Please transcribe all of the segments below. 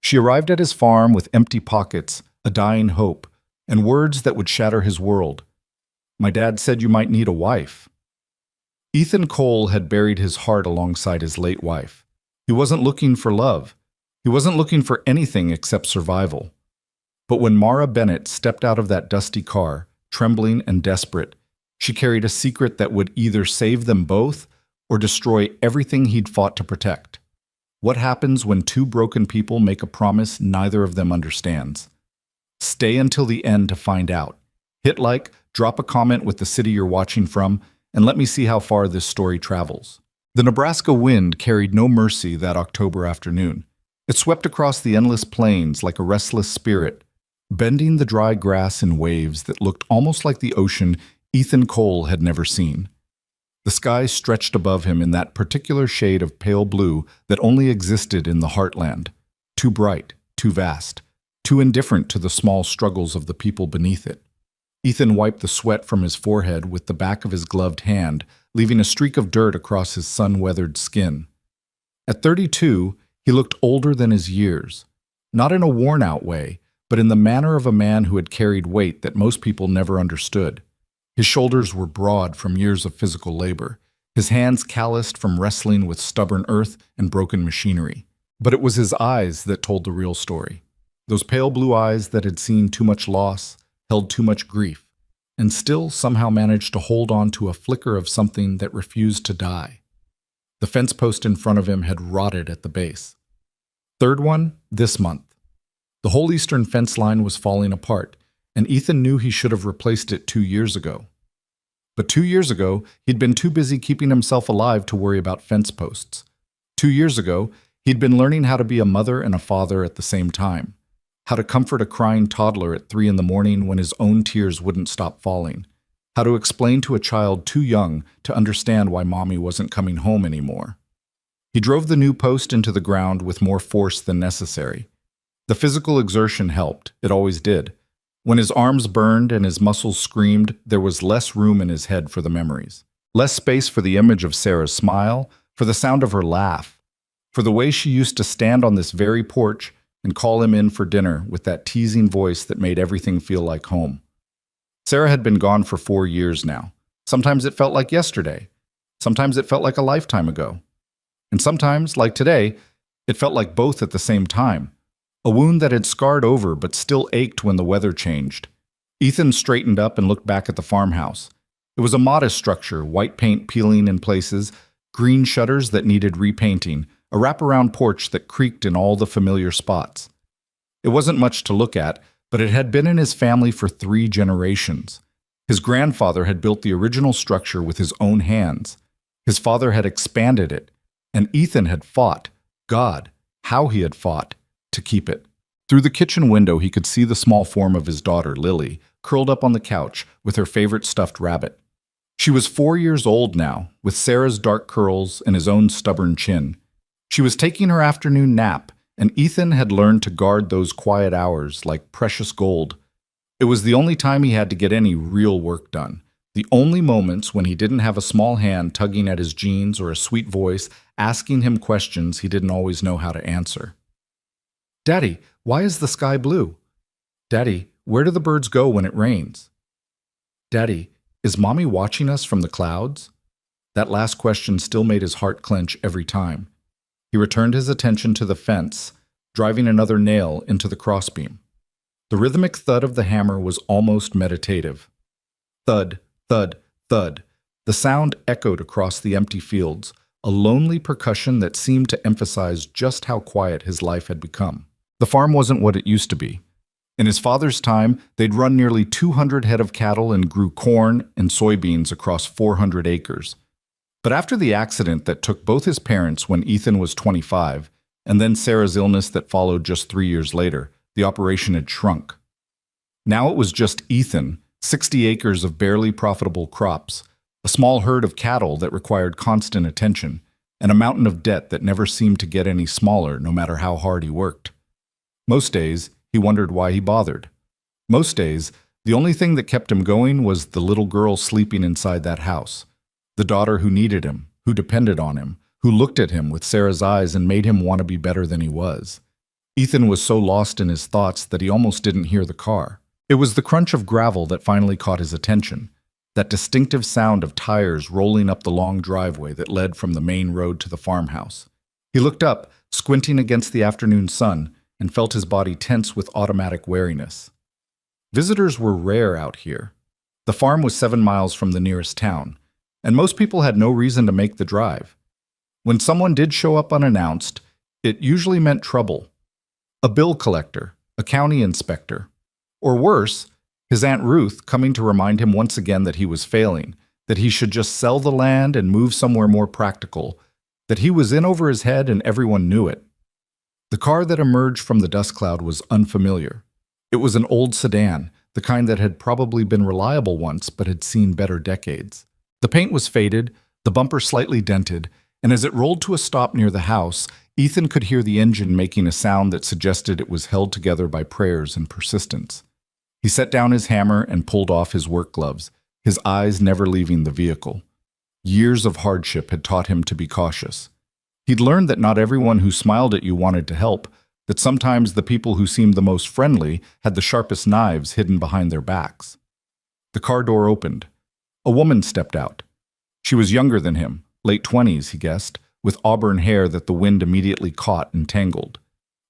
She arrived at his farm with empty pockets, a dying hope, and words that would shatter his world. "My dad said you might need a wife." Ethan Cole had buried his heart alongside his late wife. He wasn't looking for love. He wasn't looking for anything except survival. But when Mara Bennett stepped out of that dusty car, trembling and desperate, she carried a secret that would either save them both or destroy everything he'd fought to protect. What happens when two broken people make a promise neither of them understands? Stay until the end to find out. Hit like, drop a comment with the city you're watching from, and let me see how far this story travels. The Nebraska wind carried no mercy that October afternoon. It swept across the endless plains like a restless spirit, bending the dry grass in waves that looked almost like the ocean Ethan Cole had never seen. The sky stretched above him in that particular shade of pale blue that only existed in the heartland, too bright, too vast, too indifferent to the small struggles of the people beneath it. Ethan wiped the sweat from his forehead with the back of his gloved hand, leaving a streak of dirt across his sun-weathered skin. At 32, he looked older than his years, not in a worn-out way, but in the manner of a man who had carried weight that most people never understood. His shoulders were broad from years of physical labor, his hands calloused from wrestling with stubborn earth and broken machinery. But it was his eyes that told the real story. Those pale blue eyes that had seen too much loss, held too much grief, and still somehow managed to hold on to a flicker of something that refused to die. The fence post in front of him had rotted at the base. Third one, this month. The whole eastern fence line was falling apart, and Ethan knew he should have replaced it 2 years ago. But 2 years ago, he'd been too busy keeping himself alive to worry about fence posts. 2 years ago, he'd been learning how to be a mother and a father at the same time, how to comfort a crying toddler at 3 in the morning when his own tears wouldn't stop falling, how to explain to a child too young to understand why mommy wasn't coming home anymore. He drove the new post into the ground with more force than necessary. The physical exertion helped, it always did. When his arms burned and his muscles screamed, there was less room in his head for the memories. Less space for the image of Sarah's smile, for the sound of her laugh, for the way she used to stand on this very porch and call him in for dinner with that teasing voice that made everything feel like home. Sarah had been gone for 4 years now. Sometimes it felt like yesterday. Sometimes it felt like a lifetime ago. And sometimes, like today, it felt like both at the same time. A wound that had scarred over but still ached when the weather changed. Ethan straightened up and looked back at the farmhouse. It was a modest structure, white paint peeling in places, green shutters that needed repainting, a wraparound porch that creaked in all the familiar spots. It wasn't much to look at, but it had been in his family for 3 generations. His grandfather had built the original structure with his own hands. His father had expanded it, and Ethan had fought, God, how he had fought, to keep it. Through the kitchen window, he could see the small form of his daughter, Lily, curled up on the couch with her favorite stuffed rabbit. She was 4 years old now, with Sarah's dark curls and his own stubborn chin. She was taking her afternoon nap, and Ethan had learned to guard those quiet hours like precious gold. It was the only time he had to get any real work done, the only moments when he didn't have a small hand tugging at his jeans or a sweet voice asking him questions he didn't always know how to answer. "Daddy, why is the sky blue? Daddy, where do the birds go when it rains? Daddy, is Mommy watching us from the clouds?" That last question still made his heart clench every time. He returned his attention to the fence, driving another nail into the crossbeam. The rhythmic thud of the hammer was almost meditative. Thud, thud, thud. The sound echoed across the empty fields, a lonely percussion that seemed to emphasize just how quiet his life had become. The farm wasn't what it used to be. In his father's time, they'd run nearly 200 head of cattle and grew corn and soybeans across 400 acres. But after the accident that took both his parents when Ethan was 25, and then Sarah's illness that followed just 3 years later, the operation had shrunk. Now it was just Ethan, 60 acres of barely profitable crops, a small herd of cattle that required constant attention, and a mountain of debt that never seemed to get any smaller no matter how hard he worked. Most days, he wondered why he bothered. Most days, the only thing that kept him going was the little girl sleeping inside that house, the daughter who needed him, who depended on him, who looked at him with Sarah's eyes and made him want to be better than he was. Ethan was so lost in his thoughts that he almost didn't hear the car. It was the crunch of gravel that finally caught his attention, that distinctive sound of tires rolling up the long driveway that led from the main road to the farmhouse. He looked up, squinting against the afternoon sun, and felt his body tense with automatic wariness. Visitors were rare out here. The farm was 7 miles from the nearest town, and most people had no reason to make the drive. When someone did show up unannounced, it usually meant trouble. A bill collector, a county inspector, or worse, his Aunt Ruth coming to remind him once again that he was failing, that he should just sell the land and move somewhere more practical, that he was in over his head and everyone knew it. The car that emerged from the dust cloud was unfamiliar. It was an old sedan, the kind that had probably been reliable once but had seen better decades. The paint was faded, the bumper slightly dented, and as it rolled to a stop near the house, Ethan could hear the engine making a sound that suggested it was held together by prayers and persistence. He set down his hammer and pulled off his work gloves, his eyes never leaving the vehicle. Years of hardship had taught him to be cautious. He'd learned that not everyone who smiled at you wanted to help, that sometimes the people who seemed the most friendly had the sharpest knives hidden behind their backs. The car door opened. A woman stepped out. She was younger than him, late 20s, he guessed, with auburn hair that the wind immediately caught and tangled.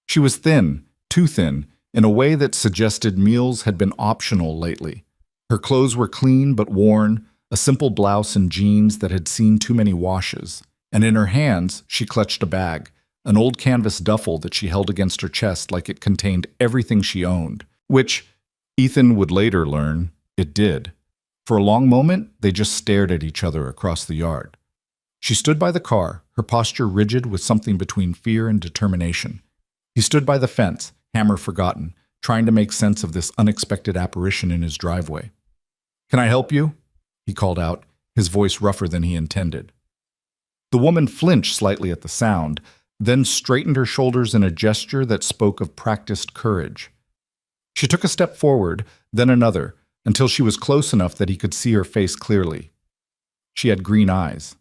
She was thin, too thin, in a way that suggested meals had been optional lately. Her clothes were clean but worn, a simple blouse and jeans that had seen too many washes, and in her hands she clutched a bag, an old canvas duffel that she held against her chest like it contained everything she owned, which, Ethan would later learn, it did. For a long moment, they just stared at each other across the yard. She stood by the car, her posture rigid with something between fear and determination. He stood by the fence, hammer forgotten, trying to make sense of this unexpected apparition in his driveway. "Can I help you?" he called out, his voice rougher than he intended. The woman flinched slightly at the sound, then straightened her shoulders in a gesture that spoke of practiced courage. She took a step forward, then another, until she was close enough that he could see her face clearly. She had green eyes.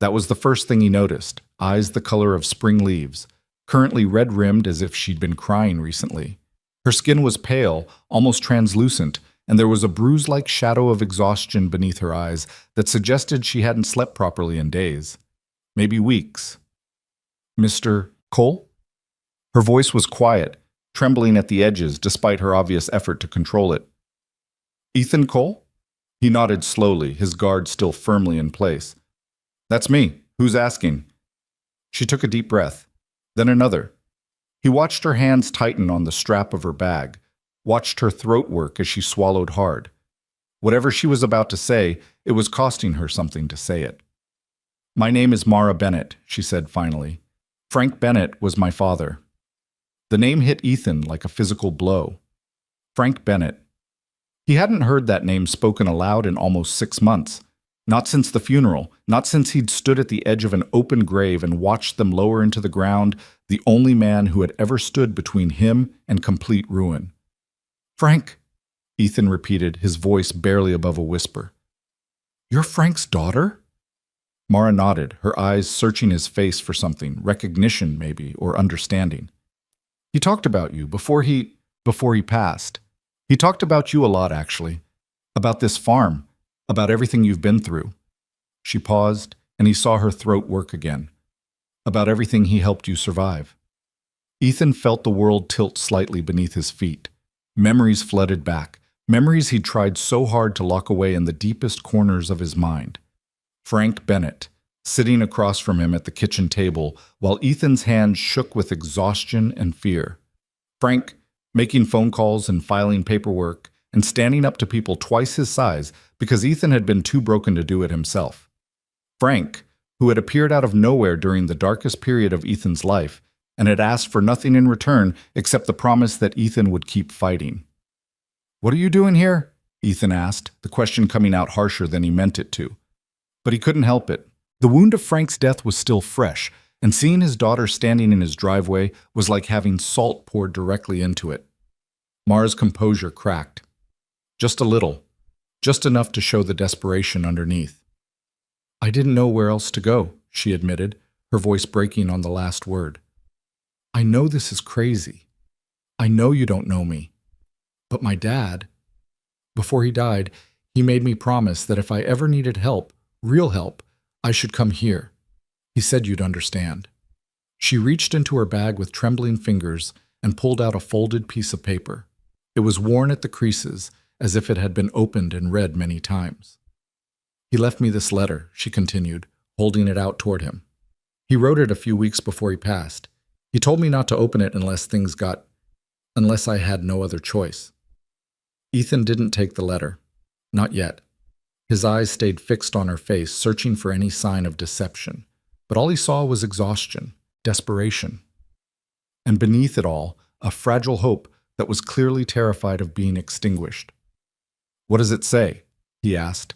That was the first thing he noticed, eyes the color of spring leaves, currently red-rimmed as if she'd been crying recently. Her skin was pale, almost translucent, and there was a bruise-like shadow of exhaustion beneath her eyes that suggested she hadn't slept properly in days. Maybe weeks. "Mr. Cole?" Her voice was quiet, trembling at the edges despite her obvious effort to control it. "Ethan Cole?" He nodded slowly, his guard still firmly in place. "That's me. Who's asking?" She took a deep breath, then another. He watched her hands tighten on the strap of her bag, watched her throat work as she swallowed hard. Whatever she was about to say, it was costing her something to say it. "My name is Mara Bennett," she said finally. "Frank Bennett was my father." The name hit Ethan like a physical blow. Frank Bennett. He hadn't heard that name spoken aloud in almost 6 months. Not since the funeral, not since he'd stood at the edge of an open grave and watched them lower into the ground the only man who had ever stood between him and complete ruin. "Frank," Ethan repeated, his voice barely above a whisper. "You're Frank's daughter?" Mara nodded, her eyes searching his face for something, recognition maybe, or understanding. "He talked about you before he passed. He talked about you a lot, actually. About this farm. About everything you've been through." She paused, and he saw her throat work again. "About everything he helped you survive." Ethan felt the world tilt slightly beneath his feet. Memories flooded back, memories he'd tried so hard to lock away in the deepest corners of his mind. Frank Bennett, sitting across from him at the kitchen table, while Ethan's hands shook with exhaustion and fear. Frank, making phone calls and filing paperwork, and standing up to people twice his size because Ethan had been too broken to do it himself. Frank, who had appeared out of nowhere during the darkest period of Ethan's life and had asked for nothing in return except the promise that Ethan would keep fighting. "What are you doing here?" Ethan asked, the question coming out harsher than he meant it to. But he couldn't help it. The wound of Frank's death was still fresh, and seeing his daughter standing in his driveway was like having salt poured directly into it. Mara's composure cracked. Just a little. Just enough to show the desperation underneath. "I didn't know where else to go," she admitted, her voice breaking on the last word. I know this is crazy. I know you don't know me. But my dad, before he died, he made me promise that if I ever needed help, real help, I should come here. He said you'd understand." She reached into her bag with trembling fingers and pulled out a folded piece of paper. It was worn at the creases, as if it had been opened and read many times. "He left me this letter," she continued, holding it out toward him. "He wrote it a few weeks before he passed. He told me not to open it unless I had no other choice." Ethan didn't take the letter. Not yet. His eyes stayed fixed on her face, searching for any sign of deception. But all he saw was exhaustion, desperation. And beneath it all, a fragile hope that was clearly terrified of being extinguished. "What does it say?" he asked.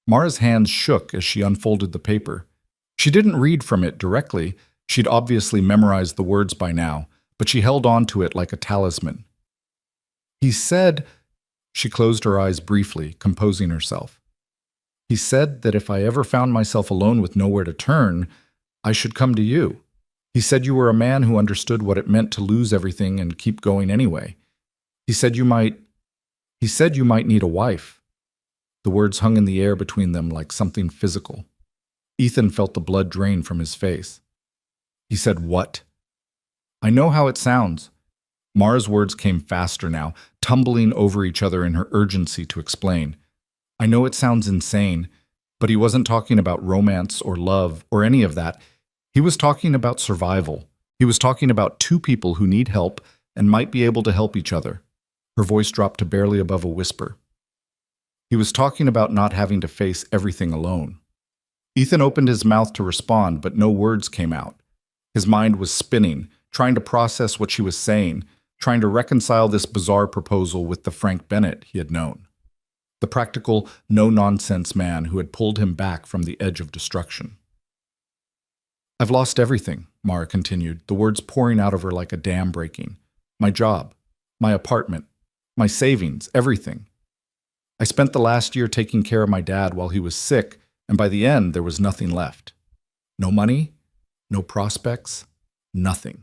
Mara's hands shook as she unfolded the paper. She didn't read from it directly. She'd obviously memorized the words by now, but she held on to it like a talisman. "He said," she closed her eyes briefly, composing herself. "He said that if I ever found myself alone with nowhere to turn, I should come to you. He said you were a man who understood what it meant to lose everything and keep going anyway. He said you might need a wife." The words hung in the air between them like something physical. Ethan felt the blood drain from his face. He said, "What?" "I know how it sounds." Mara's words came faster now, tumbling over each other in her urgency to explain. "I know it sounds insane, but he wasn't talking about romance or love or any of that. He was talking about survival. He was talking about two people who need help and might be able to help each other." Her voice dropped to barely above a whisper. "He was talking about not having to face everything alone." Ethan opened his mouth to respond, but no words came out. His mind was spinning, trying to process what she was saying, trying to reconcile this bizarre proposal with the Frank Bennett he had known. The practical, no-nonsense man who had pulled him back from the edge of destruction. "I've lost everything," Mara continued, the words pouring out of her like a dam breaking. "My job, my apartment, my savings, everything. I spent the last year taking care of my dad while he was sick, and by the end there was nothing left. No money, no prospects, nothing."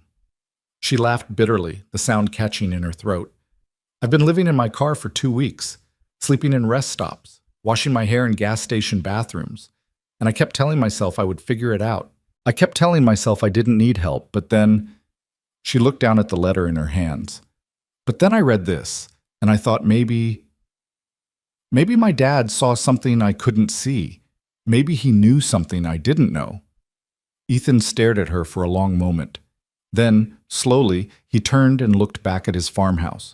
She laughed bitterly, the sound catching in her throat. "I've been living in my car for 2 weeks, sleeping in rest stops, washing my hair in gas station bathrooms, and I kept telling myself I would figure it out. I kept telling myself I didn't need help, but then..." She looked down at the letter in her hands. "But then I read this, and I thought maybe my dad saw something I couldn't see. Maybe he knew something I didn't know." Ethan stared at her for a long moment. Then, slowly, he turned and looked back at his farmhouse.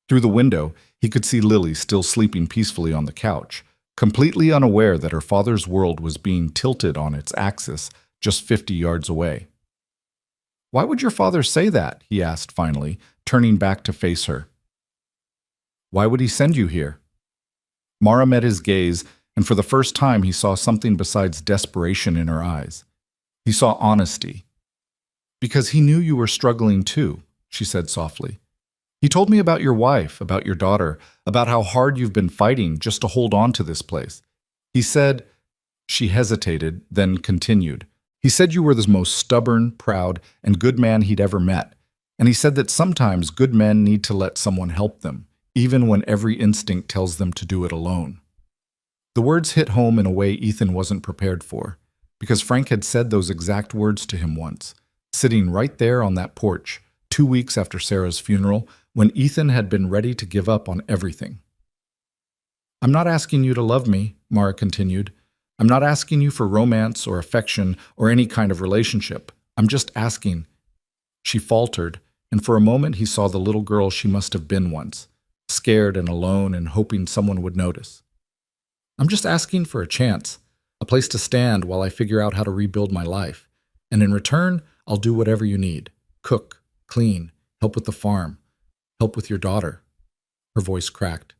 Through the window, he could see Lily still sleeping peacefully on the couch, completely unaware that her father's world was being tilted on its axis just 50 yards away. "Why would your father say that?" he asked finally, turning back to face her. "Why would he send you here?" Mara met his gaze, and for the first time he saw something besides desperation in her eyes. He saw honesty. "Because he knew you were struggling too," she said softly. "He told me about your wife, about your daughter, about how hard you've been fighting just to hold on to this place. He said..." She hesitated, then continued. "He said you were the most stubborn, proud, and good man he'd ever met. And he said that sometimes good men need to let someone help them, even when every instinct tells them to do it alone." The words hit home in a way Ethan wasn't prepared for, because Frank had said those exact words to him once, sitting right there on that porch, 2 weeks after Sarah's funeral, when Ethan had been ready to give up on everything. "I'm not asking you to love me," Mara continued. "I'm not asking you for romance or affection or any kind of relationship. I'm just asking..." She faltered, and for a moment he saw the little girl she must have been once, scared and alone and hoping someone would notice. "I'm just asking for a chance, a place to stand while I figure out how to rebuild my life. And in return, I'll do whatever you need. Cook, clean, help with the farm, help with your daughter." Her voice cracked.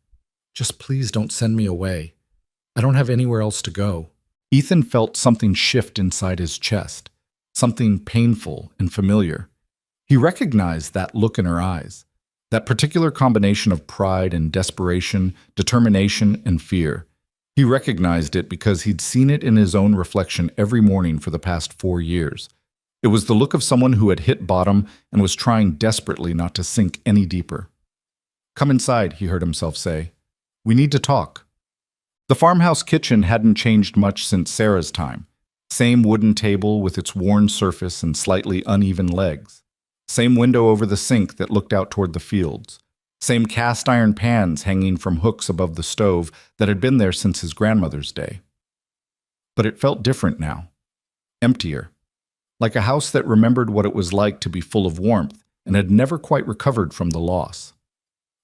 "Just please don't send me away. I don't have anywhere else to go." Ethan felt something shift inside his chest, something painful and familiar. He recognized that look in her eyes, that particular combination of pride and desperation, determination and fear. He recognized it because he'd seen it in his own reflection every morning for the past 4 years. It was the look of someone who had hit bottom and was trying desperately not to sink any deeper. "Come inside," he heard himself say. "We need to talk." The farmhouse kitchen hadn't changed much since Sarah's time. Same wooden table with its worn surface and slightly uneven legs. Same window over the sink that looked out toward the fields. Same cast iron pans hanging from hooks above the stove that had been there since his grandmother's day. But it felt different now. Emptier. Like a house that remembered what it was like to be full of warmth and had never quite recovered from the loss.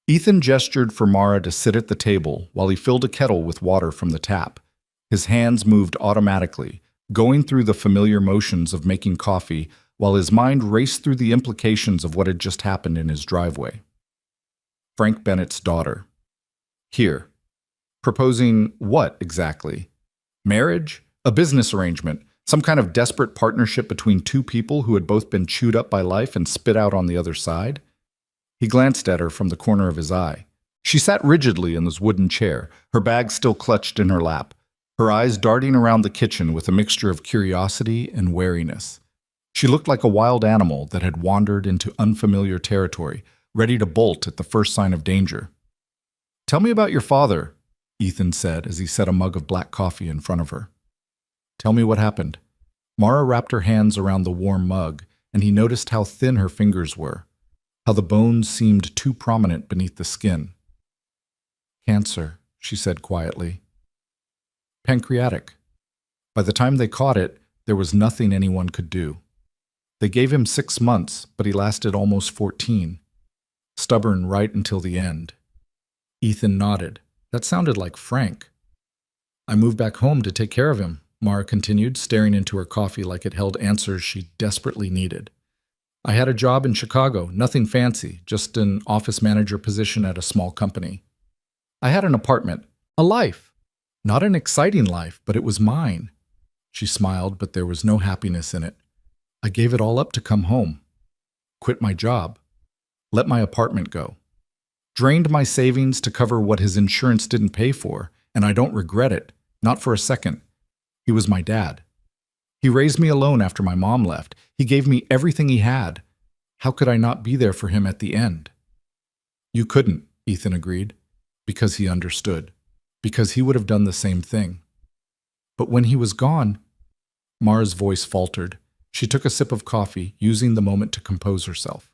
Ethan gestured for Mara to sit at the table while he filled a kettle with water from the tap. His hands moved automatically, going through the familiar motions of making coffee while his mind raced through the implications of what had just happened in his driveway. Frank Bennett's daughter. Here. Proposing what exactly? Marriage? A business arrangement? Some kind of desperate partnership between two people who had both been chewed up by life and spit out on the other side? He glanced at her from the corner of his eye. She sat rigidly in this wooden chair, her bag still clutched in her lap, her eyes darting around the kitchen with a mixture of curiosity and wariness. She looked like a wild animal that had wandered into unfamiliar territory, ready to bolt at the first sign of danger. "Tell me about your father," Ethan said as he set a mug of black coffee in front of her. "Tell me what happened." Mara wrapped her hands around the warm mug, and he noticed how thin her fingers were, how the bones seemed too prominent beneath the skin. "Cancer," she said quietly. "Pancreatic. By the time they caught it, there was nothing anyone could do. They gave him 6 months, but he lasted almost 14. Stubborn right until the end." Ethan nodded. That sounded like Frank. "I moved back home to take care of him," Mara continued, staring into her coffee like it held answers she desperately needed. "I had a job in Chicago, nothing fancy, just an office manager position at a small company. I had an apartment, a life. Not an exciting life, but it was mine." She smiled, but there was no happiness in it. "I gave it all up to come home. Quit my job. Let my apartment go. Drained my savings to cover what his insurance didn't pay for, and I don't regret it, not for a second. He was my dad. He raised me alone after my mom left. He gave me everything he had. How could I not be there for him at the end?" "You couldn't," Ethan agreed, because he understood, because he would have done the same thing. "But when he was gone," Mara's voice faltered. She took a sip of coffee, using the moment to compose herself.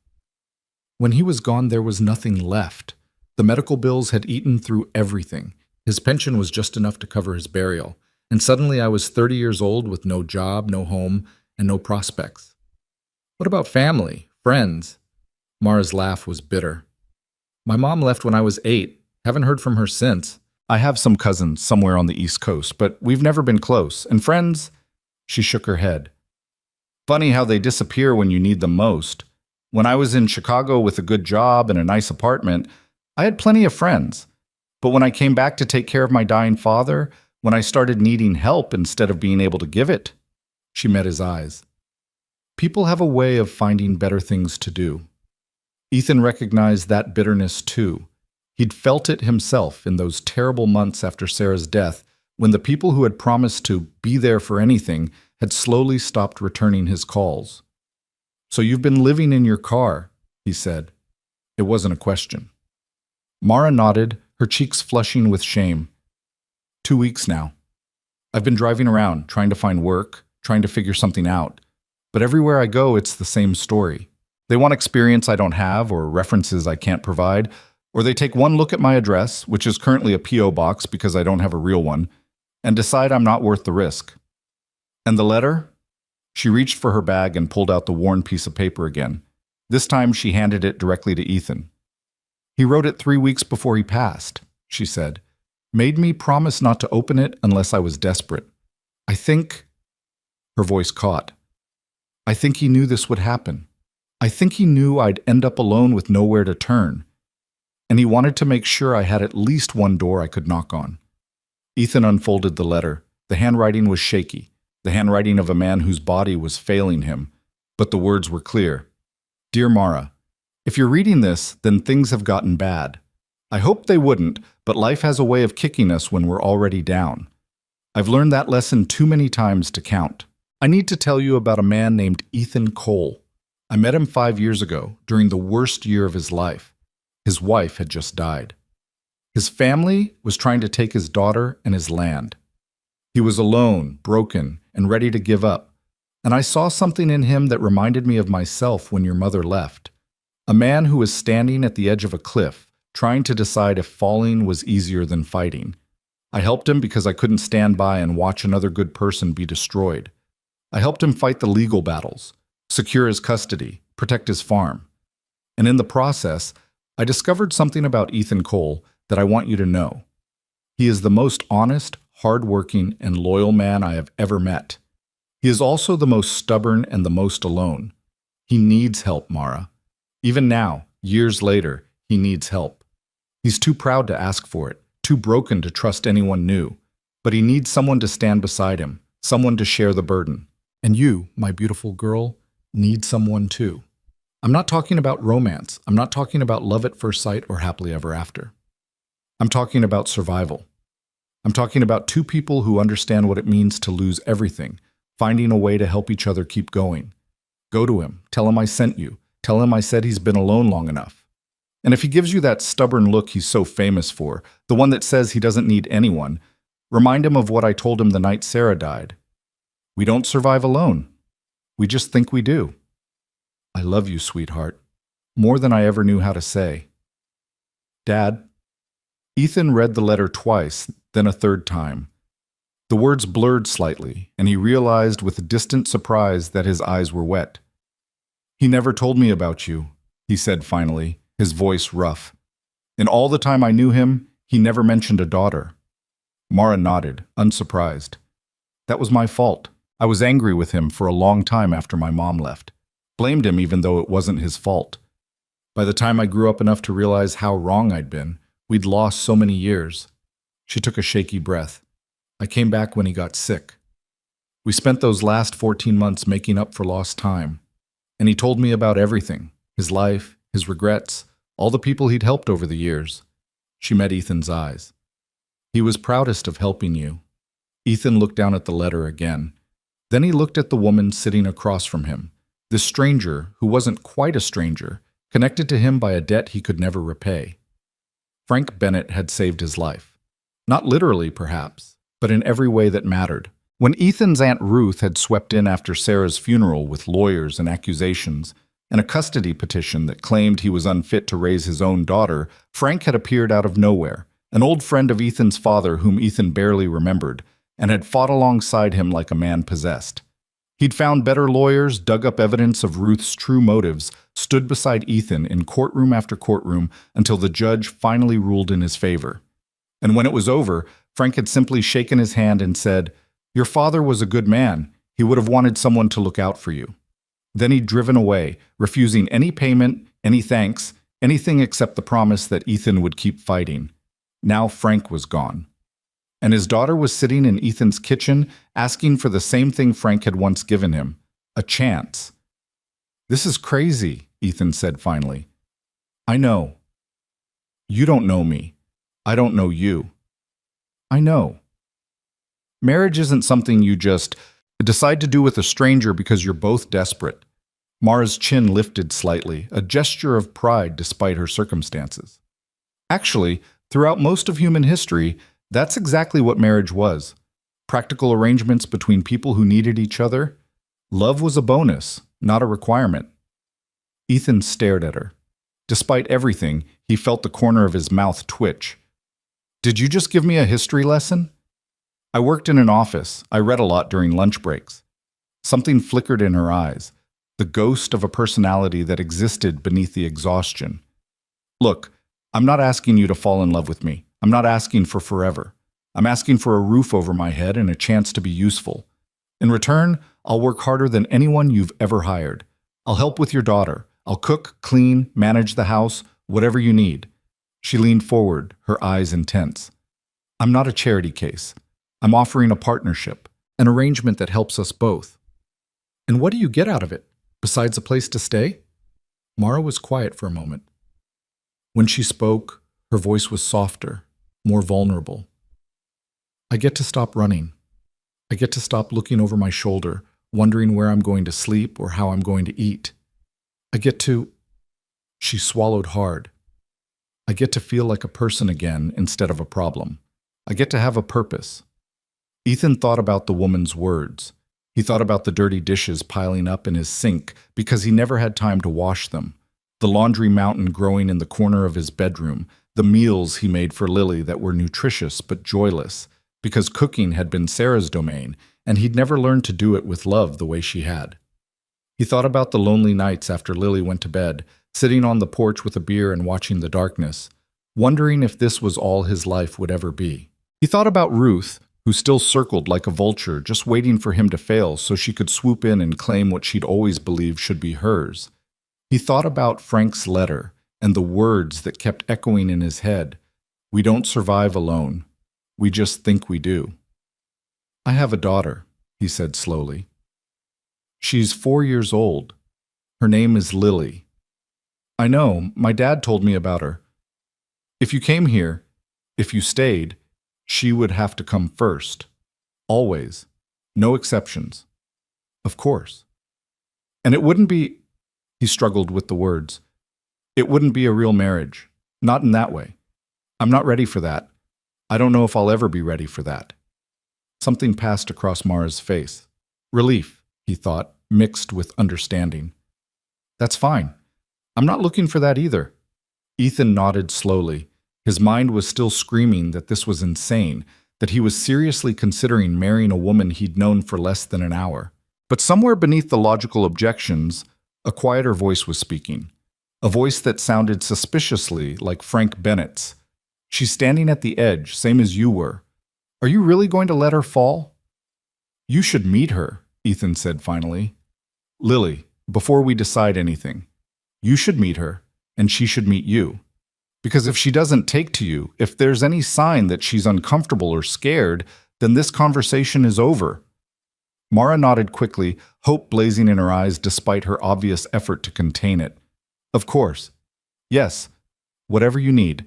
"When he was gone, there was nothing left. The medical bills had eaten through everything. His pension was just enough to cover his burial. And suddenly I was 30 years old with no job, no home, and no prospects. What about family, friends?" Mara's laugh was bitter. "My mom left when I was 8. Haven't heard from her since. I have some cousins somewhere on the East Coast, but we've never been close. And friends?" She shook her head. "Funny how they disappear when you need them most. When I was in Chicago with a good job and a nice apartment, I had plenty of friends. But when I came back to take care of my dying father, when I started needing help instead of being able to give it," she met his eyes. "People have a way of finding better things to do." Ethan recognized that bitterness too. He'd felt it himself in those terrible months after Sarah's death, when the people who had promised to be there for anything had slowly stopped returning his calls. "So you've been living in your car," he said. It wasn't a question. Mara nodded, her cheeks flushing with shame. 2 weeks now. I've been driving around, trying to find work, trying to figure something out. But everywhere I go, it's the same story. They want experience I don't have or references I can't provide, or they take one look at my address, which is currently a P.O. box because I don't have a real one, and decide I'm not worth the risk. And the letter? She reached for her bag and pulled out the worn piece of paper again. This time she handed it directly to Ethan. "He wrote it 3 weeks before he passed," she said. "Made me promise not to open it unless I was desperate. I think—" Her voice caught. "I think he knew this would happen. I think he knew I'd end up alone with nowhere to turn. And he wanted to make sure I had at least one door I could knock on." Ethan unfolded the letter. The handwriting was shaky, the handwriting of a man whose body was failing him, but the words were clear. "Dear Mara, if you're reading this, then things have gotten bad. I hoped they wouldn't, but life has a way of kicking us when we're already down. I've learned that lesson too many times to count. I need to tell you about a man named Ethan Cole. I met him 5 years ago, during the worst year of his life. His wife had just died. His family was trying to take his daughter and his land. He was alone, broken, and ready to give up. And I saw something in him that reminded me of myself when your mother left. A man who was standing at the edge of a cliff, trying to decide if falling was easier than fighting. I helped him because I couldn't stand by and watch another good person be destroyed. I helped him fight the legal battles, secure his custody, protect his farm. And in the process, I discovered something about Ethan Cole that I want you to know. He is the most honest, hardworking, and loyal man I have ever met. He is also the most stubborn and the most alone. He needs help, Mara. Even now, years later, he needs help. He's too proud to ask for it, too broken to trust anyone new. But he needs someone to stand beside him, someone to share the burden. And you, my beautiful girl, need someone too. I'm not talking about romance. I'm not talking about love at first sight or happily ever after. I'm talking about survival. I'm talking about two people who understand what it means to lose everything, finding a way to help each other keep going. Go to him. Tell him I sent you. Tell him I said he's been alone long enough. And if he gives you that stubborn look he's so famous for, the one that says he doesn't need anyone, remind him of what I told him the night Sarah died. We don't survive alone. We just think we do. I love you, sweetheart, more than I ever knew how to say. Dad. Ethan read the letter twice, then a third time. The words blurred slightly, and he realized with distant surprise that his eyes were wet. He never told me about you, he said finally, his voice rough. In all the time I knew him, he never mentioned a daughter. Mara nodded, unsurprised. That was my fault. I was angry with him for a long time after my mom left. Blamed him even though it wasn't his fault. By the time I grew up enough to realize how wrong I'd been, we'd lost so many years. She took a shaky breath. I came back when he got sick. We spent those last 14 months making up for lost time. And he told me about everything, his life, his regrets, all the people he'd helped over the years. She met Ethan's eyes. He was proudest of helping you. Ethan looked down at the letter again. Then he looked at the woman sitting across from him, this stranger who wasn't quite a stranger, connected to him by a debt he could never repay. Frank Bennett had saved his life. Not literally, perhaps, but in every way that mattered. When Ethan's Aunt Ruth had swept in after Sarah's funeral with lawyers and accusations, and a custody petition that claimed he was unfit to raise his own daughter, Frank had appeared out of nowhere, an old friend of Ethan's father whom Ethan barely remembered, and had fought alongside him like a man possessed. He'd found better lawyers, dug up evidence of Ruth's true motives, stood beside Ethan in courtroom after courtroom until the judge finally ruled in his favor. And when it was over, Frank had simply shaken his hand and said, "Your father was a good man. He would have wanted someone to look out for you." Then he'd driven away, refusing any payment, any thanks, anything except the promise that Ethan would keep fighting. Now Frank was gone. And his daughter was sitting in Ethan's kitchen, asking for the same thing Frank had once given him, a chance. "This is crazy," Ethan said finally. "I know. You don't know me. I don't know you. I know. Marriage isn't something you just decide to do with a stranger because you're both desperate." Mara's chin lifted slightly, a gesture of pride despite her circumstances. Actually, throughout most of human history, that's exactly what marriage was. Practical arrangements between people who needed each other. Love was a bonus, not a requirement. Ethan stared at her. Despite everything, he felt the corner of his mouth twitch. "Did you just give me a history lesson?" I worked in an office. I read a lot during lunch breaks. Something flickered in her eyes, the ghost of a personality that existed beneath the exhaustion. "Look, I'm not asking you to fall in love with me. I'm not asking for forever. I'm asking for a roof over my head and a chance to be useful. In return, I'll work harder than anyone you've ever hired. I'll help with your daughter. I'll cook, clean, manage the house, whatever you need." She leaned forward, her eyes intense. "I'm not a charity case. I'm offering a partnership, an arrangement that helps us both." "And what do you get out of it, besides a place to stay?" Mara was quiet for a moment. When she spoke, her voice was softer, more vulnerable. "I get to stop running. I get to stop looking over my shoulder, wondering where I'm going to sleep or how I'm going to eat. I get to... She swallowed hard. I get to feel like a person again instead of a problem. I get to have a purpose. Ethan thought about the woman's words. He thought about the dirty dishes piling up in his sink because he never had time to wash them, the laundry mountain growing in the corner of his bedroom, the meals he made for Lily that were nutritious but joyless, because cooking had been Sarah's domain, and he'd never learned to do it with love the way she had. He thought about the lonely nights after Lily went to bed, sitting on the porch with a beer and watching the darkness, wondering if this was all his life would ever be. He thought about Ruth, who still circled like a vulture, just waiting for him to fail so she could swoop in and claim what she'd always believed should be hers. He thought about Frank's letter and the words that kept echoing in his head. We don't survive alone. We just think we do. I have a daughter, he said slowly. She's 4 years old. Her name is Lily. I know, my dad told me about her. If you came here, if you stayed, she would have to come first. Always. No exceptions. Of course. And it wouldn't be... He struggled with the words. It wouldn't be a real marriage. Not in that way. I'm not ready for that. I don't know if I'll ever be ready for that. Something passed across Mara's face. Relief, he thought, mixed with understanding. That's fine. I'm not looking for that either. Ethan nodded slowly. His mind was still screaming that this was insane, that he was seriously considering marrying a woman he'd known for less than an hour. But somewhere beneath the logical objections, a quieter voice was speaking. A voice that sounded suspiciously like Frank Bennett's. She's standing at the edge, same as you were. Are you really going to let her fall? You should meet her, Ethan said finally. Lily, before we decide anything, you should meet her, and she should meet you. Because if she doesn't take to you, if there's any sign that she's uncomfortable or scared, then this conversation is over. Mara nodded quickly, hope blazing in her eyes despite her obvious effort to contain it. Of course. Yes. Whatever you need.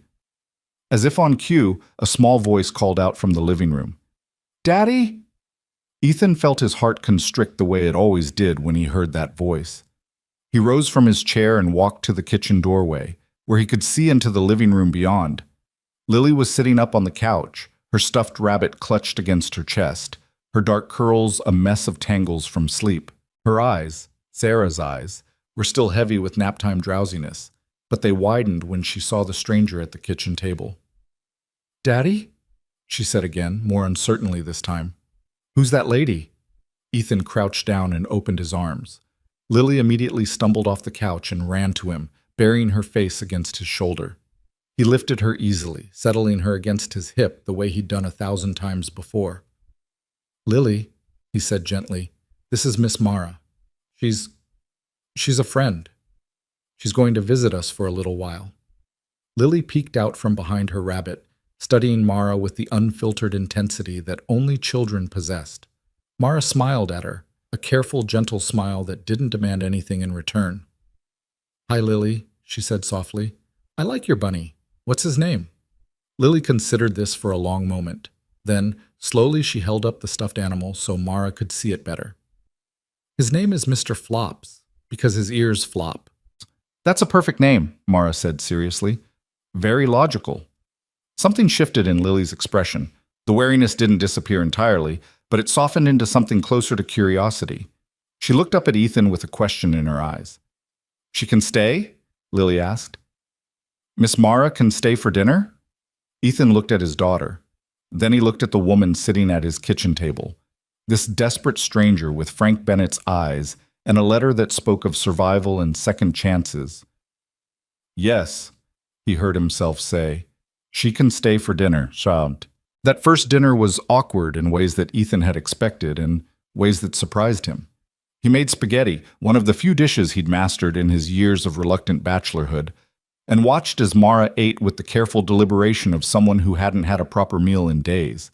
As if on cue, a small voice called out from the living room. Daddy? Ethan felt his heart constrict the way it always did when he heard that voice. He rose from his chair and walked to the kitchen doorway, where he could see into the living room beyond. Lily was sitting up on the couch, her stuffed rabbit clutched against her chest, her dark curls a mess of tangles from sleep. Her eyes, Sarah's eyes, were still heavy with naptime drowsiness, but they widened when she saw the stranger at the kitchen table. Daddy? She said again, more uncertainly this time. Who's that lady? Ethan crouched down and opened his arms. Lily immediately stumbled off the couch and ran to him, burying her face against his shoulder. He lifted her easily, settling her against his hip the way he'd done 1,000 times before. Lily, he said gently, this is Miss Mara. She's a friend. She's going to visit us for a little while. Lily peeked out from behind her rabbit, studying Mara with the unfiltered intensity that only children possessed. Mara smiled at her, a careful, gentle smile that didn't demand anything in return. Hi, Lily, she said softly. I like your bunny. What's his name? Lily considered this for a long moment. Then, slowly she held up the stuffed animal so Mara could see it better. His name is Mr. Flops, because his ears flop. That's a perfect name, Mara said seriously. Very logical. Something shifted in Lily's expression. The wariness didn't disappear entirely, but it softened into something closer to curiosity. She looked up at Ethan with a question in her eyes. She can stay? Lily asked. Miss Mara can stay for dinner? Ethan looked at his daughter. Then he looked at the woman sitting at his kitchen table. This desperate stranger with Frank Bennett's eyes and a letter that spoke of survival and second chances. Yes, he heard himself say. She can stay for dinner, child. That first dinner was awkward in ways that Ethan had expected and ways that surprised him. He made spaghetti, one of the few dishes he'd mastered in his years of reluctant bachelorhood, and watched as Mara ate with the careful deliberation of someone who hadn't had a proper meal in days.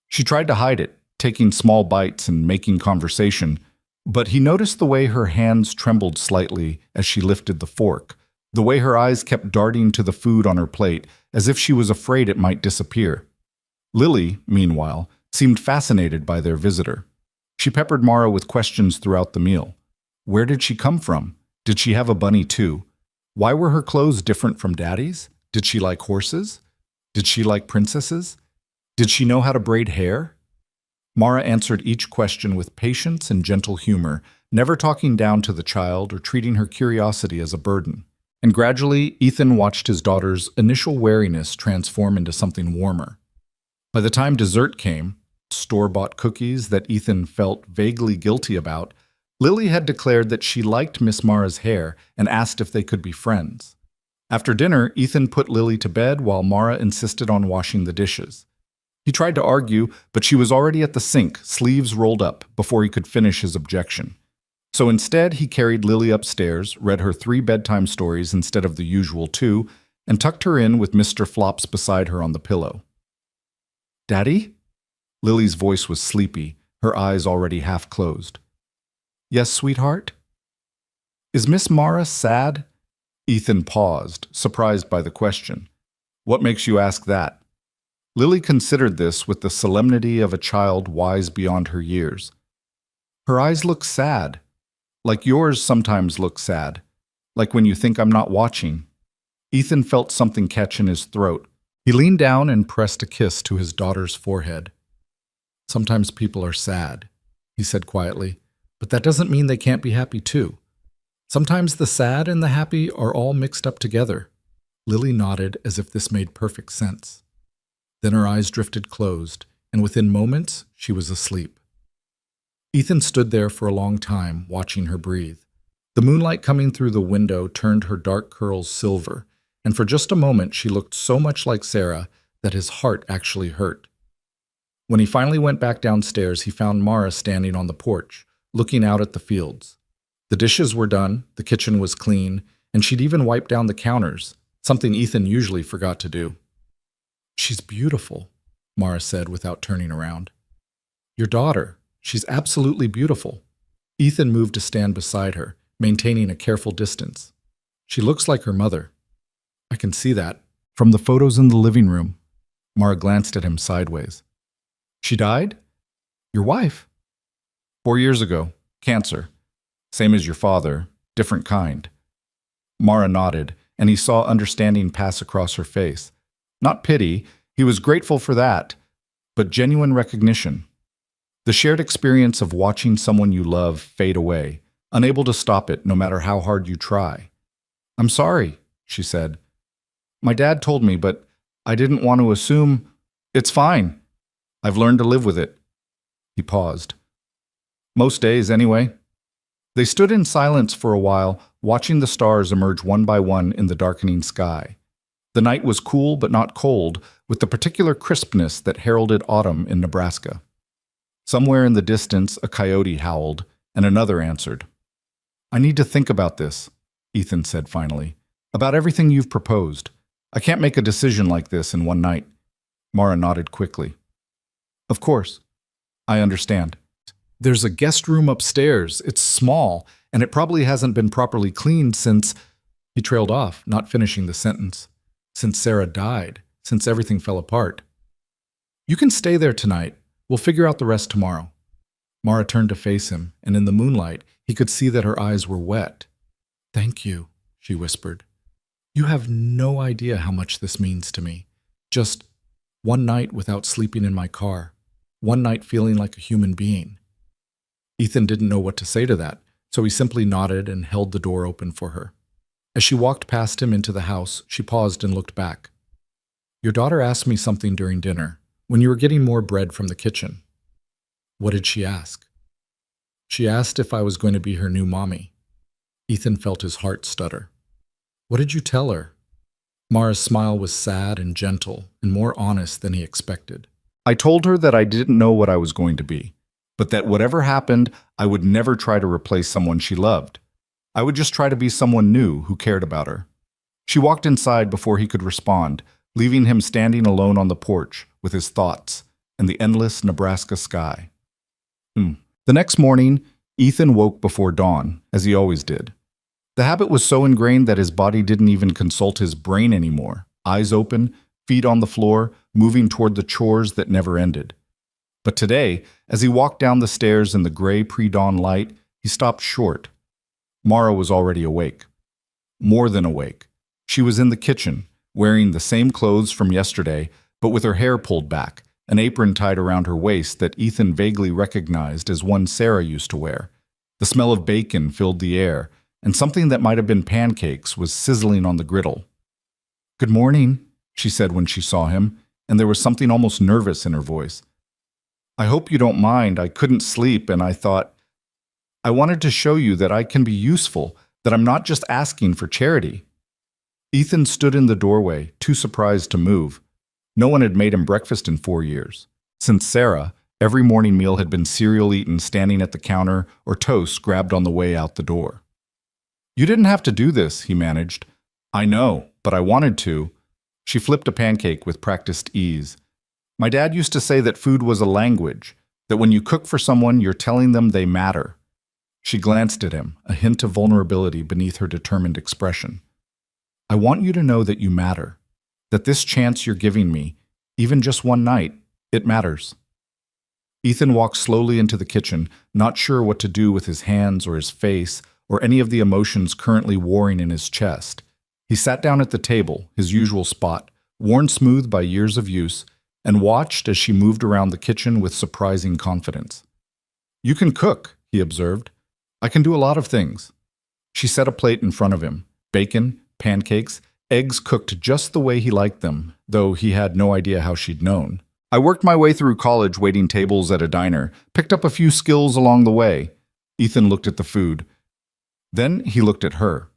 She tried to hide it, taking small bites and making conversation, but he noticed the way her hands trembled slightly as she lifted the fork, the way her eyes kept darting to the food on her plate as if she was afraid it might disappear. Lily, meanwhile, seemed fascinated by their visitor. She peppered Mara with questions throughout the meal. Where did she come from? Did she have a bunny too? Why were her clothes different from Daddy's? Did she like horses? Did she like princesses? Did she know how to braid hair? Mara answered each question with patience and gentle humor, never talking down to the child or treating her curiosity as a burden. And gradually, Ethan watched his daughter's initial wariness transform into something warmer. By the time dessert came, store-bought cookies that Ethan felt vaguely guilty about, Lily had declared that she liked Miss Mara's hair and asked if they could be friends. After dinner, Ethan put Lily to bed while Mara insisted on washing the dishes. He tried to argue, but she was already at the sink, sleeves rolled up, before he could finish his objection. So instead, he carried Lily upstairs, read her 3 bedtime stories instead of the usual 2, and tucked her in with Mr. Flops beside her on the pillow. "Daddy?" Lily's voice was sleepy, her eyes already half closed. "Yes, sweetheart?" "Is Miss Mara sad?" Ethan paused, surprised by the question. "What makes you ask that?" Lily considered this with the solemnity of a child wise beyond her years. "Her eyes look sad. Like yours sometimes look sad. Like when you think I'm not watching." Ethan felt something catch in his throat. He leaned down and pressed a kiss to his daughter's forehead. "Sometimes people are sad," he said quietly, "but that doesn't mean they can't be happy too. Sometimes the sad and the happy are all mixed up together." Lily nodded as if this made perfect sense. Then her eyes drifted closed, and within moments she was asleep. Ethan stood there for a long time, watching her breathe. The moonlight coming through the window turned her dark curls silver, and for just a moment she looked so much like Sarah that his heart actually hurt. When he finally went back downstairs, he found Mara standing on the porch, looking out at the fields. The dishes were done, the kitchen was clean, and she'd even wiped down the counters, something Ethan usually forgot to do. "She's beautiful," Mara said without turning around. "Your daughter. She's absolutely beautiful." Ethan moved to stand beside her, maintaining a careful distance. "She looks like her mother." "I can see that from the photos in the living room." Mara glanced at him sideways. "She died?" "Your wife?" 4 years ago. Cancer. Same as your father, different kind." Mara nodded, and he saw understanding pass across her face. Not pity, he was grateful for that, but genuine recognition. The shared experience of watching someone you love fade away, unable to stop it no matter how hard you try. "I'm sorry," she said. "My dad told me, but I didn't want to assume. It's fine. I've learned to live with it." He paused. "Most days, anyway." They stood in silence for a while, watching the stars emerge one by one in the darkening sky. The night was cool but not cold, with the particular crispness that heralded autumn in Nebraska. Somewhere in the distance, a coyote howled, and another answered. "I need to think about this," Ethan said finally. "About everything you've proposed. I can't make a decision like this in one night." Mara nodded quickly. "Of course. I understand. There's a guest room upstairs. It's small, and it probably hasn't been properly cleaned since—" He trailed off, not finishing the sentence. "Since Sarah died, since everything fell apart." "You can stay there tonight. We'll figure out the rest tomorrow." Mara turned to face him, and in the moonlight, he could see that her eyes were wet. "Thank you," she whispered. "You have no idea how much this means to me. Just one night without sleeping in my car. One night feeling like a human being." Ethan didn't know what to say to that, so he simply nodded and held the door open for her. As she walked past him into the house, she paused and looked back. "Your daughter asked me something during dinner, when you were getting more bread from the kitchen." "What did she ask?" "She asked if I was going to be her new mommy." Ethan felt his heart stutter. "What did you tell her?" Mara's smile was sad and gentle, and more honest than he expected. "I told her that I didn't know what I was going to be, but that whatever happened, I would never try to replace someone she loved. I would just try to be someone new who cared about her." She walked inside before he could respond, leaving him standing alone on the porch with his thoughts and the endless Nebraska sky. The next morning, Ethan woke before dawn, as he always did. The habit was so ingrained that his body didn't even consult his brain anymore, eyes open, feet on the floor, moving toward the chores that never ended. But today, as he walked down the stairs in the gray pre-dawn light, he stopped short. Mara was already awake. More than awake. She was in the kitchen, wearing the same clothes from yesterday, but with her hair pulled back, an apron tied around her waist that Ethan vaguely recognized as one Sarah used to wear. The smell of bacon filled the air, and something that might have been pancakes was sizzling on the griddle. "Good morning," she said when she saw him, and there was something almost nervous in her voice. "I hope you don't mind. I couldn't sleep, and I thought I wanted to show you that I can be useful, that I'm not just asking for charity." Ethan stood in the doorway, too surprised to move. No one had made him breakfast in 4 years. Since Sarah, every morning meal had been cereal eaten standing at the counter or toast grabbed on the way out the door. "You didn't have to do this," he managed. "I know, but I wanted to." She flipped a pancake with practiced ease. "My dad used to say that food was a language, that when you cook for someone, you're telling them they matter." She glanced at him, a hint of vulnerability beneath her determined expression. "I want you to know that you matter, that this chance you're giving me, even just one night, it matters." Ethan walked slowly into the kitchen, not sure what to do with his hands or his face or any of the emotions currently warring in his chest. He sat down at the table, his usual spot, worn smooth by years of use, and watched as she moved around the kitchen with surprising confidence. "You can cook," he observed. "I can do a lot of things." She set a plate in front of him, bacon, pancakes, eggs cooked just the way he liked them, though he had no idea how she'd known. "I worked my way through college waiting tables at a diner, picked up a few skills along the way." Ethan looked at the food. Then he looked at her.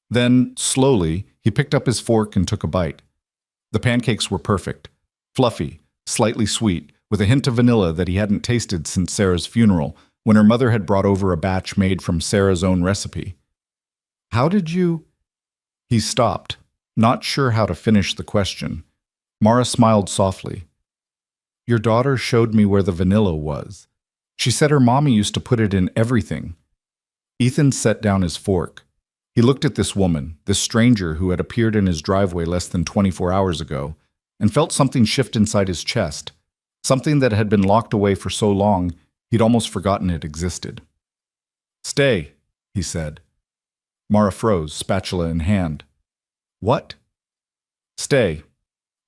Then, slowly, he picked up his fork and took a bite. The pancakes were perfect, fluffy, slightly sweet, with a hint of vanilla that he hadn't tasted since Sarah's funeral, when her mother had brought over a batch made from Sarah's own recipe. "How did you—" He stopped, not sure how to finish the question. Mara smiled softly. "Your daughter showed me where the vanilla was. She said her mommy used to put it in everything." Ethan set down his fork. He looked at this woman, this stranger who had appeared in his driveway less than 24 hours ago, and felt something shift inside his chest, something that had been locked away for so long he'd almost forgotten it existed. "Stay," he said. Mara froze, spatula in hand. "What?" "Stay.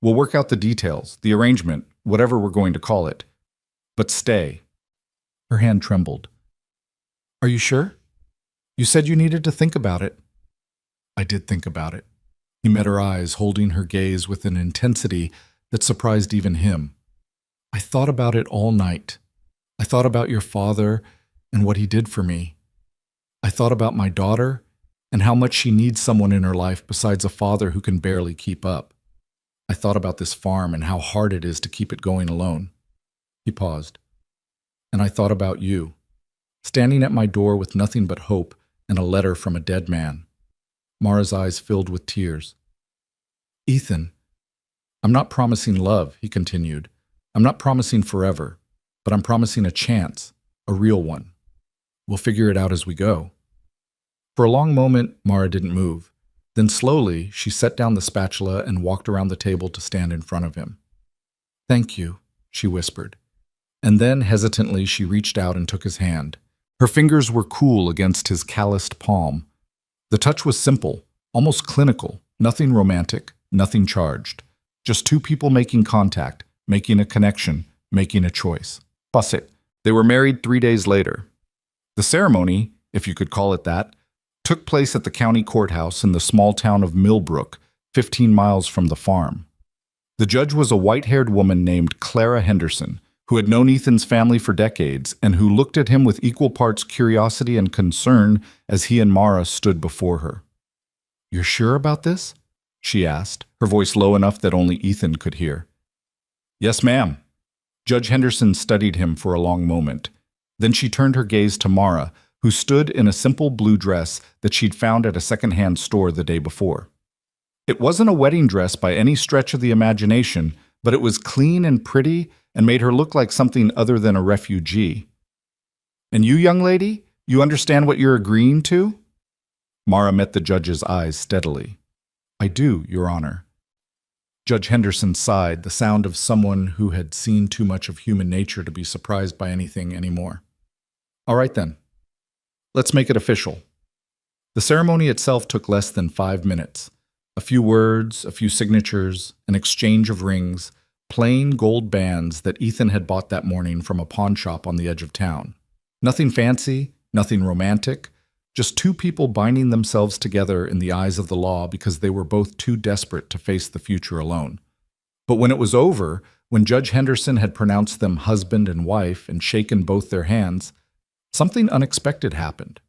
We'll work out the details, the arrangement, whatever we're going to call it. But stay." Her hand trembled. "Are you sure? You said you needed to think about it." "I did think about it." He met her eyes, holding her gaze with an intensity that surprised even him. "I thought about it all night. I thought about your father and what he did for me. I thought about my daughter and how much she needs someone in her life besides a father who can barely keep up. I thought about this farm and how hard it is to keep it going alone." He paused. "And I thought about you, standing at my door with nothing but hope and a letter from a dead man." Mara's eyes filled with tears. "Ethan, I'm not promising love," he continued. "I'm not promising forever, but I'm promising a chance, a real one. We'll figure it out as we go." For a long moment, Mara didn't move. Then slowly, she set down the spatula and walked around the table to stand in front of him. "Thank you," she whispered. And then, hesitantly, she reached out and took his hand. Her fingers were cool against his calloused palm. The touch was simple, almost clinical, nothing romantic, nothing charged. Just two people making contact, making a connection, making a choice. Bus it. They were married 3 days later. The ceremony, if you could call it that, took place at the county courthouse in the small town of Millbrook, 15 miles from the farm. The judge was a white-haired woman named Clara Henderson, who had known Ethan's family for decades and who looked at him with equal parts curiosity and concern as he and Mara stood before her. "You're sure about this?" she asked, her voice low enough that only Ethan could hear. "Yes, ma'am." Judge Henderson studied him for a long moment. Then she turned her gaze to Mara, who stood in a simple blue dress that she'd found at a second-hand store the day before. It wasn't a wedding dress by any stretch of the imagination, but it was clean and pretty and made her look like something other than a refugee. "And you, young lady, you understand what you're agreeing to?" Mara met the judge's eyes steadily. "I do, Your Honor." Judge Henderson sighed, the sound of someone who had seen too much of human nature to be surprised by anything anymore. All right then, let's make it official. The ceremony itself took less than 5 minutes. A few words, a few signatures, an exchange of rings, plain gold bands that Ethan had bought that morning from a pawn shop on the edge of town. Nothing fancy, nothing romantic, just two people binding themselves together in the eyes of the law because they were both too desperate to face the future alone. But when it was over, when Judge Henderson had pronounced them husband and wife and shaken both their hands, something unexpected happened.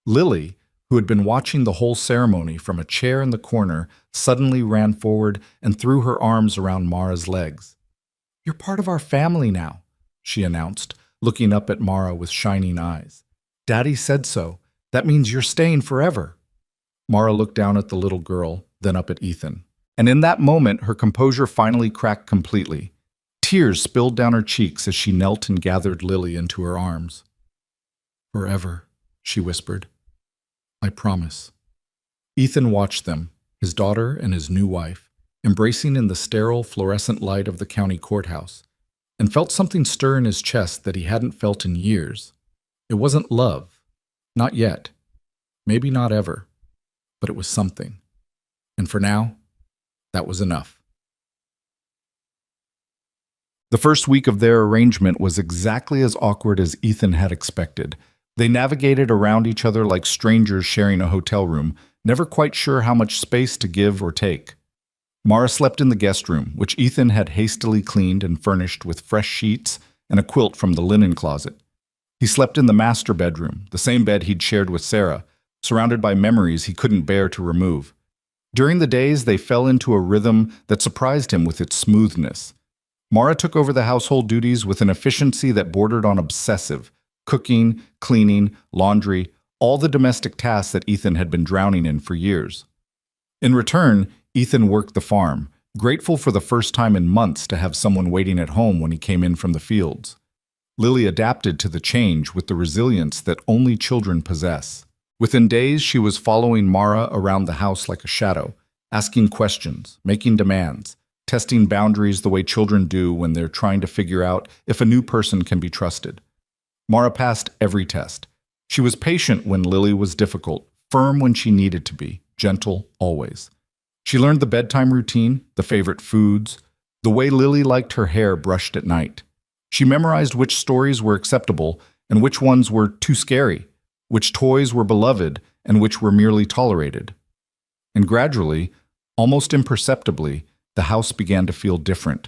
Lily, who had been watching the whole ceremony from a chair in the corner, suddenly ran forward and threw her arms around Mara's legs. "You're part of our family now," she announced, looking up at Mara with shining eyes. "Daddy said so. That means you're staying forever." Mara looked down at the little girl, then up at Ethan. And in that moment, her composure finally cracked completely. Tears spilled down her cheeks as she knelt and gathered Lily into her arms. "Forever," she whispered. "I promise." Ethan watched them, his daughter and his new wife, embracing in the sterile fluorescent light of the county courthouse, and felt something stir in his chest that he hadn't felt in years. It wasn't love. Not yet. Maybe not ever. But it was something. And for now, that was enough. The first week of their arrangement was exactly as awkward as Ethan had expected. They navigated around each other like strangers sharing a hotel room, never quite sure how much space to give or take. Mara slept in the guest room, which Ethan had hastily cleaned and furnished with fresh sheets and a quilt from the linen closet. He slept in the master bedroom, the same bed he'd shared with Sarah, surrounded by memories he couldn't bear to remove. During the days, they fell into a rhythm that surprised him with its smoothness. Mara took over the household duties with an efficiency that bordered on obsessive: cooking, cleaning, laundry, all the domestic tasks that Ethan had been drowning in for years. In return, Ethan worked the farm, grateful for the first time in months to have someone waiting at home when he came in from the fields. Lily adapted to the change with the resilience that only children possess. Within days, she was following Mara around the house like a shadow, asking questions, making demands, testing boundaries the way children do when they're trying to figure out if a new person can be trusted. Mara passed every test. She was patient when Lily was difficult, firm when she needed to be, gentle always. She learned the bedtime routine, the favorite foods, the way Lily liked her hair brushed at night. She memorized which stories were acceptable and which ones were too scary, which toys were beloved and which were merely tolerated. And gradually, almost imperceptibly, the house began to feel different.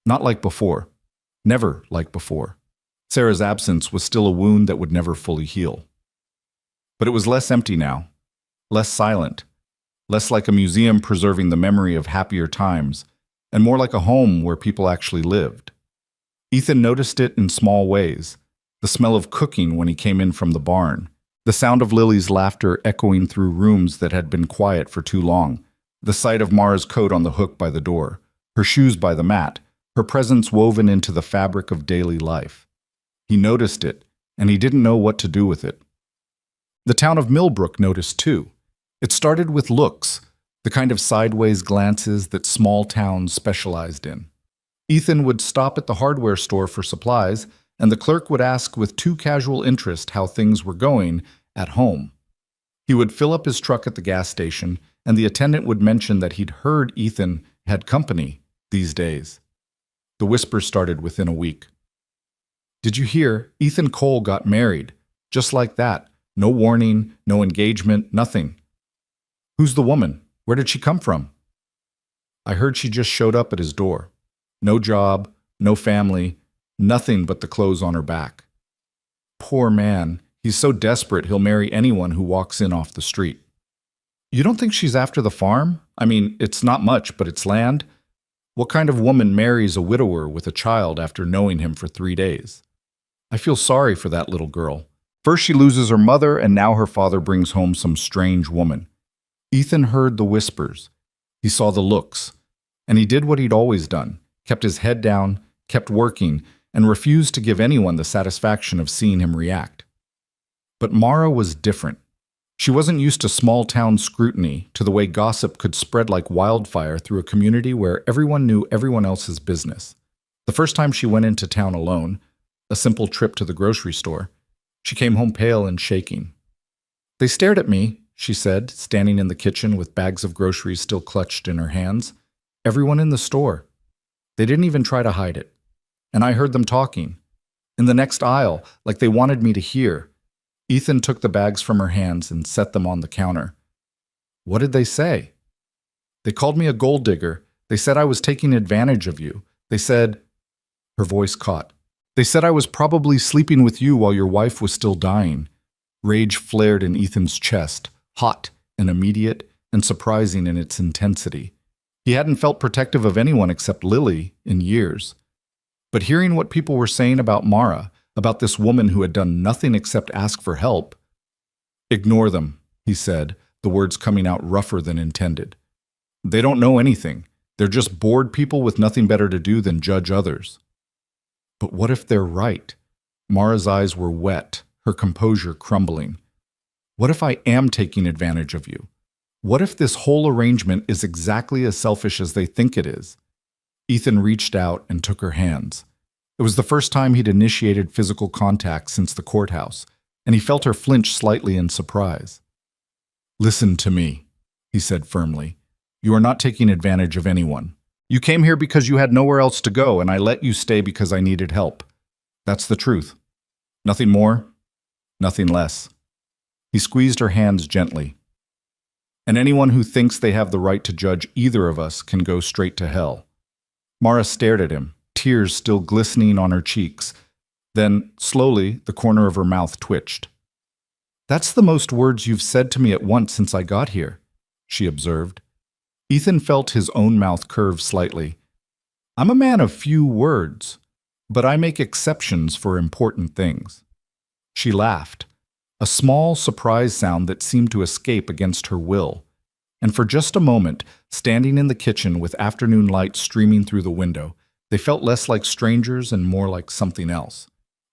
Not like before. Never like before. Sarah's absence was still a wound that would never fully heal. But it was less empty now, less silent, less like a museum preserving the memory of happier times, and more like a home where people actually lived. Ethan noticed it in small ways: the smell of cooking when he came in from the barn, the sound of Lily's laughter echoing through rooms that had been quiet for too long, the sight of Mara's coat on the hook by the door, her shoes by the mat, her presence woven into the fabric of daily life. He noticed it, and he didn't know what to do with it. The town of Millbrook noticed too. It started with looks, the kind of sideways glances that small towns specialized in. Ethan would stop at the hardware store for supplies, and the clerk would ask with too casual interest how things were going at home. He would fill up his truck at the gas station, and the attendant would mention that he'd heard Ethan had company these days. The whispers started within a week. "Did you hear? Ethan Cole got married. Just like that. No warning, no engagement, nothing." "Who's the woman? Where did she come from?" "I heard she just showed up at his door. No job, no family, nothing but the clothes on her back. Poor man, he's so desperate he'll marry anyone who walks in off the street." "You don't think she's after the farm? I mean, it's not much, but it's land. What kind of woman marries a widower with a child after knowing him for 3 days? I feel sorry for that little girl. First she loses her mother, and now her father brings home some strange woman." Ethan heard the whispers. He saw the looks. And he did what he'd always done: kept his head down, kept working, and refused to give anyone the satisfaction of seeing him react. But Mara was different. She wasn't used to small-town scrutiny, to the way gossip could spread like wildfire through a community where everyone knew everyone else's business. The first time she went into town alone, a simple trip to the grocery store, she came home pale and shaking. "They stared at me," she said, standing in the kitchen with bags of groceries still clutched in her hands. "Everyone in the store. They didn't even try to hide it. And I heard them talking. In the next aisle, like they wanted me to hear." Ethan took the bags from her hands and set them on the counter. "What did they say?" "They called me a gold digger. They said I was taking advantage of you. They said—" Her voice caught. "They said I was probably sleeping with you while your wife was still dying." Rage flared in Ethan's chest, hot and immediate and surprising in its intensity. He hadn't felt protective of anyone except Lily in years. But hearing what people were saying about Mara, about this woman who had done nothing except ask for help— "Ignore them," he said, the words coming out rougher than intended. "They don't know anything. They're just bored people with nothing better to do than judge others." But what if they're right? Mara's eyes were wet, her composure crumbling. What if I am taking advantage of you? What if this whole arrangement is exactly as selfish as they think it is? Ethan reached out and took her hands. It was the first time he'd initiated physical contact since the courthouse, and he felt her flinch slightly in surprise. "Listen to me," he said firmly. "You are not taking advantage of anyone. You came here because you had nowhere else to go, and I let you stay because I needed help. That's the truth. Nothing more, nothing less." He squeezed her hands gently. "And anyone who thinks they have the right to judge either of us can go straight to hell." Mara stared at him, tears still glistening on her cheeks. Then, slowly, the corner of her mouth twitched. "That's the most words you've said to me at once since I got here," she observed. Ethan felt his own mouth curve slightly. "I'm a man of few words, but I make exceptions for important things." She laughed, a small surprise sound that seemed to escape against her will. And for just a moment, standing in the kitchen with afternoon light streaming through the window, they felt less like strangers and more like something else.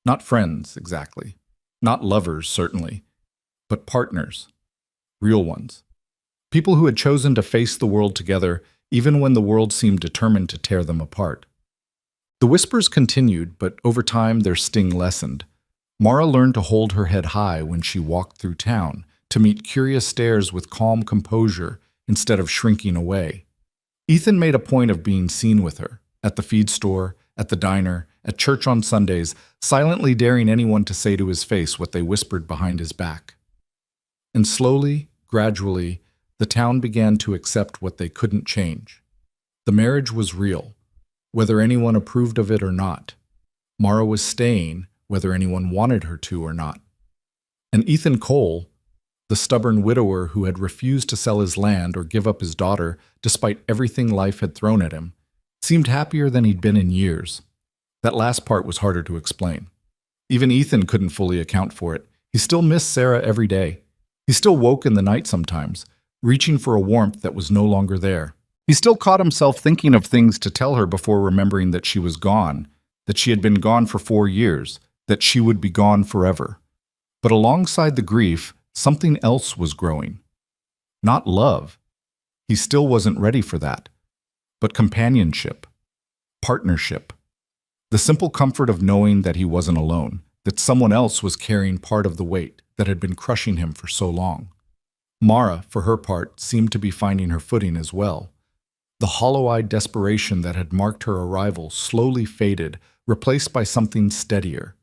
Not friends, exactly. Not lovers, certainly. But partners. Real ones. People who had chosen to face the world together, even when the world seemed determined to tear them apart. The whispers continued, but over time their sting lessened. Mara learned to hold her head high when she walked through town, to meet curious stares with calm composure instead of shrinking away. Ethan made a point of being seen with her, at the feed store, at the diner, at church on Sundays, silently daring anyone to say to his face what they whispered behind his back. And slowly, gradually, the town began to accept what they couldn't change. The marriage was real, whether anyone approved of it or not. Mara was staying, whether anyone wanted her to or not. And Ethan Cole, the stubborn widower who had refused to sell his land or give up his daughter despite everything life had thrown at him, seemed happier than he'd been in years. That last part was harder to explain. Even Ethan couldn't fully account for it. He still missed Sarah every day. He still woke in the night sometimes, reaching for a warmth that was no longer there. He still caught himself thinking of things to tell her before remembering that she was gone, that she had been gone for 4 years, that she would be gone forever. But alongside the grief, something else was growing. Not love. He still wasn't ready for that. But companionship. Partnership. The simple comfort of knowing that he wasn't alone, that someone else was carrying part of the weight that had been crushing him for so long. Mara, for her part, seemed to be finding her footing as well. The hollow-eyed desperation that had marked her arrival slowly faded, replaced by something steadier.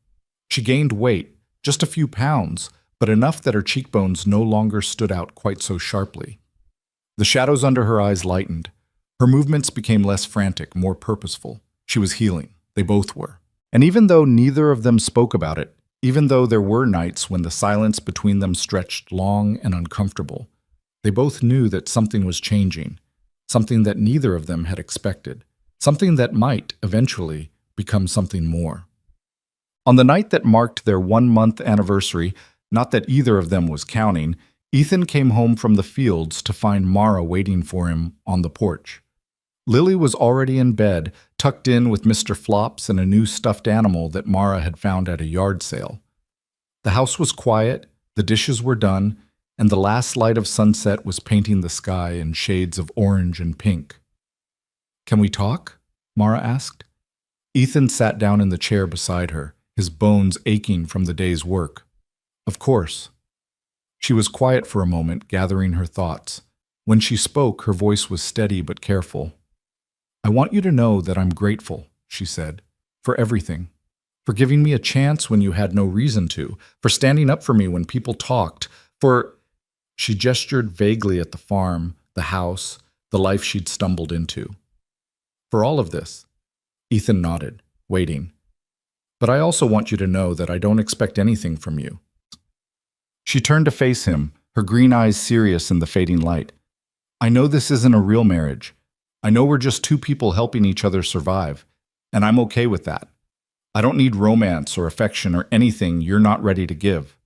She gained weight, just a few pounds, but enough that her cheekbones no longer stood out quite so sharply. The shadows under her eyes lightened. Her movements became less frantic, more purposeful. She was healing. They both were. And even though neither of them spoke about it, even though there were nights when the silence between them stretched long and uncomfortable, they both knew that something was changing, something that neither of them had expected, something that might, eventually, become something more. On the night that marked their 1-month anniversary, not that either of them was counting, Ethan came home from the fields to find Mara waiting for him on the porch. Lily was already in bed, tucked in with Mr. Flops and a new stuffed animal that Mara had found at a yard sale. The house was quiet, the dishes were done, and the last light of sunset was painting the sky in shades of orange and pink. "Can we talk?" Mara asked. Ethan sat down in the chair beside her, his bones aching from the day's work. "Of course." She was quiet for a moment, gathering her thoughts. When she spoke, her voice was steady but careful. "I want you to know that I'm grateful," she said, "for everything. For giving me a chance when you had no reason to, for standing up for me when people talked, for—" She gestured vaguely at the farm, the house, the life she'd stumbled into. "For all of this." Ethan nodded, waiting. "But I also want you to know that I don't expect anything from you." She turned to face him, her green eyes serious in the fading light. "I know this isn't a real marriage. I know we're just two people helping each other survive, and I'm okay with that. I don't need romance or affection or anything you're not ready to give."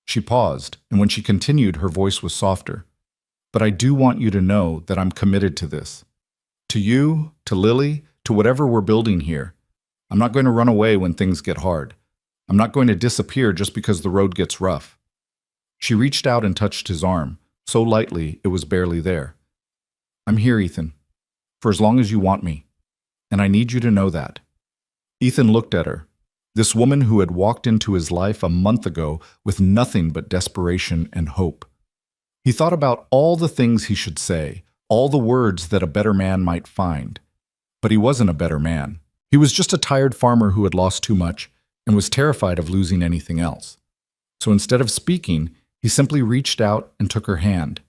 She paused, and when she continued, her voice was softer. "But I do want you to know that I'm committed to this. To you, to Lily, to whatever we're building here. I'm not going to run away when things get hard. I'm not going to disappear just because the road gets rough." She reached out and touched his arm, so lightly it was barely there. "I'm here, Ethan, for as long as you want me, and I need you to know that." Ethan looked at her, this woman who had walked into his life a month ago with nothing but desperation and hope. He thought about all the things he should say, all the words that a better man might find. But he wasn't a better man. He was just a tired farmer who had lost too much and was terrified of losing anything else. So instead of speaking, he simply reached out and took her hand,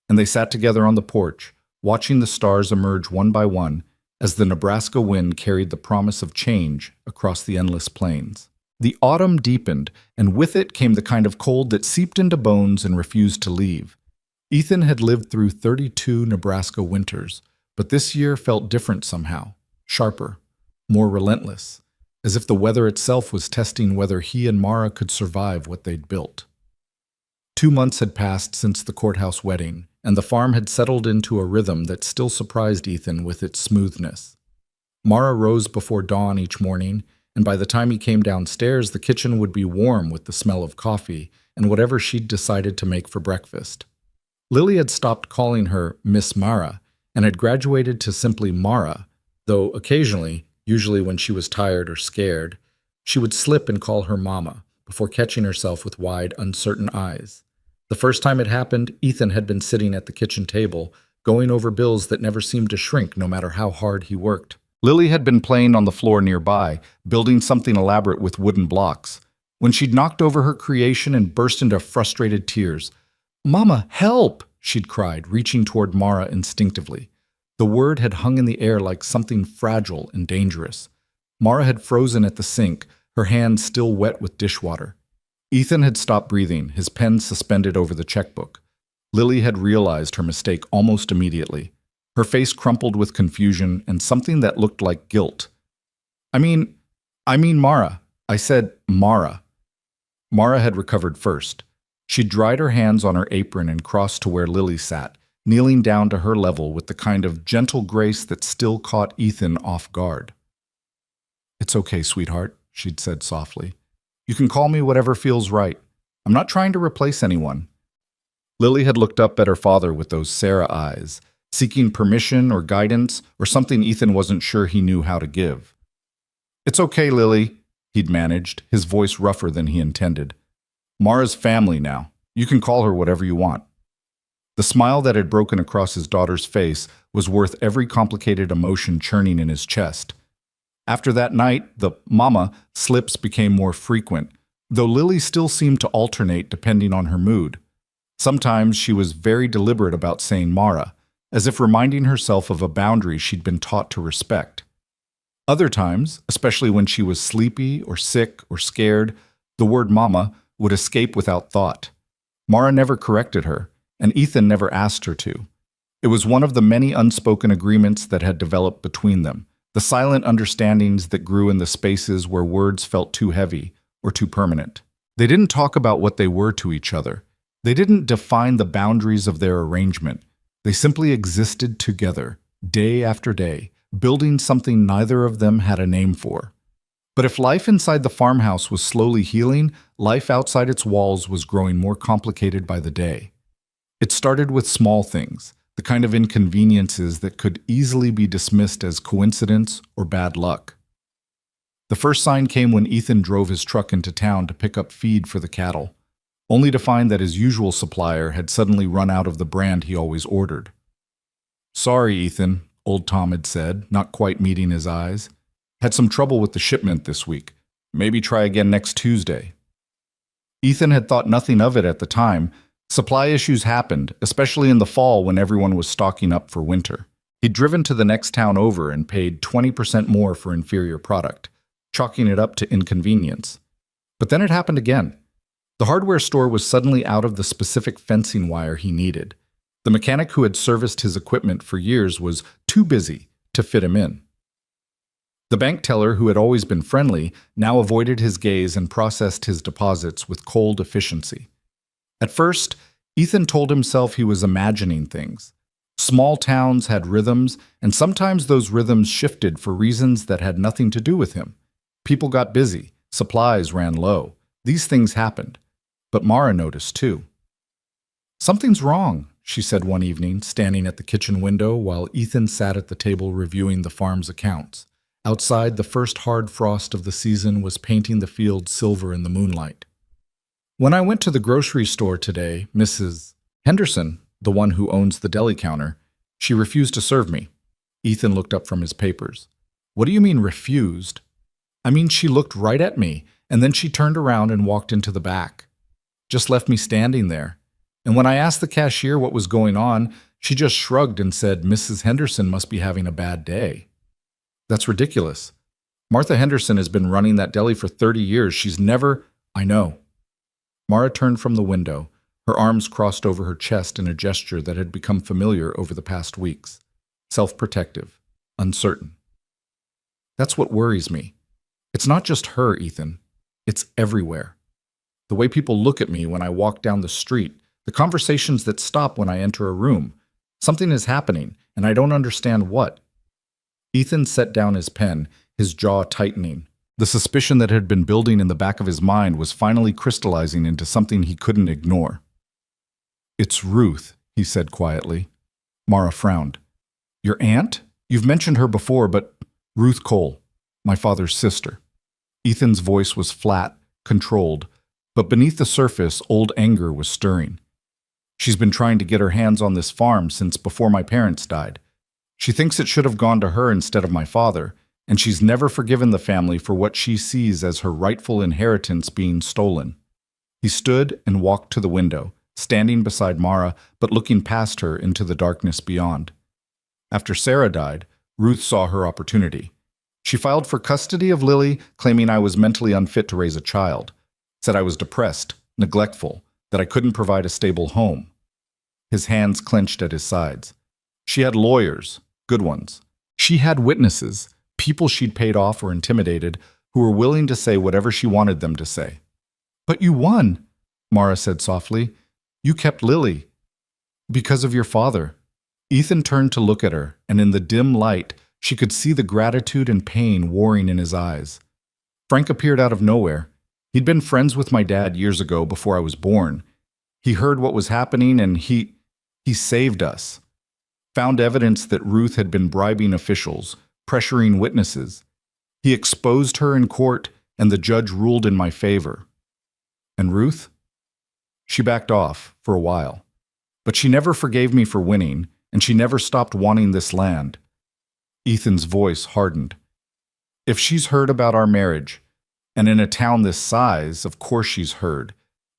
and they sat together on the porch, watching the stars emerge one by one as the Nebraska wind carried the promise of change across the endless plains. The autumn deepened, and with it came the kind of cold that seeped into bones and refused to leave. Ethan had lived through 32 Nebraska winters, but this year felt different somehow, sharper, more relentless, as if the weather itself was testing whether he and Mara could survive what they'd built. 2 months had passed since the courthouse wedding, and the farm had settled into a rhythm that still surprised Ethan with its smoothness. Mara rose before dawn each morning, and by the time he came downstairs, the kitchen would be warm with the smell of coffee and whatever she'd decided to make for breakfast. Lily had stopped calling her Miss Mara and had graduated to simply Mara, though occasionally, usually when she was tired or scared, she would slip and call her Mama before catching herself with wide, uncertain eyes. The first time it happened, Ethan had been sitting at the kitchen table, going over bills that never seemed to shrink no matter how hard he worked. Lily had been playing on the floor nearby, building something elaborate with wooden blocks, when she'd knocked over her creation and burst into frustrated tears. "Mama, help!" she'd cried, reaching toward Mara instinctively. The word had hung in the air like something fragile and dangerous. Mara had frozen at the sink, her hands still wet with dishwater. Ethan had stopped breathing, his pen suspended over the checkbook. Lily had realized her mistake almost immediately. Her face crumpled with confusion and something that looked like guilt. I mean Mara. I said Mara." Mara had recovered first. She dried her hands on her apron and crossed to where Lily sat, kneeling down to her level with the kind of gentle grace that still caught Ethan off guard. "It's okay, sweetheart," she'd said softly. "You can call me whatever feels right. I'm not trying to replace anyone." Lily had looked up at her father with those Sarah eyes, seeking permission or guidance or something Ethan wasn't sure he knew how to give. "It's okay, Lily," he'd managed, his voice rougher than he intended. "Mara's family now. You can call her whatever you want." The smile that had broken across his daughter's face was worth every complicated emotion churning in his chest. After that night, the "mama" slips became more frequent, though Lily still seemed to alternate depending on her mood. Sometimes she was very deliberate about saying Mara, as if reminding herself of a boundary she'd been taught to respect. Other times, especially when she was sleepy or sick or scared, the word mama would escape without thought. Mara never corrected her, and Ethan never asked her to. It was one of the many unspoken agreements that had developed between them, the silent understandings that grew in the spaces where words felt too heavy or too permanent. They didn't talk about what they were to each other. They didn't define the boundaries of their arrangement. They simply existed together, day after day, building something neither of them had a name for. But if life inside the farmhouse was slowly healing, life outside its walls was growing more complicated by the day. It started with small things, the kind of inconveniences that could easily be dismissed as coincidence or bad luck. The first sign came when Ethan drove his truck into town to pick up feed for the cattle, only to find that his usual supplier had suddenly run out of the brand he always ordered. "Sorry, Ethan," old Tom had said, not quite meeting his eyes. "Had some trouble with the shipment this week. Maybe try again next Tuesday." Ethan had thought nothing of it at the time. Supply issues happened, especially in the fall when everyone was stocking up for winter. He'd driven to the next town over and paid 20% more for inferior product, chalking it up to inconvenience. But then it happened again. The hardware store was suddenly out of the specific fencing wire he needed. The mechanic who had serviced his equipment for years was too busy to fit him in. The bank teller, who had always been friendly, now avoided his gaze and processed his deposits with cold efficiency. At first, Ethan told himself he was imagining things. Small towns had rhythms, and sometimes those rhythms shifted for reasons that had nothing to do with him. People got busy, supplies ran low. These things happened. But Mara noticed too. "Something's wrong," she said one evening, standing at the kitchen window while Ethan sat at the table reviewing the farm's accounts. Outside, the first hard frost of the season was painting the field silver in the moonlight. "When I went to the grocery store today, Mrs. Henderson, the one who owns the deli counter, she refused to serve me." Ethan looked up from his papers. "What do you mean refused?" "I mean she looked right at me, and then she turned around and walked into the back. Just left me standing there. And when I asked the cashier what was going on, she just shrugged and said Mrs. Henderson must be having a bad day." "That's ridiculous. Martha Henderson has been running that deli for 30 years. She's never—" "I know." Mara turned from the window, her arms crossed over her chest in a gesture that had become familiar over the past weeks. Self-protective, uncertain. "That's what worries me. It's not just her, Ethan. It's everywhere. The way people look at me when I walk down the street, the conversations that stop when I enter a room. Something is happening, and I don't understand what." Ethan set down his pen, his jaw tightening. The suspicion that had been building in the back of his mind was finally crystallizing into something he couldn't ignore. "It's Ruth," he said quietly. Mara frowned. "Your aunt? You've mentioned her before, but—" "Ruth Cole, my father's sister." Ethan's voice was flat, controlled, but beneath the surface, old anger was stirring. "She's been trying to get her hands on this farm since before my parents died. She thinks it should have gone to her instead of my father, and she's never forgiven the family for what she sees as her rightful inheritance being stolen." He stood and walked to the window, standing beside Mara, but looking past her into the darkness beyond. After Sarah died, Ruth saw her opportunity. She filed for custody of Lily, claiming I was mentally unfit to raise a child, said I was depressed, neglectful, that I couldn't provide a stable home. His hands clenched at his sides. She had lawyers, good ones. She had witnesses, people she'd paid off or intimidated, who were willing to say whatever she wanted them to say. "But you won," Mara said softly. "You kept Lily. Because of your father." Ethan turned to look at her, and in the dim light, she could see the gratitude and pain warring in his eyes. Frank appeared out of nowhere. He'd been friends with my dad years ago before I was born. He heard what was happening and he saved us. Found evidence that Ruth had been bribing officials, pressuring witnesses. He exposed her in court and the judge ruled in my favor. And Ruth? She backed off for a while. But she never forgave me for winning, and she never stopped wanting this land. Ethan's voice hardened. "If she's heard about our marriage, and in a town this size, of course she's heard,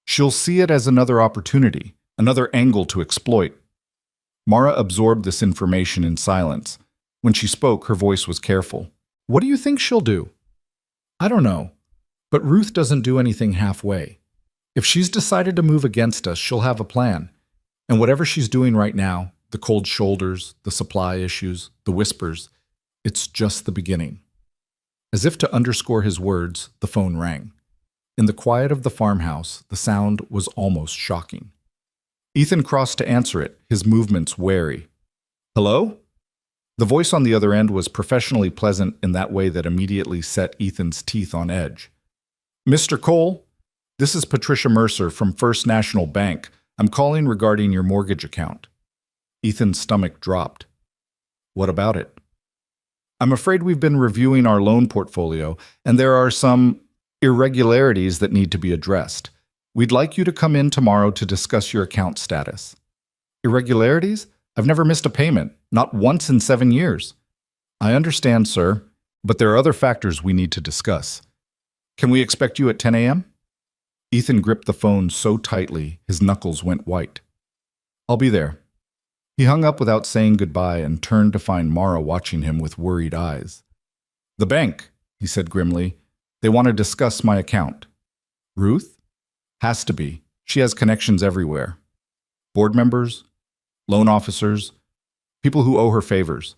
she'll see it as another opportunity, another angle to exploit." Mara absorbed this information in silence. When she spoke, her voice was careful. "What do you think she'll do?" "I don't know. But Ruth doesn't do anything halfway. If she's decided to move against us, she'll have a plan. And whatever she's doing right now, the cold shoulders, the supply issues, the whispers, it's just the beginning." As if to underscore his words, the phone rang. In the quiet of the farmhouse, the sound was almost shocking. Ethan crossed to answer it, his movements wary. "Hello?" The voice on the other end was professionally pleasant in that way that immediately set Ethan's teeth on edge. "Mr. Cole, this is Patricia Mercer from First National Bank. I'm calling regarding your mortgage account." Ethan's stomach dropped. "What about it?" "I'm afraid we've been reviewing our loan portfolio, and there are some irregularities that need to be addressed. We'd like you to come in tomorrow to discuss your account status." "Irregularities? I've never missed a payment, not once in 7 years." "I understand, sir, but there are other factors we need to discuss. Can we expect you at 10 a.m.? Ethan gripped the phone so tightly his knuckles went white. "I'll be there." He hung up without saying goodbye and turned to find Mara watching him with worried eyes. "The bank," he said grimly. "They want to discuss my account." "Ruth?" "Has to be. She has connections everywhere. Board members, loan officers, people who owe her favors."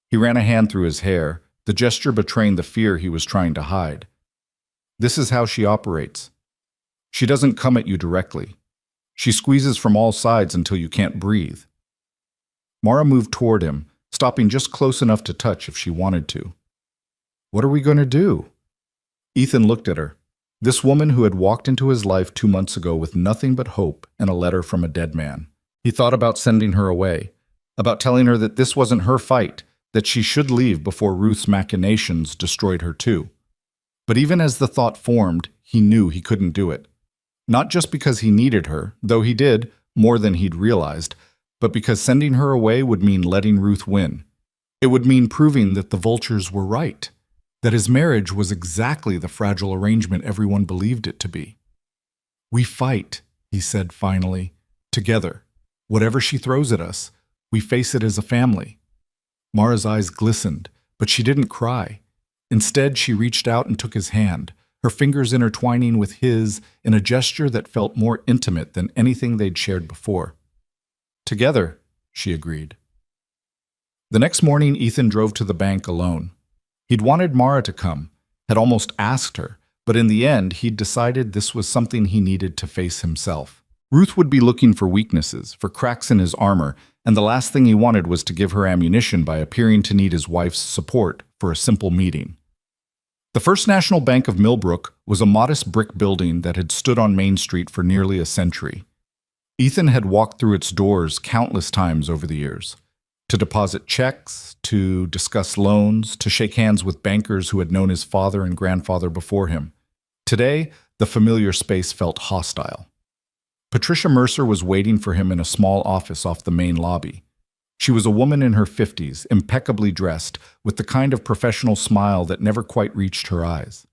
He ran a hand through his hair, the gesture betraying the fear he was trying to hide. "This is how she operates. She doesn't come at you directly. She squeezes from all sides until you can't breathe." Mara moved toward him, stopping just close enough to touch if she wanted to. "What are we going to do?" Ethan looked at her. This woman who had walked into his life 2 months ago with nothing but hope and a letter from a dead man. He thought about sending her away, about telling her that this wasn't her fight, that she should leave before Ruth's machinations destroyed her too. But even as the thought formed, he knew he couldn't do it. Not just because he needed her, though he did, more than he'd realized, but because sending her away would mean letting Ruth win. It would mean proving that the vultures were right, that his marriage was exactly the fragile arrangement everyone believed it to be. "We fight," he said finally, "together. Whatever she throws at us, we face it as a family." Mara's eyes glistened, but she didn't cry. Instead, she reached out and took his hand, her fingers intertwining with his in a gesture that felt more intimate than anything they'd shared before. "Together," she agreed. The next morning, Ethan drove to the bank alone. He'd wanted Mara to come, had almost asked her, but in the end, he'd decided this was something he needed to face himself. Ruth would be looking for weaknesses, for cracks in his armor, and the last thing he wanted was to give her ammunition by appearing to need his wife's support for a simple meeting. The First National Bank of Millbrook was a modest brick building that had stood on Main Street for nearly a century. Ethan had walked through its doors countless times over the years, to deposit checks, to discuss loans, to shake hands with bankers who had known his father and grandfather before him. Today, the familiar space felt hostile. Patricia Mercer was waiting for him in a small office off the main lobby. She was a woman in her 50s, impeccably dressed, with the kind of professional smile that never quite reached her eyes.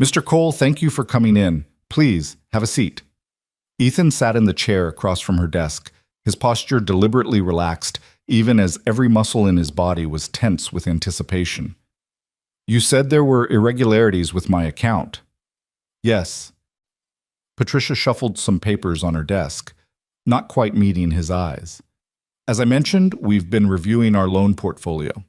"Mr. Cole, thank you for coming in. Please, have a seat." Ethan sat in the chair across from her desk, his posture deliberately relaxed, even as every muscle in his body was tense with anticipation. "You said there were irregularities with my account." "Yes." Patricia shuffled some papers on her desk, not quite meeting his eyes. "As I mentioned, we've been reviewing our loan portfolio.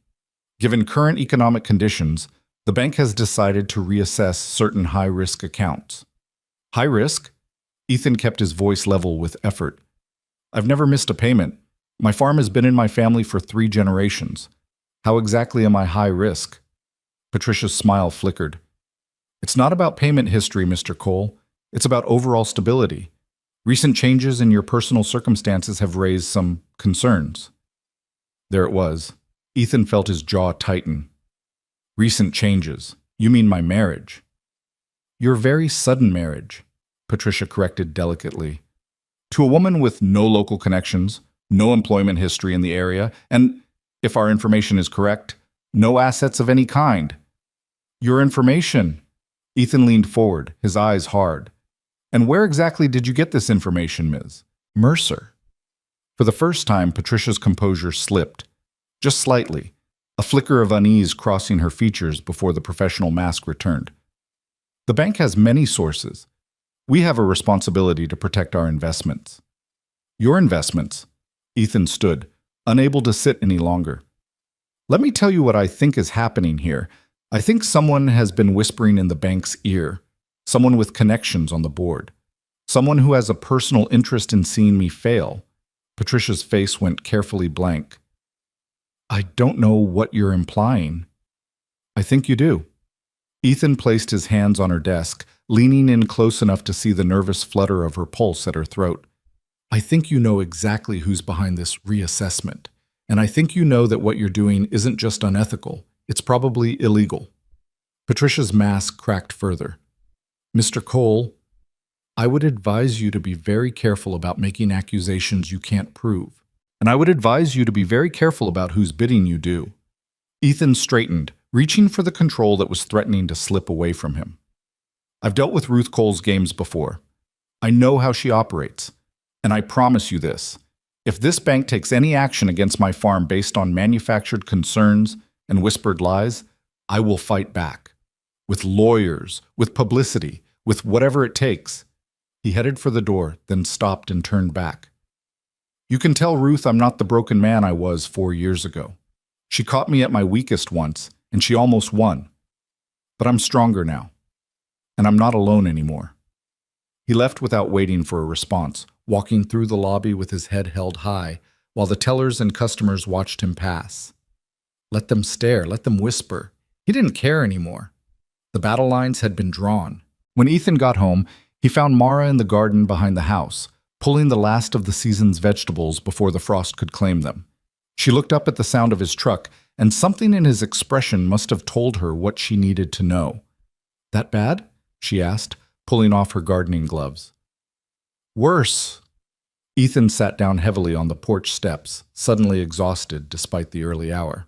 Given current economic conditions, the bank has decided to reassess certain high-risk accounts." "High risk?" Ethan kept his voice level with effort. "I've never missed a payment. My farm has been in my family for 3 generations. How exactly am I high risk?" Patricia's smile flickered. "It's not about payment history, Mr. Cole. It's about overall stability. Recent changes in your personal circumstances have raised some concerns." There it was. Ethan felt his jaw tighten. "Recent changes? You mean my marriage?" "Your very sudden marriage," Patricia corrected delicately. "To a woman with no local connections, no employment history in the area, and, if our information is correct, no assets of any kind." "Your information?" Ethan leaned forward, his eyes hard. "And where exactly did you get this information, Ms. Mercer?" For the first time, Patricia's composure slipped, just slightly, a flicker of unease crossing her features before the professional mask returned. "The bank has many sources. We have a responsibility to protect our investments." "Your investments?" Ethan stood, unable to sit any longer. "Let me tell you what I think is happening here. I think someone has been whispering in the bank's ear. Someone with connections on the board. Someone who has a personal interest in seeing me fail." Patricia's face went carefully blank. I don't know what you're implying. I think you do. Ethan placed his hands on her desk, leaning in close enough to see the nervous flutter of her pulse at her throat. I think you know exactly who's behind this reassessment. And I think you know that what you're doing isn't just unethical, it's probably illegal. Patricia's mask cracked further. Mr. Cole, I would advise you to be very careful about making accusations you can't prove. And I would advise you to be very careful about whose bidding you do. Ethan straightened, reaching for the control that was threatening to slip away from him. I've dealt with Ruth Cole's games before. I know how she operates. And I promise you this. If this bank takes any action against my farm based on manufactured concerns and whispered lies, I will fight back. With lawyers, with publicity, with whatever it takes. He headed for the door, then stopped and turned back. You can tell Ruth I'm not the broken man I was 4 years ago. She caught me at my weakest once, and she almost won. But I'm stronger now. And I'm not alone anymore. He left without waiting for a response, walking through the lobby with his head held high, while the tellers and customers watched him pass. Let them stare, let them whisper. He didn't care anymore. The battle lines had been drawn. When Ethan got home, he found Mara in the garden behind the house, pulling the last of the season's vegetables before the frost could claim them. She looked up at the sound of his truck, and something in his expression must have told her what she needed to know. That bad? She asked, pulling off her gardening gloves. Worse. Ethan sat down heavily on the porch steps, suddenly exhausted despite the early hour.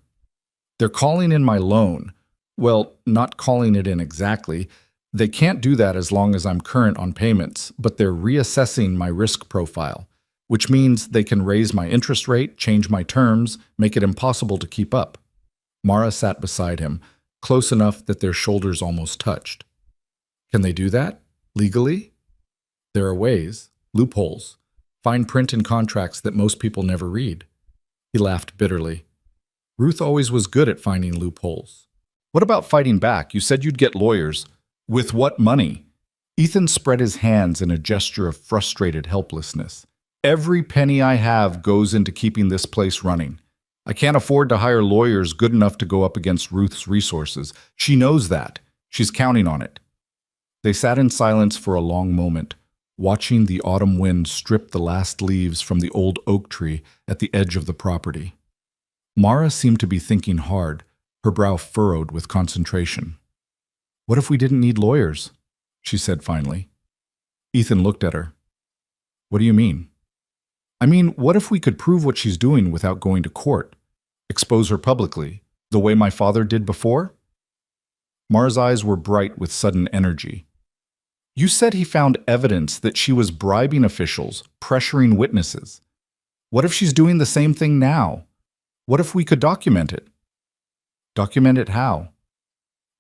They're calling in my loan. Well, not calling it in exactly. They can't do that as long as I'm current on payments, but they're reassessing my risk profile, which means they can raise my interest rate, change my terms, make it impossible to keep up. Mara sat beside him, close enough that their shoulders almost touched. Can they do that? Legally? There are ways, loopholes, fine print in contracts that most people never read. He laughed bitterly. Ruth always was good at finding loopholes. What about fighting back? You said you'd get lawyers. With what money? Ethan spread his hands in a gesture of frustrated helplessness. Every penny I have goes into keeping this place running. I can't afford to hire lawyers good enough to go up against Ruth's resources. She knows that. She's counting on it. They sat in silence for a long moment, watching the autumn wind strip the last leaves from the old oak tree at the edge of the property. Mara seemed to be thinking hard, her brow furrowed with concentration. What if we didn't need lawyers? She said finally. Ethan looked at her. What do you mean? I mean, what if we could prove what she's doing without going to court? Expose her publicly, the way my father did before? Mara's eyes were bright with sudden energy. You said he found evidence that she was bribing officials, pressuring witnesses. What if she's doing the same thing now? What if we could document it? Document it how?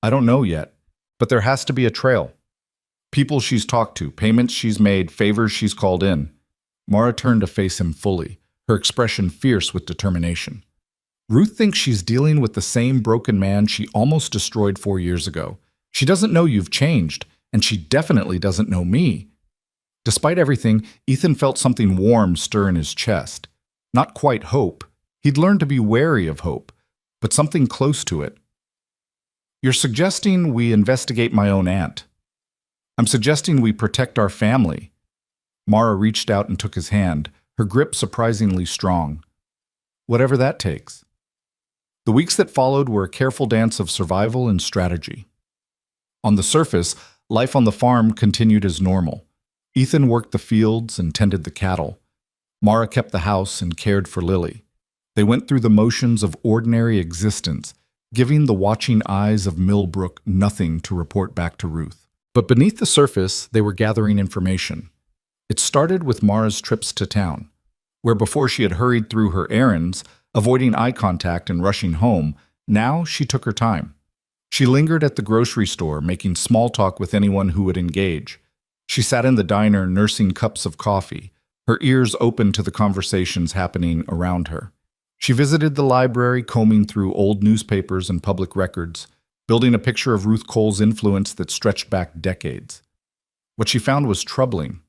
I don't know yet, but there has to be a trail. People she's talked to, payments she's made, favors she's called in. Mara turned to face him fully, her expression fierce with determination. Ruth thinks she's dealing with the same broken man she almost destroyed 4 years ago. She doesn't know you've changed, and she definitely doesn't know me. Despite everything, Ethan felt something warm stir in his chest. Not quite hope. He'd learned to be wary of hope, but something close to it. You're suggesting we investigate my own aunt. I'm suggesting we protect our family. Mara reached out and took his hand, her grip surprisingly strong. Whatever that takes. The weeks that followed were a careful dance of survival and strategy. On the surface, life on the farm continued as normal. Ethan worked the fields and tended the cattle. Mara kept the house and cared for Lily. They went through the motions of ordinary existence, giving the watching eyes of Millbrook nothing to report back to Ruth. But beneath the surface, they were gathering information. It started with Mara's trips to town, where before she had hurried through her errands, avoiding eye contact and rushing home, now she took her time. She lingered at the grocery store, making small talk with anyone who would engage. She sat in the diner nursing cups of coffee, her ears open to the conversations happening around her. She visited the library, combing through old newspapers and public records, building a picture of Ruth Cole's influence that stretched back decades. What she found was troubling.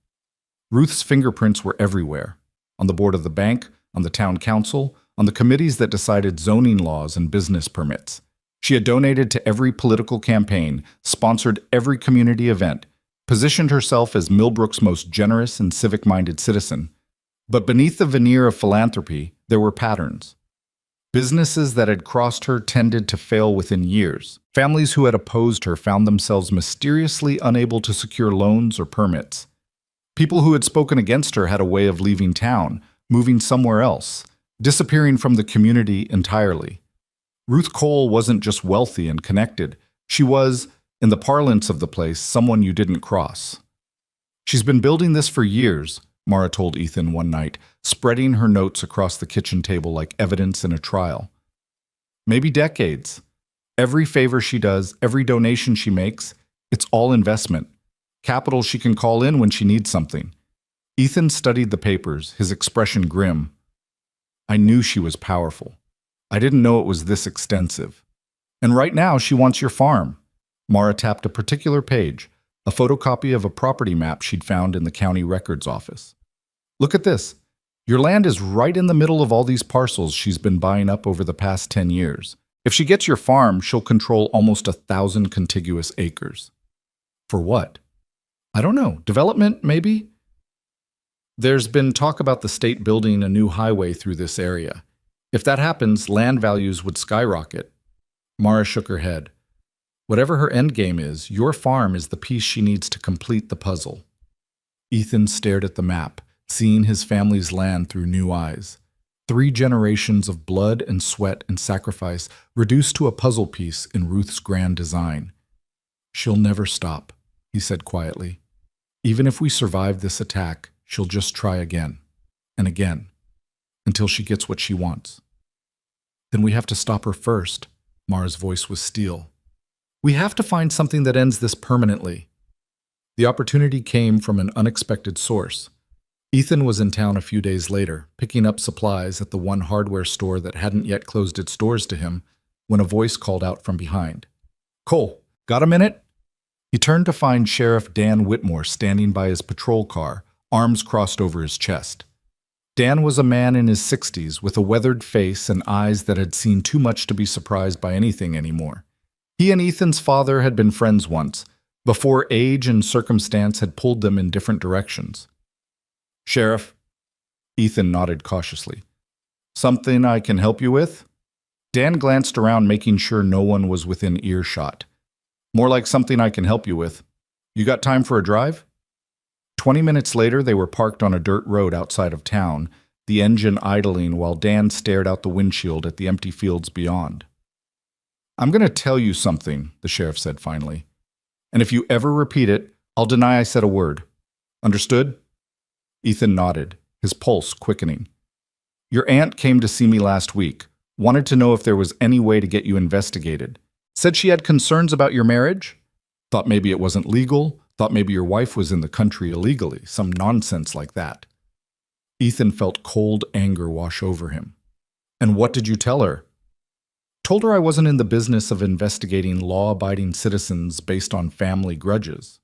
Ruth's fingerprints were everywhere, on the board of the bank, on the town council, on the committees that decided zoning laws and business permits. She had donated to every political campaign, sponsored every community event, positioned herself as Millbrook's most generous and civic-minded citizen. But beneath the veneer of philanthropy, there were patterns. Businesses that had crossed her tended to fail within years. Families who had opposed her found themselves mysteriously unable to secure loans or permits. People who had spoken against her had a way of leaving town, moving somewhere else, disappearing from the community entirely. Ruth Cole wasn't just wealthy and connected. She was, in the parlance of the place, someone you didn't cross. "She's been building this for years," Mara told Ethan one night, spreading her notes across the kitchen table like evidence in a trial. "Maybe decades. Every favor she does, every donation she makes, it's all investment. Capital she can call in when she needs something." Ethan studied the papers, his expression grim. "I knew she was powerful. I didn't know it was this extensive. And right now she wants your farm." Mara tapped a particular page, a photocopy of a property map she'd found in the county records office. "Look at this. Your land is right in the middle of all these parcels she's been buying up over the past 10 years. If she gets your farm, she'll control almost 1,000 contiguous acres." "For what?" "I don't know. Development, maybe?" "There's been talk about the state building a new highway through this area. If that happens, land values would skyrocket." Mara shook her head. "Whatever her endgame is, your farm is the piece she needs to complete the puzzle." Ethan stared at the map, seeing his family's land through new eyes. 3 generations of blood and sweat and sacrifice reduced to a puzzle piece in Ruth's grand design. "She'll never stop," he said quietly. "Even if we survive this attack, she'll just try again and again, until she gets what she wants." "Then we have to stop her first." Mara's voice was steel. "We have to find something that ends this permanently." The opportunity came from an unexpected source. Ethan was in town a few days later, picking up supplies at the one hardware store that hadn't yet closed its doors to him, when a voice called out from behind. "Cole, got a minute?" He turned to find Sheriff Dan Whitmore standing by his patrol car, arms crossed over his chest. Dan was a man in his 60s with a weathered face and eyes that had seen too much to be surprised by anything anymore. He and Ethan's father had been friends once, before age and circumstance had pulled them in different directions. "Sheriff," Ethan nodded cautiously. "Something I can help you with?" Dan glanced around, making sure no one was within earshot. "More like something I can help you with. You got time for a drive?" 20 minutes later, they were parked on a dirt road outside of town, the engine idling while Dan stared out the windshield at the empty fields beyond. "I'm going to tell you something," the sheriff said finally. "And if you ever repeat it, I'll deny I said a word. Understood?" Ethan nodded, his pulse quickening. "Your aunt came to see me last week, wanted to know if there was any way to get you investigated. Said she had concerns about your marriage. Thought maybe it wasn't legal, thought maybe your wife was in the country illegally, some nonsense like that." Ethan felt cold anger wash over him. "And what did you tell her?" "Told her I wasn't in the business of investigating law-abiding citizens based on family grudges."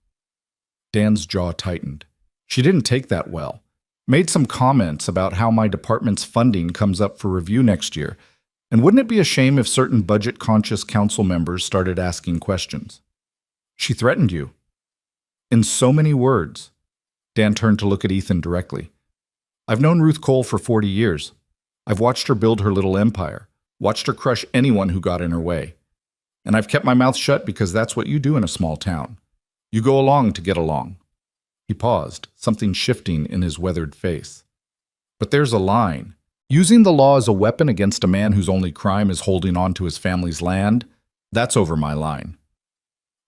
Dan's jaw tightened. "She didn't take that well. Made some comments about how my department's funding comes up for review next year, and wouldn't it be a shame if certain budget-conscious council members started asking questions. She threatened you." "In so many words." Dan turned to look at Ethan directly. "I've known Ruth Cole for 40 years. I've watched her build her little empire, watched her crush anyone who got in her way. And I've kept my mouth shut because that's what you do in a small town. You go along to get along." He paused, something shifting in his weathered face. "But there's a line. Using the law as a weapon against a man whose only crime is holding on to his family's land, that's over my line."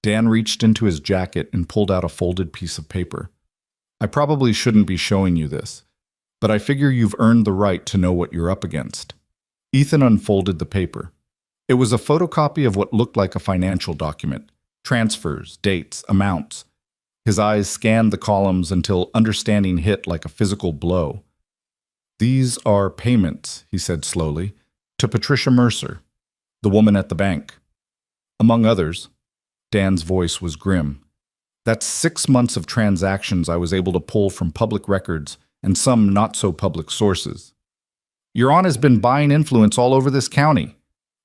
Dan reached into his jacket and pulled out a folded piece of paper. "I probably shouldn't be showing you this, but I figure you've earned the right to know what you're up against." Ethan unfolded the paper. It was a photocopy of what looked like a financial document. Transfers, dates, amounts. His eyes scanned the columns until understanding hit like a physical blow. "These are payments," he said slowly, "to Patricia Mercer, the woman at the bank. Among others." Dan's voice was grim. "That's 6 months of transactions I was able to pull from public records and some not-so-public sources." Your aunt has been buying influence all over this county.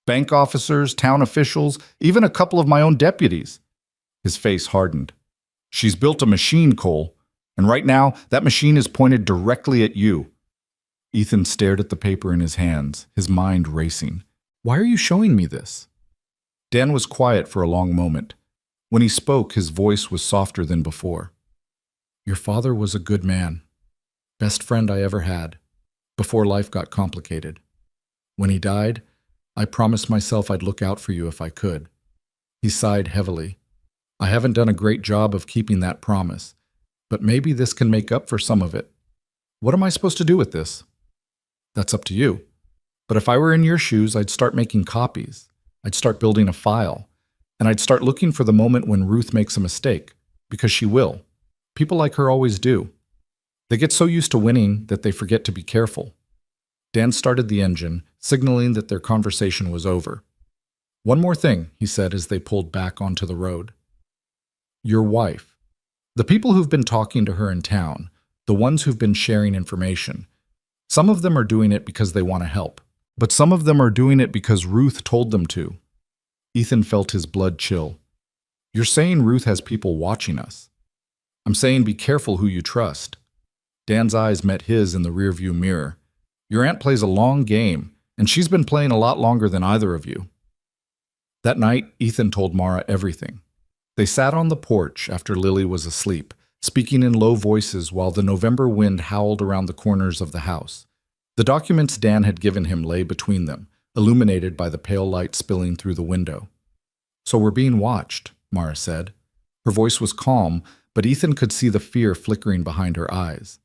Bank officers, town officials, even a couple of my own deputies." His face hardened. "She's built a machine, Cole, and right now that machine is pointed directly at you." Ethan stared at the paper in his hands, his mind racing. "Why are you showing me this?" Dan was quiet for a long moment. When he spoke, his voice was softer than before. "Your father was a good man. Best friend I ever had, before life got complicated. When he died, I promised myself I'd look out for you if I could." He sighed heavily. "I haven't done a great job of keeping that promise, but maybe this can make up for some of it. What am I supposed to do with this?" "That's up to you. But if I were in your shoes, I'd start making copies. I'd start building a file. And I'd start looking for the moment when Ruth makes a mistake, because she will. People like her always do. They get so used to winning that they forget to be careful." Dan started the engine, signaling that their conversation was over. "One more thing," he said as they pulled back onto the road. "Your wife. The people who've been talking to her in town, the ones who've been sharing information, some of them are doing it because they want to help, but some of them are doing it because Ruth told them to." Ethan felt his blood chill. "You're saying Ruth has people watching us. I'm saying be careful who you trust." Dan's eyes met his in the rearview mirror. "Your aunt plays a long game, and she's been playing a lot longer than either of you." That night, Ethan told Mara everything. They sat on the porch after Lily was asleep, speaking in low voices while the November wind howled around the corners of the house. The documents Dan had given him lay between them, illuminated by the pale light spilling through the window. "So we're being watched," Mara said. Her voice was calm, but Ethan could see the fear flickering behind her eyes.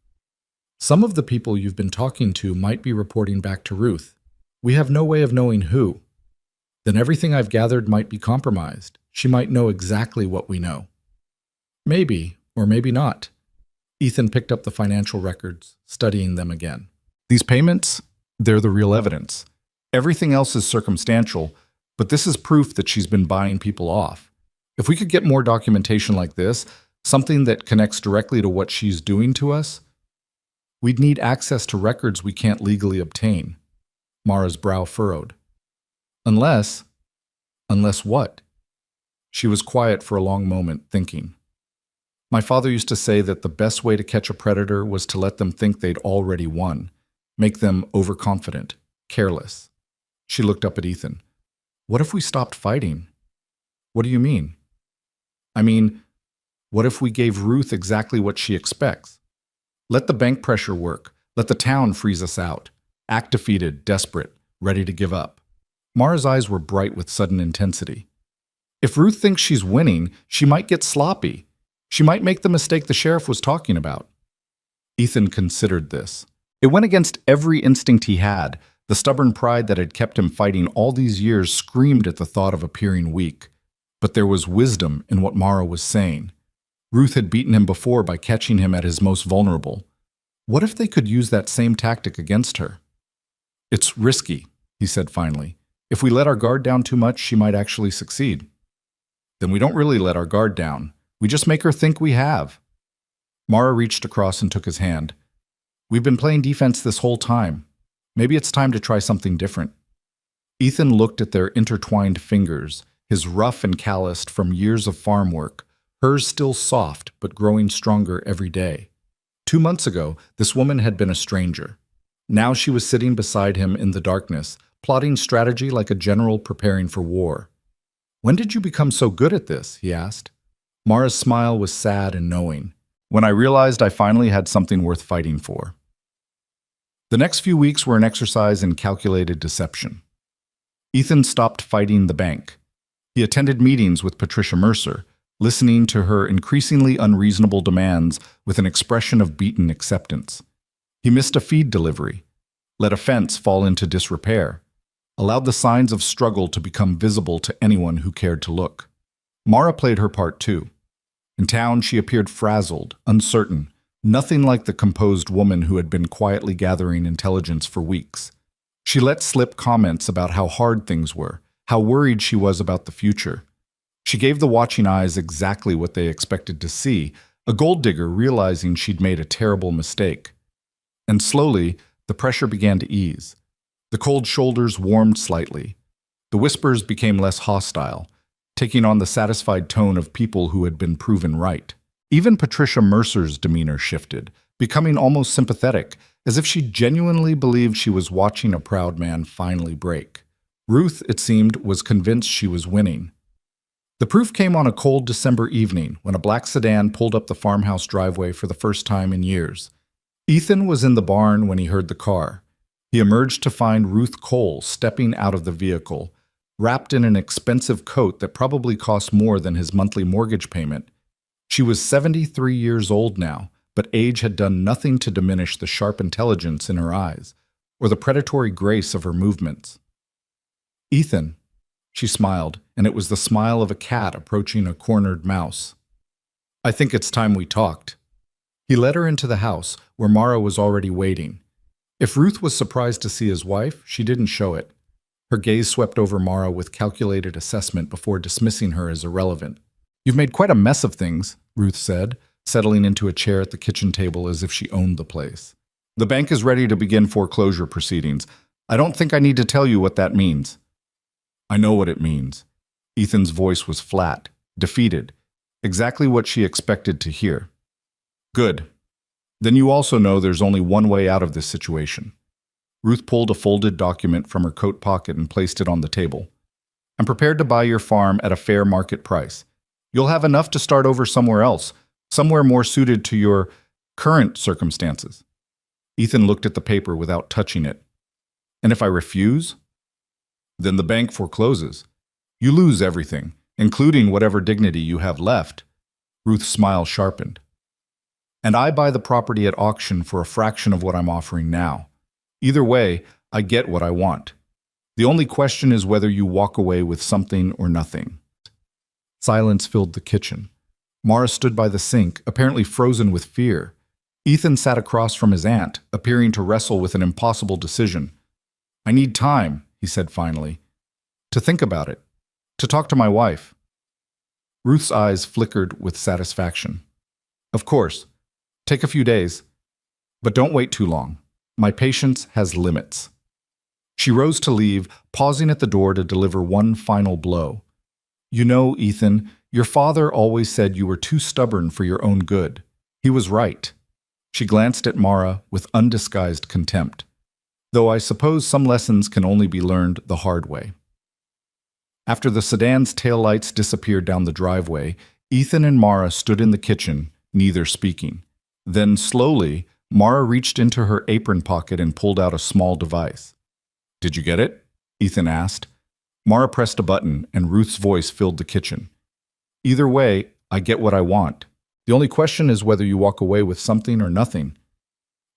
"Some of the people you've been talking to might be reporting back to Ruth. We have no way of knowing who. Then everything I've gathered might be compromised. She might know exactly what we know." "Maybe, or maybe not." Ethan picked up the financial records, studying them again. "These payments, they're the real evidence. Everything else is circumstantial, but this is proof that she's been buying people off. If we could get more documentation like this, something that connects directly to what she's doing to us, we'd need access to records we can't legally obtain." Mara's brow furrowed. Unless what?" She was quiet for a long moment, thinking. "My father used to say that the best way to catch a predator was to let them think they'd already won, make them overconfident, careless." She looked up at Ethan. "What if we stopped fighting?" "What do you mean?" "I mean, what if we gave Ruth exactly what she expects? Let the bank pressure work. Let the town freeze us out. Act defeated, desperate, ready to give up." Mara's eyes were bright with sudden intensity. "If Ruth thinks she's winning, she might get sloppy. She might make the mistake the sheriff was talking about." Ethan considered this. It went against every instinct he had. The stubborn pride that had kept him fighting all these years screamed at the thought of appearing weak. But there was wisdom in what Mara was saying. Ruth had beaten him before by catching him at his most vulnerable. What if they could use that same tactic against her? "It's risky," he said finally. "If we let our guard down too much, she might actually succeed." "Then we don't really let our guard down. We just make her think we have." Mara reached across and took his hand. "We've been playing defense this whole time. Maybe it's time to try something different." Ethan looked at their intertwined fingers, his rough and calloused from years of farm work, hers still soft but growing stronger every day. 2 months ago, this woman had been a stranger. Now she was sitting beside him in the darkness, plotting strategy like a general preparing for war. "When did you become so good at this?" he asked. Mara's smile was sad and knowing. "When I realized I finally had something worth fighting for." The next few weeks were an exercise in calculated deception. Ethan stopped fighting the bank. He attended meetings with Patricia Mercer, listening to her increasingly unreasonable demands with an expression of beaten acceptance. He missed a feed delivery, let a fence fall into disrepair, allowed the signs of struggle to become visible to anyone who cared to look. Mara played her part too. In town, she appeared frazzled, uncertain, nothing like the composed woman who had been quietly gathering intelligence for weeks. She let slip comments about how hard things were, how worried she was about the future. She gave the watching eyes exactly what they expected to see, a gold digger realizing she'd made a terrible mistake. And slowly, The pressure began to ease. The cold shoulders warmed slightly. The whispers became less hostile, taking on the satisfied tone of people who had been proven right. Even Patricia Mercer's demeanor shifted, becoming almost sympathetic, as if she genuinely believed she was watching a proud man finally break. Ruth, it seemed, was convinced she was winning. The proof came on a cold December evening when a black sedan pulled up the farmhouse driveway for the first time in years. Ethan was in the barn when he heard the car. He emerged to find Ruth Cole stepping out of the vehicle, wrapped in an expensive coat that probably cost more than his monthly mortgage payment. She was 73 years old now, but age had done nothing to diminish the sharp intelligence in her eyes or the predatory grace of her movements. "Ethan," she smiled, and it was the smile of a cat approaching a cornered mouse. "I think it's time we talked." He led her into the house, where Mara was already waiting. If Ruth was surprised to see his wife, she didn't show it. Her gaze swept over Mara with calculated assessment before dismissing her as irrelevant. "You've made quite a mess of things," Ruth said, settling into a chair at the kitchen table as if she owned the place. "The bank is ready to begin foreclosure proceedings. I don't think I need to tell you what that means." "I know what it means." Ethan's voice was flat, defeated, exactly what she expected to hear. "Good. Then you also know there's only one way out of this situation." Ruth pulled a folded document from her coat pocket and placed it on the table. "I'm prepared to buy your farm at a fair market price. You'll have enough to start over somewhere else, somewhere more suited to your current circumstances." Ethan looked at the paper without touching it. "And if I refuse?" "Then the bank forecloses. You lose everything, including whatever dignity you have left." Ruth's smile sharpened. "And I buy the property at auction for a fraction of what I'm offering now. Either way, I get what I want. The only question is whether you walk away with something or nothing." Silence filled the kitchen. Mara stood by the sink, apparently frozen with fear. Ethan sat across from his aunt, appearing to wrestle with an impossible decision. "I need time," he said finally, "to think about it, to talk to my wife." Ruth's eyes flickered with satisfaction. "Of course. Take a few days. But don't wait too long. My patience has limits." She rose to leave, pausing at the door to deliver one final blow. "You know, Ethan, your father always said you were too stubborn for your own good. He was right." She glanced at Mara with undisguised contempt. "Though I suppose some lessons can only be learned the hard way." After the sedan's taillights disappeared down the driveway, Ethan and Mara stood in the kitchen, neither speaking. Then, slowly, Mara reached into her apron pocket and pulled out a small device. "Did you get it?" Ethan asked. Mara pressed a button, and Ruth's voice filled the kitchen. "Either way, I get what I want. The only question is whether you walk away with something or nothing."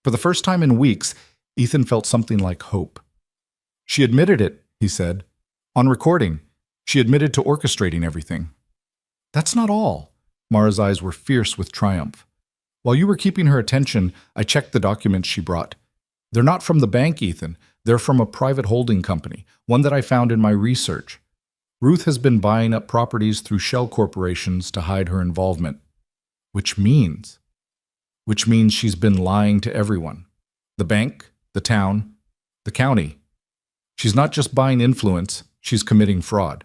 For the first time in weeks, Ethan felt something like hope. "She admitted it," he said. "On recording, she admitted to orchestrating everything." "That's not all." Mara's eyes were fierce with triumph. "While you were keeping her attention, I checked the documents she brought. They're not from the bank, Ethan. They're from a private holding company, one that I found in my research. Ruth has been buying up properties through shell corporations to hide her involvement. Which means she's been lying to everyone. The bank, the town, the county. She's not just buying influence, she's committing fraud."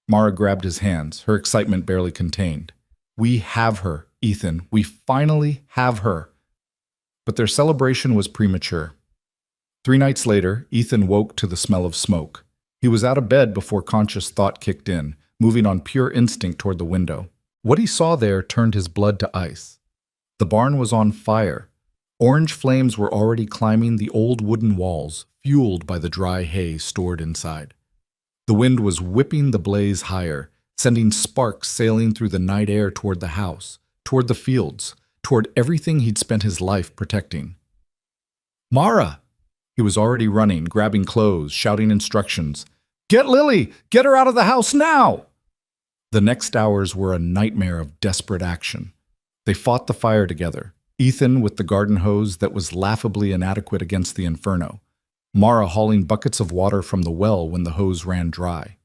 Mara grabbed his hands, her excitement barely contained. "We have her, Ethan. We finally have her." But their celebration was premature. 3 nights later, Ethan woke to the smell of smoke. He was out of bed before conscious thought kicked in, moving on pure instinct toward the window. What he saw there turned his blood to ice. The barn was on fire. Orange flames were already climbing the old wooden walls, fueled by the dry hay stored inside. The wind was whipping the blaze higher, sending sparks sailing through the night air toward the house, toward the fields, toward everything he'd spent his life protecting. "Mara!" He was already running, grabbing clothes, shouting instructions. "Get Lily! Get her out of the house now!" The next hours were a nightmare of desperate action. They fought the fire together, Ethan with the garden hose that was laughably inadequate against the inferno, Mara hauling buckets of water from the well when the hose ran dry.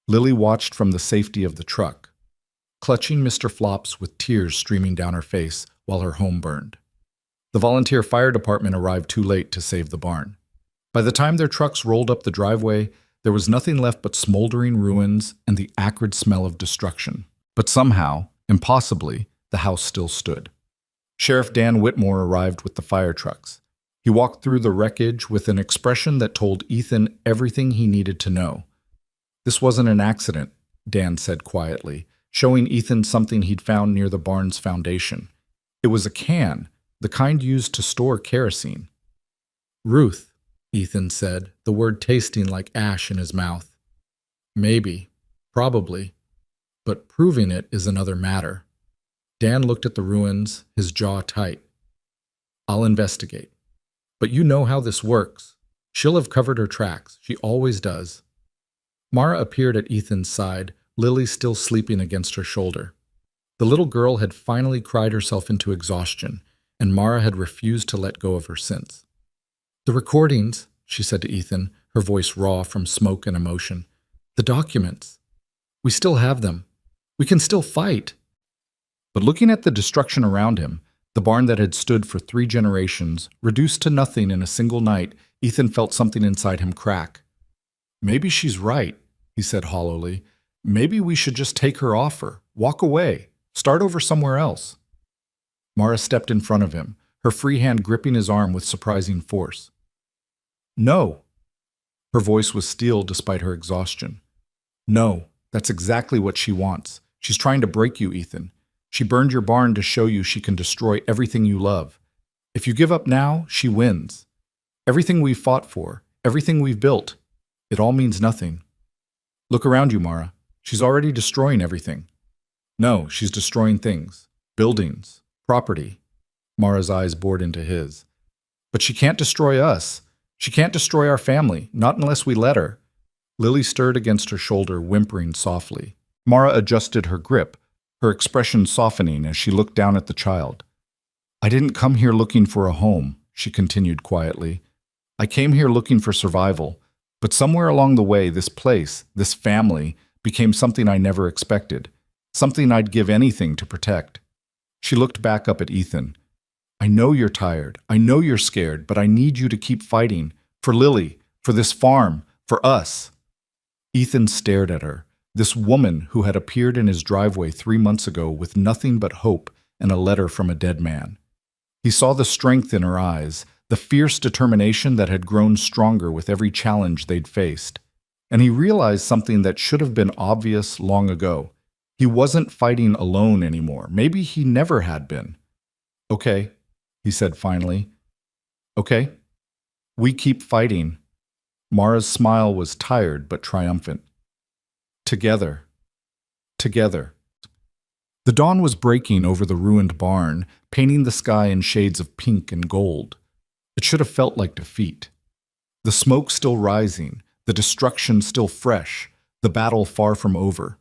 Lily watched from the safety of the truck, clutching Mr. Flops with tears streaming down her face while her home burned. The volunteer fire department arrived too late to save the barn. By the time their trucks rolled up the driveway, there was nothing left but smoldering ruins and the acrid smell of destruction. But somehow, impossibly, the house still stood. Sheriff Dan Whitmore arrived with the fire trucks. He walked through the wreckage with an expression that told Ethan everything he needed to know. "This wasn't an accident," Dan said quietly, showing Ethan something he'd found near the barn's foundation. It was a can, the kind used to store kerosene. "Ruth," Ethan said, the word tasting like ash in his mouth. "Maybe, probably, but proving it is another matter." Dan looked at the ruins, his jaw tight. "I'll investigate. But you know how this works. She'll have covered her tracks. She always does." Mara appeared at Ethan's side, Lily still sleeping against her shoulder. The little girl had finally cried herself into exhaustion, and Mara had refused to let go of her since. "The recordings," she said to Ethan, her voice raw from smoke and emotion. "The documents. We still have them. We can still fight." But looking at the destruction around him, the barn that had stood for 3 generations, reduced to nothing in a single night, Ethan felt something inside him crack. "Maybe she's right," he said hollowly. "Maybe we should just take her offer, walk away, start over somewhere else." Mara stepped in front of him, her free hand gripping his arm with surprising force. "No." Her voice was steel despite her exhaustion. "No, that's exactly what she wants. She's trying to break you, Ethan. She burned your barn to show you she can destroy everything you love. If you give up now, she wins. Everything we've fought for, everything we've built, it all means nothing. Look around you, Mara. She's already destroying everything." "No, she's destroying things. Buildings. Property." Mara's eyes bored into his. "But she can't destroy us. She can't destroy our family, not unless we let her." Lily stirred against her shoulder, whimpering softly. Mara adjusted her grip, her expression softening as she looked down at the child. "I didn't come here looking for a home," she continued quietly. "I came here looking for survival, but somewhere along the way, this place, this family, became something I never expected, something I'd give anything to protect." She looked back up at Ethan. "I know you're tired, I know you're scared, but I need you to keep fighting, for Lily, for this farm, for us." Ethan stared at her. This woman who had appeared in his driveway 3 months ago with nothing but hope and a letter from a dead man. He saw the strength in her eyes, the fierce determination that had grown stronger with every challenge they'd faced. And he realized something that should have been obvious long ago. He wasn't fighting alone anymore. Maybe he never had been. "Okay," he said finally. "Okay. We keep fighting." Mara's smile was tired but triumphant. "Together. Together." The dawn was breaking over the ruined barn, painting the sky in shades of pink and gold. It should have felt like defeat. The smoke still rising, the destruction still fresh, the battle far from over.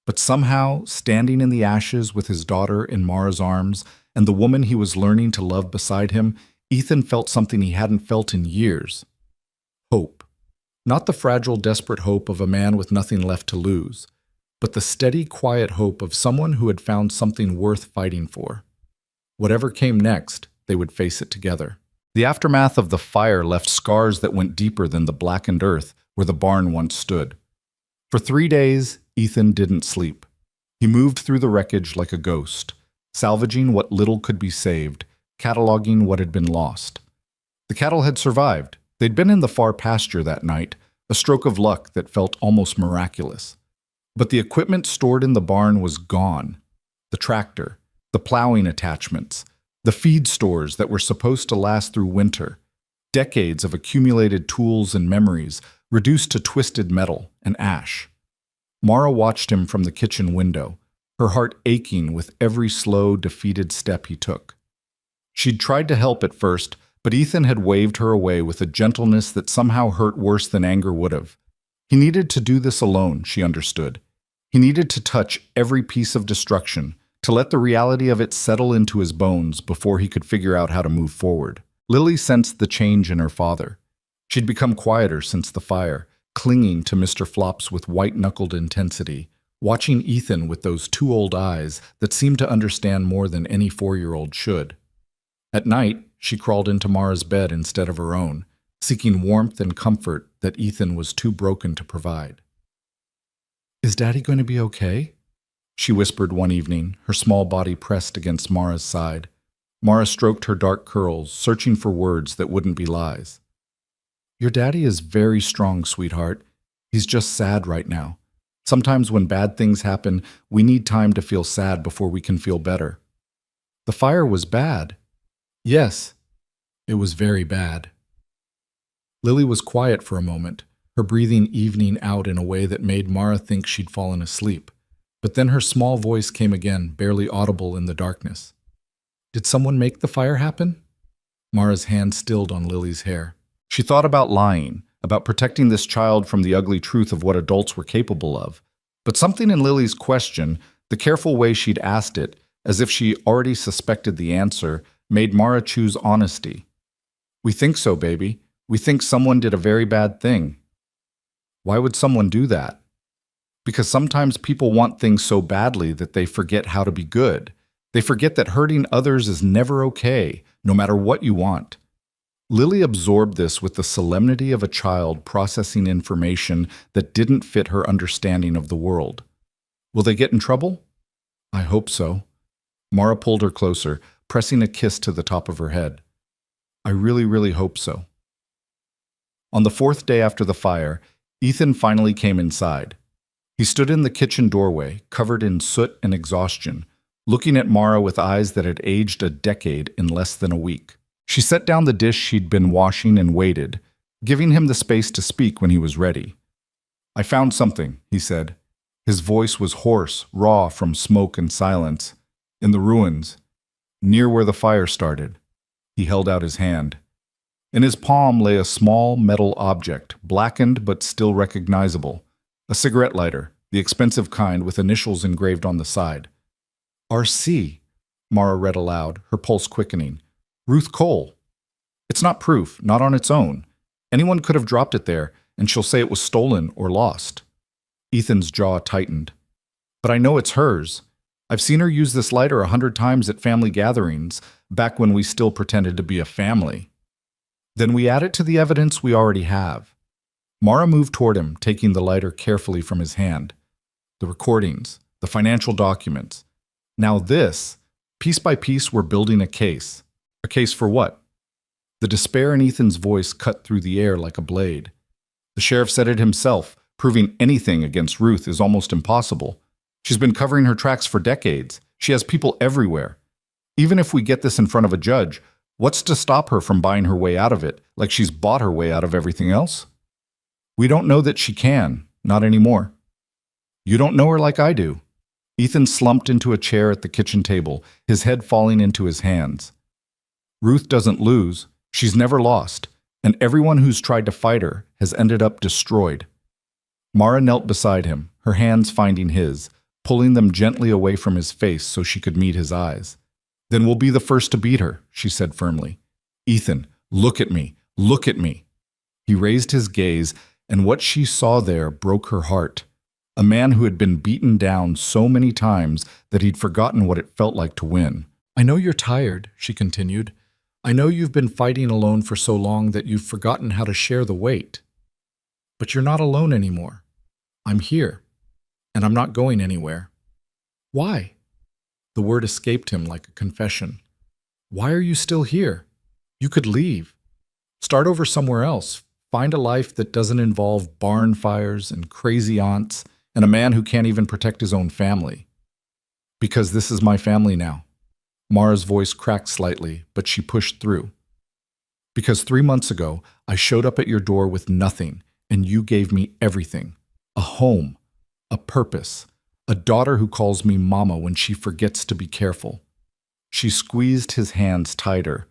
But somehow, standing in the ashes with his daughter in Mara's arms and the woman he was learning to love beside him, Ethan felt something he hadn't felt in years. Hope. Not the fragile, desperate hope of a man with nothing left to lose, but the steady, quiet hope of someone who had found something worth fighting for. Whatever came next, they would face it together. The aftermath of the fire left scars that went deeper than the blackened earth where the barn once stood. For 3 days, Ethan didn't sleep. He moved through the wreckage like a ghost, salvaging what little could be saved, cataloging what had been lost. The cattle had survived. They'd been in the far pasture that night, a stroke of luck that felt almost miraculous. But the equipment stored in the barn was gone. The tractor, the plowing attachments, the feed stores that were supposed to last through winter, decades of accumulated tools and memories reduced to twisted metal and ash. Mara watched him from the kitchen window, her heart aching with every slow, defeated step he took. She'd tried to help at first, but Ethan had waved her away with a gentleness that somehow hurt worse than anger would have. He needed to do this alone, she understood. He needed to touch every piece of destruction, to let the reality of it settle into his bones before he could figure out how to move forward. Lily sensed the change in her father. She'd become quieter since the fire, clinging to Mr. Flops with white-knuckled intensity, watching Ethan with those 2 old eyes that seemed to understand more than any 4-year-old should. At night, she crawled into Mara's bed instead of her own, seeking warmth and comfort that Ethan was too broken to provide. "Is Daddy going to be okay?" she whispered one evening, her small body pressed against Mara's side. Mara stroked her dark curls, searching for words that wouldn't be lies. "Your daddy is very strong, sweetheart. He's just sad right now. Sometimes when bad things happen, we need time to feel sad before we can feel better." "The fire was bad." "Yes, it was very bad." Lily was quiet for a moment, her breathing evening out in a way that made Mara think she'd fallen asleep. But then her small voice came again, barely audible in the darkness. "Did someone make the fire happen?" Mara's hand stilled on Lily's hair. She thought about lying, about protecting this child from the ugly truth of what adults were capable of. But something in Lily's question, the careful way she'd asked it, as if she already suspected the answer, made Mara choose honesty. "We think so, baby. We think someone did a very bad thing." "Why would someone do that?" "Because sometimes people want things so badly that they forget how to be good. They forget that hurting others is never okay, no matter what you want." Lily absorbed this with the solemnity of a child processing information that didn't fit her understanding of the world. "Will they get in trouble?" "I hope so." Mara pulled her closer, pressing a kiss to the top of her head. "I really, really hope so." On the fourth day after the fire, Ethan finally came inside. He stood in the kitchen doorway, covered in soot and exhaustion, looking at Mara with eyes that had aged a decade in less than a week. She set down the dish she'd been washing and waited, giving him the space to speak when he was ready. "I found something," he said. His voice was hoarse, raw from smoke and silence. "In the ruins, near where the fire started." He held out his hand. In his palm lay a small metal object, blackened but still recognizable. A cigarette lighter, the expensive kind with initials engraved on the side. "R.C.," Mara read aloud, her pulse quickening. "Ruth Cole." "It's not proof, not on its own. Anyone could have dropped it there, and she'll say it was stolen or lost." Ethan's jaw tightened. "But I know it's hers. I've seen her use this lighter 100 times at family gatherings, back when we still pretended to be a family." "Then we add it to the evidence we already have." Mara moved toward him, taking the lighter carefully from his hand. The recordings, the financial documents. Now this, piece by piece, we're building a case. A case for what? The despair in Ethan's voice cut through the air like a blade. "The sheriff said it himself. Proving anything against Ruth is almost impossible. She's been covering her tracks for decades. She has people everywhere. Even if we get this in front of a judge, what's to stop her from buying her way out of it, like she's bought her way out of everything else? We don't know that she can, not anymore." "You don't know her like I do." Ethan slumped into a chair at the kitchen table, his head falling into his hands. "Ruth doesn't lose. She's never lost. And everyone who's tried to fight her has ended up destroyed." Mara knelt beside him, her hands finding his, pulling them gently away from his face so she could meet his eyes. "Then we'll be the first to beat her," she said firmly. "Ethan, look at me. Look at me." He raised his gaze, and what she saw there broke her heart. A man who had been beaten down so many times that he'd forgotten what it felt like to win. "I know you're tired," she continued. "I know you've been fighting alone for so long that you've forgotten how to share the weight. But you're not alone anymore. I'm here, and I'm not going anywhere." "Why?" The word escaped him like a confession. "Why are you still here? You could leave. Start over somewhere else. Find a life that doesn't involve barn fires and crazy aunts and a man who can't even protect his own family." "Because this is my family now." Mara's voice cracked slightly, but she pushed through. "Because 3 months ago, I showed up at your door with nothing, and you gave me everything. A home, a purpose, a daughter who calls me mama when she forgets to be careful." She squeezed his hands tighter.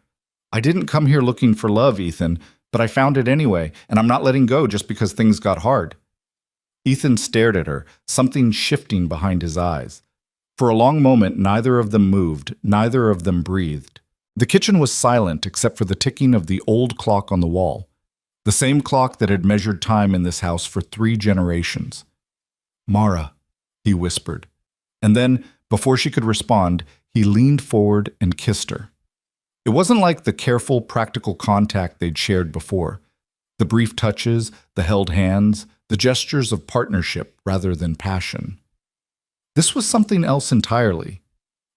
"I didn't come here looking for love, Ethan, but I found it anyway, and I'm not letting go just because things got hard." Ethan stared at her, something shifting behind his eyes. For a long moment, neither of them moved, neither of them breathed. The kitchen was silent except for the ticking of the old clock on the wall, the same clock that had measured time in this house for 3 generations. "Mara," he whispered. And then, before she could respond, he leaned forward and kissed her. It It wasn't like the careful, practical contact they'd shared before. The brief touches, the held hands, the gestures of partnership rather than passion. This was something else entirely.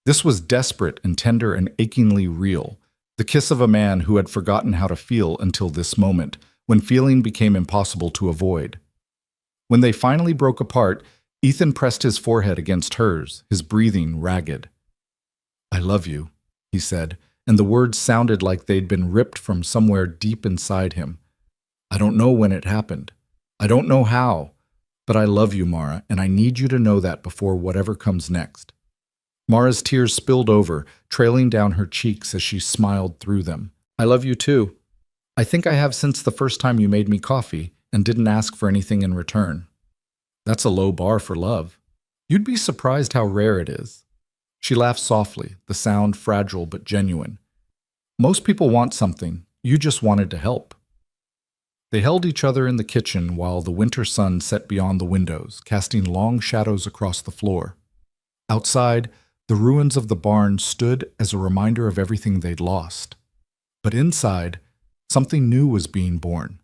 This was desperate and tender and achingly real. The kiss of a man who had forgotten how to feel until this moment, when feeling became impossible to avoid. When they finally broke apart, Ethan pressed his forehead against hers, his breathing ragged. "I love you," he said, and the words sounded like they'd been ripped from somewhere deep inside him. "I don't know when it happened. I don't know how. But I love you, Mara, and I need you to know that before whatever comes next." Mara's tears spilled over, trailing down her cheeks as she smiled through them. "I love you too. I think I have since the first time you made me coffee and didn't ask for anything in return. That's a low bar for love. You'd be surprised how rare it is." She laughed softly, the sound fragile but genuine. "Most people want something. You just wanted to help." They held each other in the kitchen while the winter sun set beyond the windows, casting long shadows across the floor. Outside, the ruins of the barn stood as a reminder of everything they'd lost. But inside, something new was being born.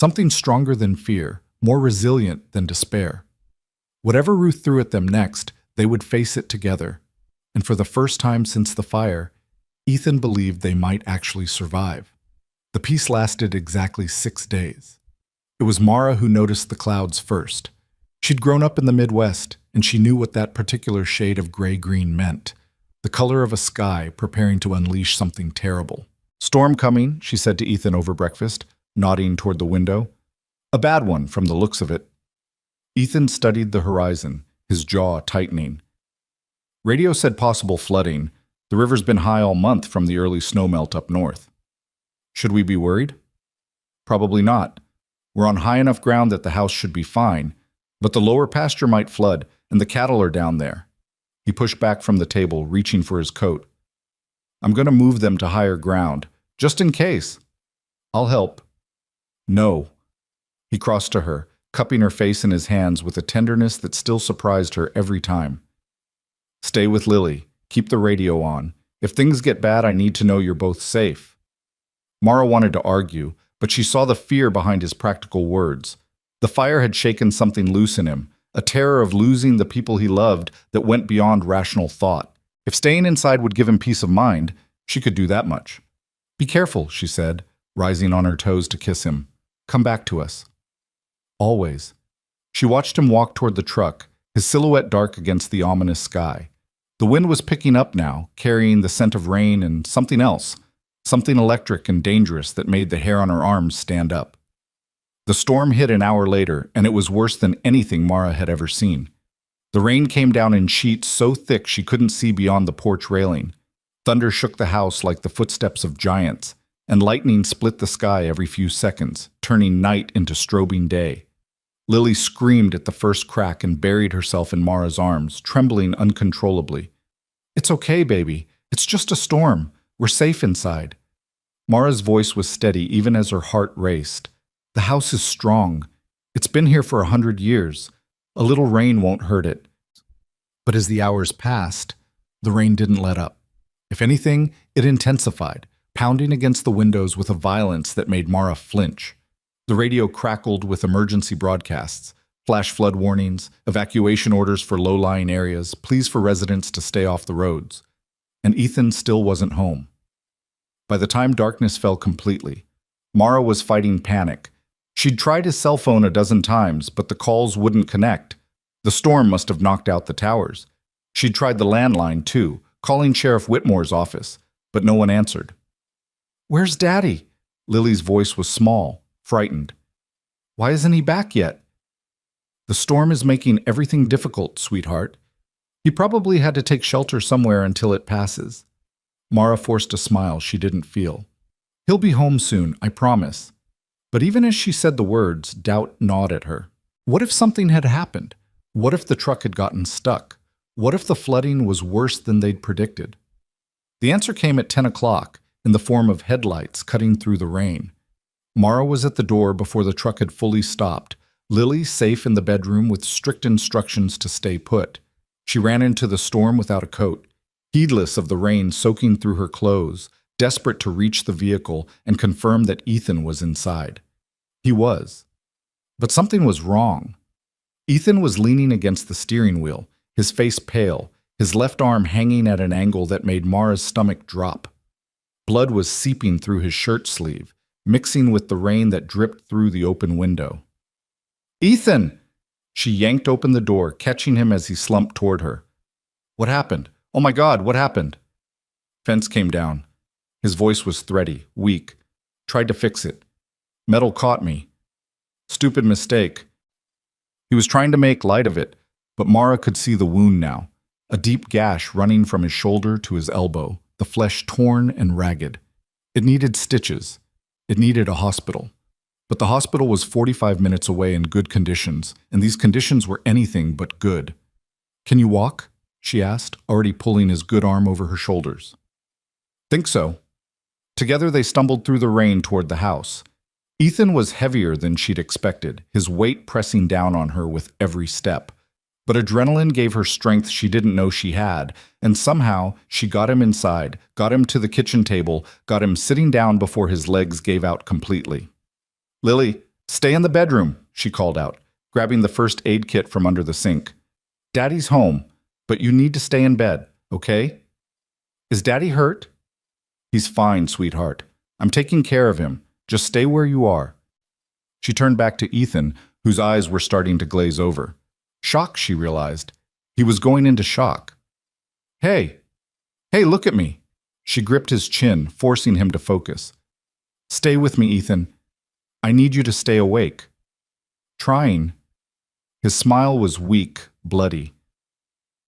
Something stronger than fear, more resilient than despair. Whatever Ruth threw at them next, they would face it together. And for the first time since the fire, Ethan believed they might actually survive. The peace lasted exactly 6 days. It was Mara who noticed the clouds first. She'd grown up in the Midwest, and she knew what that particular shade of gray-green meant, the color of a sky preparing to unleash something terrible. "Storm coming," she said to Ethan over breakfast, nodding toward the window. "A bad one, from the looks of it." Ethan studied the horizon, his jaw tightening. "Radio said possible flooding. The river's been high all month from the early snowmelt up north." "Should we be worried?" "Probably not. We're on high enough ground that the house should be fine, but the lower pasture might flood, and the cattle are down there." He pushed back from the table, reaching for his coat. "I'm going to move them to higher ground, just in case." "I'll help." "No." He crossed to her, cupping her face in his hands with a tenderness that still surprised her every time. "Stay with Lily. Keep the radio on. If things get bad, I need to know you're both safe." Mara wanted to argue, but she saw the fear behind his practical words. The fire had shaken something loose in him, a terror of losing the people he loved that went beyond rational thought. If staying inside would give him peace of mind, she could do that much. "Be careful," she said, rising on her toes to kiss him. "Come back to us." Always. She watched him walk toward the truck, his silhouette dark against the ominous sky. The wind was picking up now, carrying the scent of rain and something else, something electric and dangerous that made the hair on her arms stand up. The storm hit an hour later, and it was worse than anything Mara had ever seen. The rain came down in sheets so thick she couldn't see beyond the porch railing. Thunder shook the house like the footsteps of giants, and lightning split the sky every few seconds, turning night into strobing day. Lily screamed at the first crack and buried herself in Mara's arms, trembling uncontrollably. "It's okay, baby. It's just a storm. We're safe inside." Mara's voice was steady even as her heart raced. "The house is strong. It's been here for 100 years. A little rain won't hurt it." But as the hours passed, the rain didn't let up. If anything, it intensified, pounding against the windows with a violence that made Mara flinch. The radio crackled with emergency broadcasts, flash flood warnings, evacuation orders for low-lying areas, pleas for residents to stay off the roads. And Ethan still wasn't home. By the time darkness fell completely, Mara was fighting panic. She'd tried his cell phone a dozen times, but the calls wouldn't connect. The storm must have knocked out the towers. She'd tried the landline, too, calling Sheriff Whitmore's office, but no one answered. "Where's Daddy?" Lily's voice was small, frightened. "Why isn't he back yet?" "The storm is making everything difficult, sweetheart. He probably had to take shelter somewhere until it passes." Mara forced a smile she didn't feel. "He'll be home soon, I promise." But even as she said the words, doubt gnawed at her. What if something had happened? What if the truck had gotten stuck? What if the flooding was worse than they'd predicted? The answer came at 10 o'clock, in the form of headlights cutting through the rain. Mara was at the door before the truck had fully stopped, Lily safe in the bedroom with strict instructions to stay put. She ran into the storm without a coat, heedless of the rain soaking through her clothes, desperate to reach the vehicle and confirm that Ethan was inside. He was. But something was wrong. Ethan was leaning against the steering wheel, his face pale, his left arm hanging at an angle that made Mara's stomach drop. Blood was seeping through his shirt sleeve, mixing with the rain that dripped through the open window. "Ethan!" She yanked open the door, catching him as he slumped toward her. "What happened? Oh my God, what happened?" Fence came down. His voice was thready, weak. "Tried to fix it. Metal caught me. Stupid mistake." He was trying to make light of it, but Mara could see the wound now, a deep gash running from his shoulder to his elbow, the flesh torn and ragged. It needed stitches. It needed a hospital. But the hospital was 45 minutes away in good conditions, and these conditions were anything but good. "Can you walk?" she asked, already pulling his good arm over her shoulders. "Think so." Together they stumbled through the rain toward the house. Ethan was heavier than she'd expected, his weight pressing down on her with every step. But adrenaline gave her strength she didn't know she had, and somehow she got him inside, got him to the kitchen table, got him sitting down before his legs gave out completely. "Lily, stay in the bedroom," she called out, grabbing the first aid kit from under the sink. "Daddy's home, but you need to stay in bed, okay? Is Daddy hurt?" "He's fine, sweetheart. I'm taking care of him. Just stay where you are." She turned back to Ethan, whose eyes were starting to glaze over. Shock, she realized. He was going into shock. Hey, look at me." She gripped his chin, forcing him to focus. "Stay with me, Ethan. I need you to stay awake." "Trying." His smile was weak, bloody.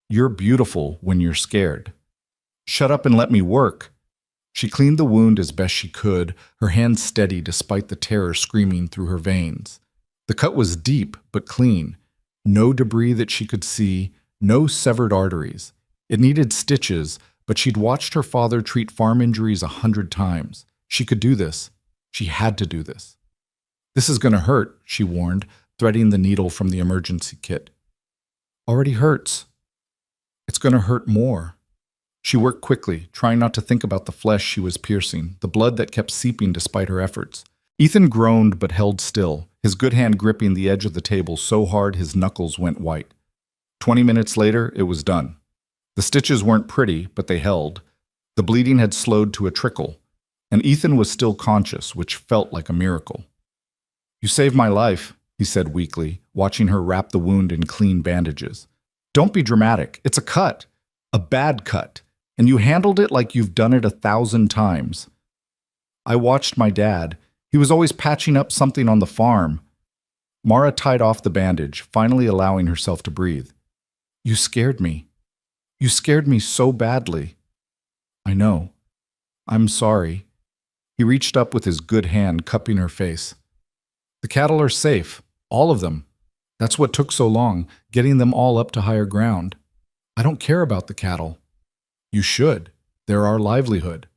"You're beautiful when you're scared. Shut up and let me work." She cleaned the wound as best she could, her hands steady despite the terror screaming through her veins. The cut was deep but clean. No debris that she could see, no severed arteries. It needed stitches, but she'd watched her father treat farm injuries 100 times. She could do this. She had to do this. "This is going to hurt," she warned, threading the needle from the emergency kit. "Already hurts." "It's going to hurt more." She worked quickly, trying not to think about the flesh she was piercing, the blood that kept seeping despite her efforts. Ethan groaned but held still, his good hand gripping the edge of the table so hard his knuckles went white. 20 minutes later, it was done. The stitches weren't pretty, but they held. The bleeding had slowed to a trickle, and Ethan was still conscious, which felt like a miracle. "You saved my life," he said weakly, watching her wrap the wound in clean bandages. "Don't be dramatic. It's a cut. A bad cut. And you handled it like you've done it 1,000 times. I watched my dad. He was always patching up something on the farm." Mara tied off the bandage, finally allowing herself to breathe. "You scared me. You scared me so badly." "I know. I'm sorry." He reached up with his good hand, cupping her face. "The cattle are safe. All of them. That's what took so long, getting them all up to higher ground. I don't care about the cattle." "You should. They're our livelihood.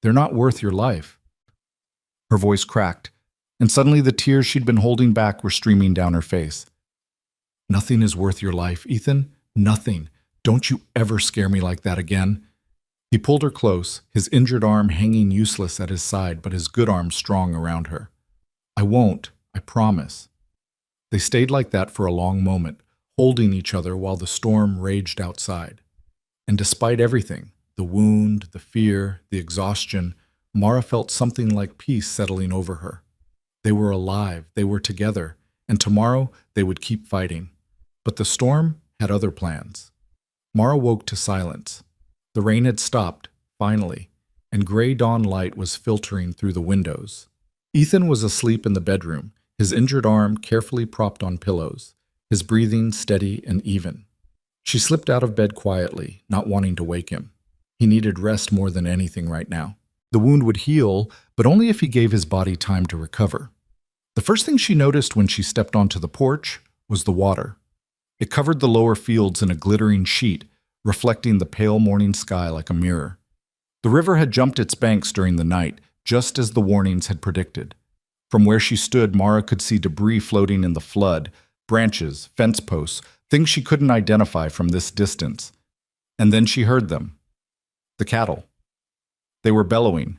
They're not worth your life." Her voice cracked, and suddenly the tears she'd been holding back were streaming down her face. "Nothing is worth your life, Ethan. Nothing. Don't you ever scare me like that again." He pulled her close, his injured arm hanging useless at his side, but his good arm strong around her. "I won't. I promise." They stayed like that for a long moment, holding each other while the storm raged outside. And despite everything, the wound, the fear, the exhaustion, Mara felt something like peace settling over her. They were alive, they were together, and tomorrow they would keep fighting. But the storm had other plans. Mara woke to silence. The rain had stopped, finally, and gray dawn light was filtering through the windows. Ethan was asleep in the bedroom, his injured arm carefully propped on pillows, his breathing steady and even. She slipped out of bed quietly, not wanting to wake him. He needed rest more than anything right now. The wound would heal, but only if he gave his body time to recover. The first thing she noticed when she stepped onto the porch was the water. It covered the lower fields in a glittering sheet, reflecting the pale morning sky like a mirror. The river had jumped its banks during the night, just as the warnings had predicted. From where she stood, Mara could see debris floating in the flood, branches, fence posts, things she couldn't identify from this distance. And then she heard them. The cattle. They were bellowing.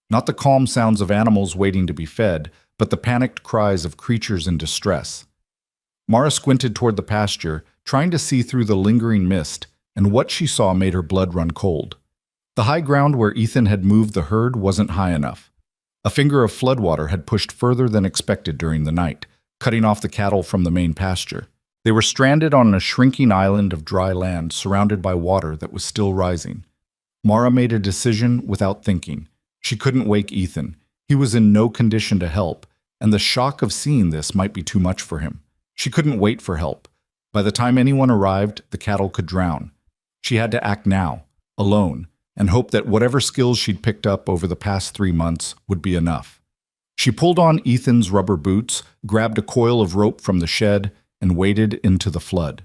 Not the calm sounds of animals waiting to be fed, but the panicked cries of creatures in distress. Mara squinted toward the pasture, trying to see through the lingering mist, and what she saw made her blood run cold. The high ground where Ethan had moved the herd wasn't high enough. A finger of floodwater had pushed further than expected during the night, cutting off the cattle from the main pasture. They were stranded on a shrinking island of dry land surrounded by water that was still rising. Mara made a decision without thinking. She couldn't wake Ethan. He was in no condition to help, and the shock of seeing this might be too much for him. She couldn't wait for help. By the time anyone arrived, the cattle could drown. She had to act now, alone, and hope that whatever skills she'd picked up over the past 3 months would be enough. She pulled on Ethan's rubber boots, grabbed a coil of rope from the shed, and waded into the flood.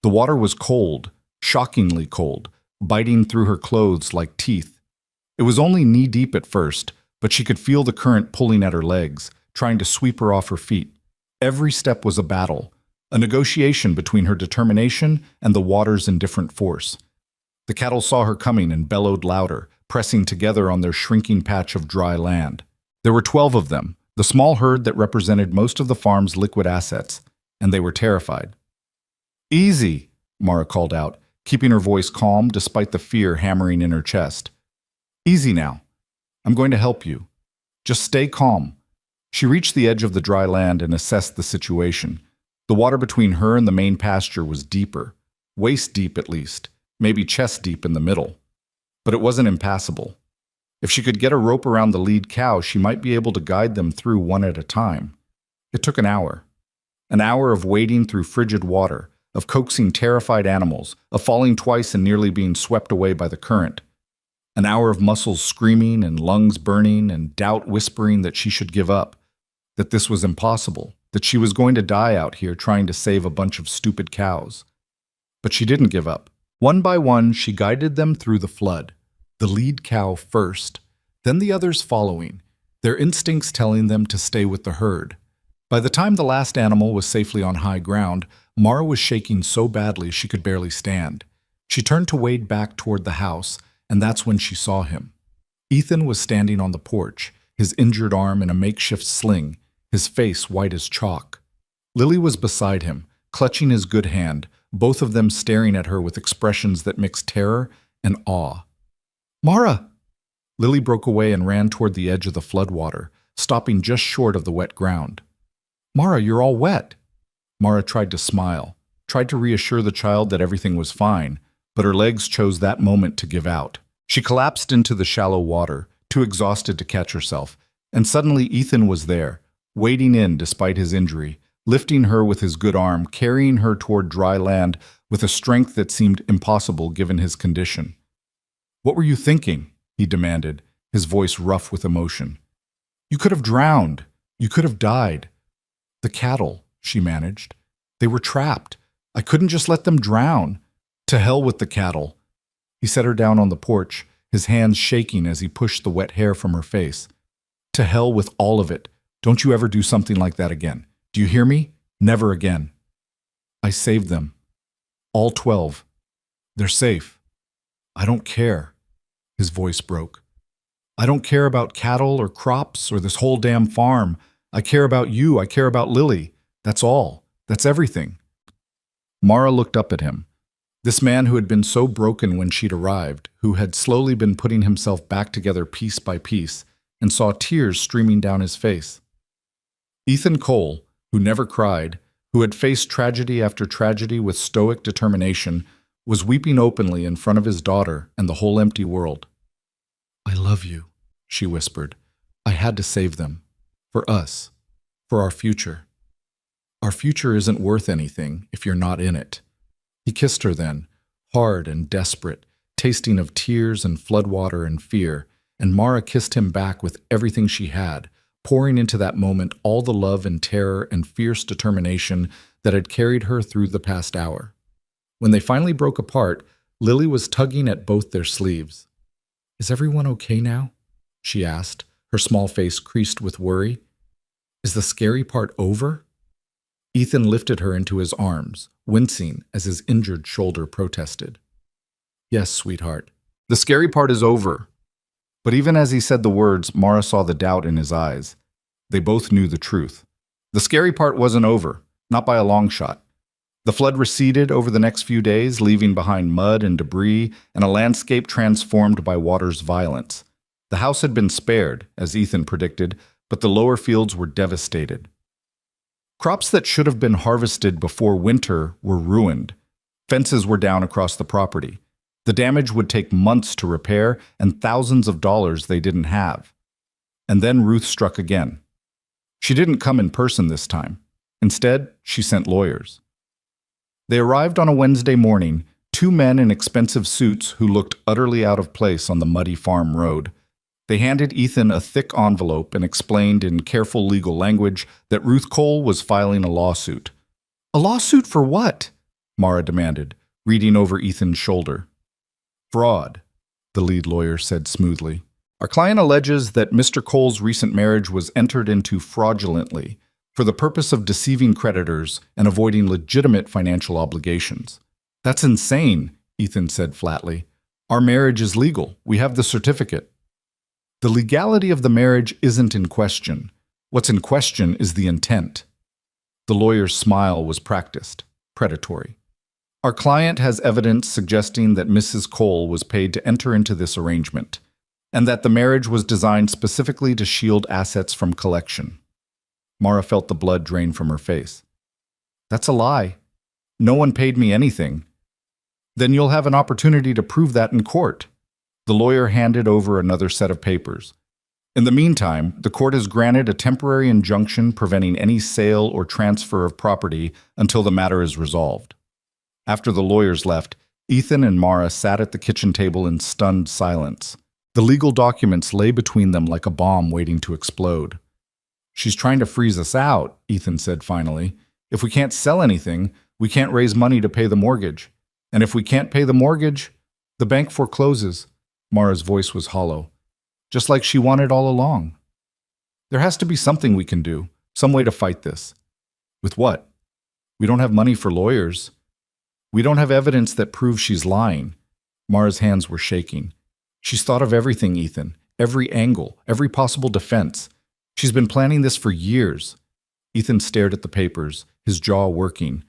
The water was cold, shockingly cold, biting through her clothes like teeth. It was only knee-deep at first, but she could feel the current pulling at her legs, trying to sweep her off her feet. Every step was a battle, a negotiation between her determination and the water's indifferent force. The cattle saw her coming and bellowed louder, pressing together on their shrinking patch of dry land. There were 12 of them, the small herd that represented most of the farm's liquid assets, and they were terrified. "Easy," Mara called out, keeping her voice calm despite the fear hammering in her chest. "Easy now. I'm going to help you. Just stay calm." She reached the edge of the dry land and assessed the situation. The water between her and the main pasture was deeper, waist deep at least, maybe chest deep in the middle. But it wasn't impassable. If she could get a rope around the lead cow, she might be able to guide them through one at a time. It took an hour. An hour of wading through frigid water, of coaxing terrified animals, of falling twice and nearly being swept away by the current. An hour of muscles screaming and lungs burning and doubt whispering that she should give up, that this was impossible, that she was going to die out here trying to save a bunch of stupid cows. But she didn't give up. One by one, she guided them through the flood, the lead cow first, then the others following, their instincts telling them to stay with the herd. By the time the last animal was safely on high ground, Mara was shaking so badly she could barely stand. She turned to wade back toward the house, and that's when she saw him. Ethan was standing on the porch, his injured arm in a makeshift sling, his face white as chalk. Lily was beside him, clutching his good hand, both of them staring at her with expressions that mixed terror and awe. "Mara!" Lily broke away and ran toward the edge of the floodwater, stopping just short of the wet ground. "Mara, you're all wet." Mara tried to smile, tried to reassure the child that everything was fine, but her legs chose that moment to give out. She collapsed into the shallow water, too exhausted to catch herself, and suddenly Ethan was there, wading in despite his injury, lifting her with his good arm, carrying her toward dry land with a strength that seemed impossible given his condition. "What were you thinking?" he demanded, his voice rough with emotion. "You could have drowned. You could have died." "The cattle," she managed. "They were trapped. I couldn't just let them drown. To hell with the cattle." He set her down on the porch, his hands shaking as he pushed the wet hair from her face. "To hell with all of it. Don't you ever do something like that again. Do you hear me? Never again." "I saved them. All 12. They're safe. I don't care." His voice broke. "I don't care about cattle or crops or this whole damn farm. I care about you. I care about Lily. That's all. That's everything." Mara looked up at him. This man who had been so broken when she'd arrived, who had slowly been putting himself back together piece by piece, and saw tears streaming down his face. Ethan Cole, who never cried, who had faced tragedy after tragedy with stoic determination, was weeping openly in front of his daughter and the whole empty world. "I love you," she whispered. "I had to save them. For us. For our future. Our future isn't worth anything if you're not in it." He kissed her then, hard and desperate, tasting of tears and floodwater and fear, and Mara kissed him back with everything she had, pouring into that moment all the love and terror and fierce determination that had carried her through the past hour. When they finally broke apart, Lily was tugging at both their sleeves. "Is everyone okay now?" she asked, her small face creased with worry. "Is the scary part over?" Ethan lifted her into his arms, wincing as his injured shoulder protested. "Yes, sweetheart. The scary part is over. But even as he said the words, Mara saw the doubt in his eyes. They both knew the truth. The scary part wasn't over, not by a long shot. The flood receded over the next few days, leaving behind mud and debris and a landscape transformed by water's violence. The house had been spared, as Ethan predicted, but the lower fields were devastated. Crops that should have been harvested before winter were ruined. Fences were down across the property. The damage would take months to repair and thousands of dollars they didn't have. And then Ruth struck again. She didn't come in person this time. Instead, she sent lawyers. They arrived on a Wednesday morning, two men in expensive suits who looked utterly out of place on the muddy farm road. They handed Ethan a thick envelope and explained in careful legal language that Ruth Cole was filing a lawsuit. "A lawsuit for what?" Mara demanded, reading over Ethan's shoulder. "Fraud," the lead lawyer said smoothly. "Our client alleges that Mr. Cole's recent marriage was entered into fraudulently for the purpose of deceiving creditors and avoiding legitimate financial obligations." "That's insane," Ethan said flatly. "Our marriage is legal. We have the certificate." "The legality of the marriage isn't in question. What's in question is the intent." The lawyer's smile was practiced, predatory. "Our client has evidence suggesting that Mrs. Cole was paid to enter into this arrangement, and that the marriage was designed specifically to shield assets from collection." Mara felt the blood drain from her face. "That's a lie. No one paid me anything." "Then you'll have an opportunity to prove that in court." The lawyer handed over another set of papers. "In the meantime, the court has granted a temporary injunction preventing any sale or transfer of property until the matter is resolved." After the lawyers left, Ethan and Mara sat at the kitchen table in stunned silence. The legal documents lay between them like a bomb waiting to explode. "She's trying to freeze us out," Ethan said finally. "If we can't sell anything, we can't raise money to pay the mortgage. And if we can't pay the mortgage, the bank forecloses." Mara's voice was hollow. "Just like she wanted all along. There has to be something we can do, some way to fight this." "With what?" "We don't have money for lawyers. We don't have evidence that proves she's lying." Mara's hands were shaking. "She's thought of everything, Ethan. Every angle, every possible defense. She's been planning this for years." Ethan stared at the papers, his jaw working.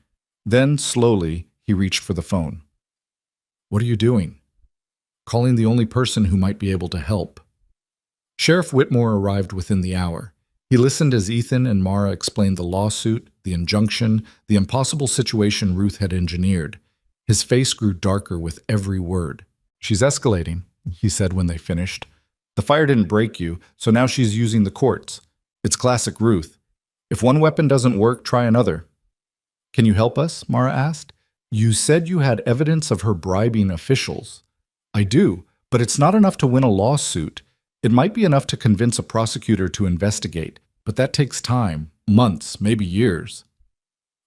Then, slowly, he reached for the phone. "What are you doing?" "Calling the only person who might be able to help." Sheriff Whitmore arrived within the hour. He listened as Ethan and Mara explained the lawsuit, the injunction, the impossible situation Ruth had engineered. His face grew darker with every word. "She's escalating," he said when they finished. "The fire didn't break you, so now she's using the courts. It's classic Ruth. If one weapon doesn't work, try another." "Can you help us?" Mara asked. "You said you had evidence of her bribing officials." "I do, but it's not enough to win a lawsuit. It might be enough to convince a prosecutor to investigate, but that takes time, months, maybe years."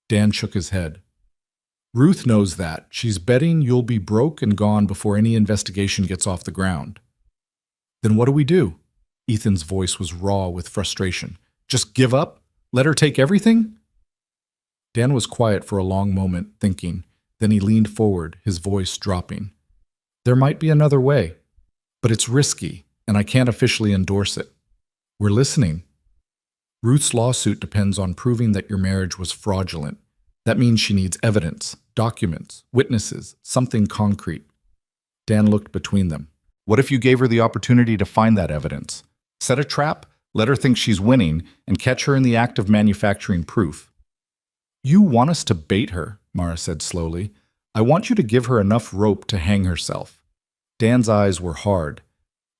Dan shook his head. "Ruth knows that. She's betting you'll be broke and gone before any investigation gets off the ground." "Then what do we do?" Ethan's voice was raw with frustration. "Just give up? Let her take everything?" Dan was quiet for a long moment, thinking. Then he leaned forward, his voice dropping. "There might be another way, but it's risky, and I can't officially endorse it." "We're listening." "Ruth's lawsuit depends on proving that your marriage was fraudulent. That means she needs evidence, documents, witnesses, something concrete." Dan looked between them. "What if you gave her the opportunity to find that evidence? Set a trap, let her think she's winning, and catch her in the act of manufacturing proof." "You want us to bait her," Mara said slowly. "I want you to give her enough rope to hang herself." Dan's eyes were hard.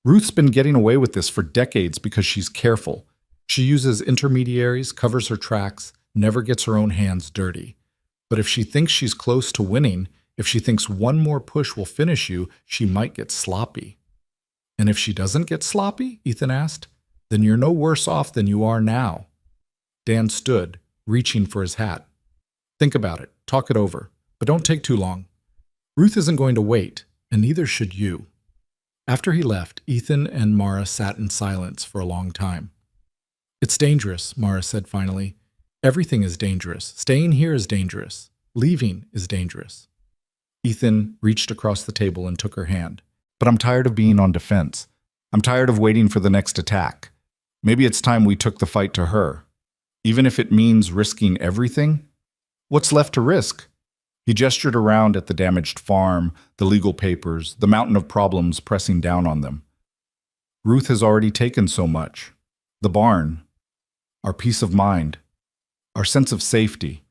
"Ruth's been getting away with this for decades because she's careful. She uses intermediaries, covers her tracks, never gets her own hands dirty. But if she thinks she's close to winning, if she thinks one more push will finish you, she might get sloppy." "And if she doesn't get sloppy?" Ethan asked. "Then you're no worse off than you are now." Dan stood, reaching for his hat. "Think about it, talk it over, but don't take too long. Ruth isn't going to wait, and neither should you." After he left, Ethan and Mara sat in silence for a long time. "It's dangerous," Mara said finally. "Everything is dangerous. Staying here is dangerous. Leaving is dangerous." Ethan reached across the table and took her hand. "But I'm tired of being on defense. I'm tired of waiting for the next attack. Maybe it's time we took the fight to her. Even if it means risking everything? What's left to risk? He gestured around at the damaged farm, the legal papers, the mountain of problems pressing down on them. Ruth has already taken so much. The barn, our peace of mind, our sense of safety.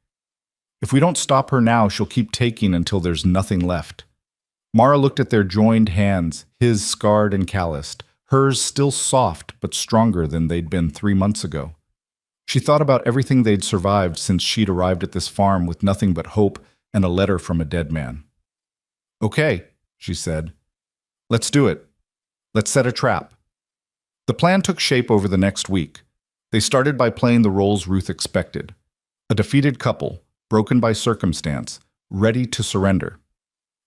If we don't stop her now, she'll keep taking until there's nothing left. Mara looked at their joined hands, his scarred and calloused, hers still soft but stronger than they'd been 3 months ago. She thought about everything they'd survived since she'd arrived at this farm with nothing but hope and a letter from a dead man. "Okay," she said. "Let's do it. Let's set a trap." The plan took shape over the next week. They started by playing the roles Ruth expected. A defeated couple, broken by circumstance, ready to surrender.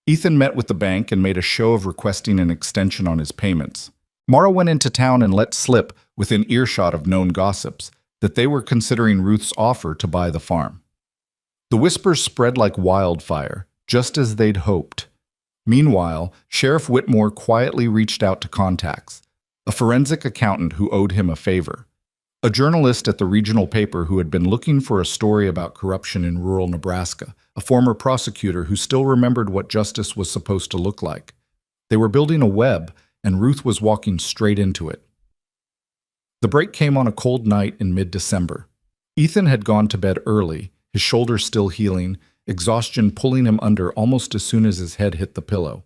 Ethan met with the bank and made a show of requesting an extension on his payments. Mara went into town and let slip, within earshot of known gossips, that they were considering Ruth's offer to buy the farm. The whispers spread like wildfire, just as they'd hoped. Meanwhile, Sheriff Whitmore quietly reached out to contacts, a forensic accountant who owed him a favor, a journalist at the regional paper who had been looking for a story about corruption in rural Nebraska, a former prosecutor who still remembered what justice was supposed to look like. They were building a web, and Ruth was walking straight into it. The break came on a cold night in mid-December. Ethan had gone to bed early, his shoulders still healing, exhaustion pulling him under almost as soon as his head hit the pillow.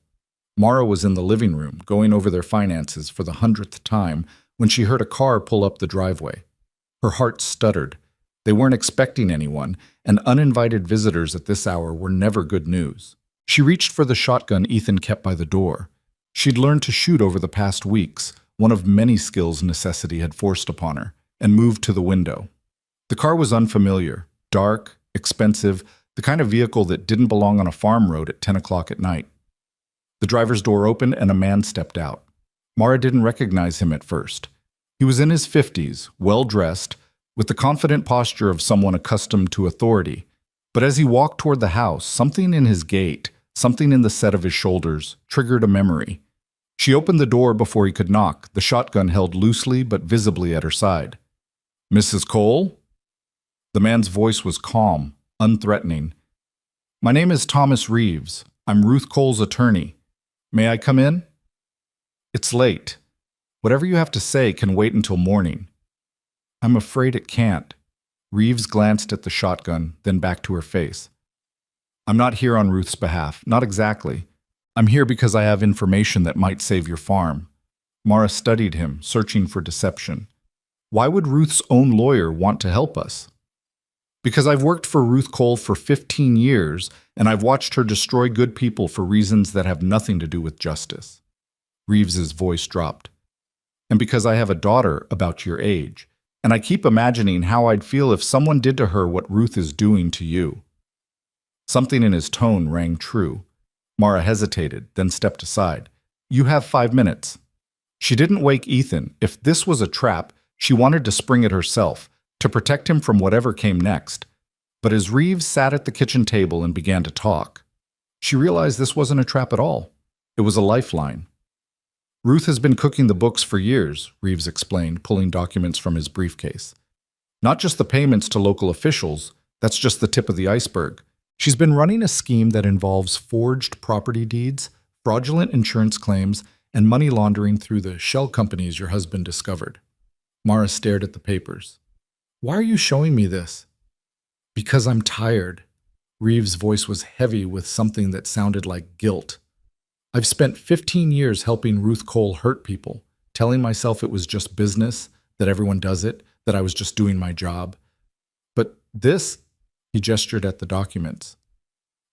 Mara was in the living room, going over their finances for the 100th time, when she heard a car pull up the driveway. Her heart stuttered. They weren't expecting anyone, and uninvited visitors at this hour were never good news. She reached for the shotgun Ethan kept by the door. She'd learned to shoot over the past weeks, one of many skills necessity had forced upon her, and moved to the window. The car was unfamiliar, dark, expensive, the kind of vehicle that didn't belong on a farm road at 10 o'clock at night. The driver's door opened and a man stepped out. Mara didn't recognize him at first. He was in his 50s, well-dressed, with the confident posture of someone accustomed to authority. But as he walked toward the house, something in his gait, something in the set of his shoulders, triggered a memory. She opened the door before he could knock, the shotgun held loosely but visibly at her side. "Mrs. Cole?" The man's voice was calm, unthreatening. "My name is Thomas Reeves. I'm Ruth Cole's attorney. May I come in?" "It's late. Whatever you have to say can wait until morning." "I'm afraid it can't." Reeves glanced at the shotgun, then back to her face. "I'm not here on Ruth's behalf, not exactly. I'm here because I have information that might save your farm." Mara studied him, searching for deception. Why would Ruth's own lawyer want to help us? "Because I've worked for Ruth Cole for 15 years, and I've watched her destroy good people for reasons that have nothing to do with justice." Reeves's voice dropped. "And because I have a daughter about your age, and I keep imagining how I'd feel if someone did to her what Ruth is doing to you." Something in his tone rang true. Mara hesitated, then stepped aside. "You have 5 minutes." She didn't wake Ethan. If this was a trap, she wanted to spring it herself, to protect him from whatever came next. But as Reeves sat at the kitchen table and began to talk, she realized this wasn't a trap at all. It was a lifeline. "Ruth has been cooking the books for years," Reeves explained, pulling documents from his briefcase. "Not just the payments to local officials, that's just the tip of the iceberg. She's been running a scheme that involves forged property deeds, fraudulent insurance claims, and money laundering through the shell companies your husband discovered." Mara stared at the papers. "Why are you showing me this?" "Because I'm tired." Reeves' voice was heavy with something that sounded like guilt. "I've spent 15 years helping Ruth Cole hurt people, telling myself it was just business, that everyone does it, that I was just doing my job. But this," he gestured at the documents,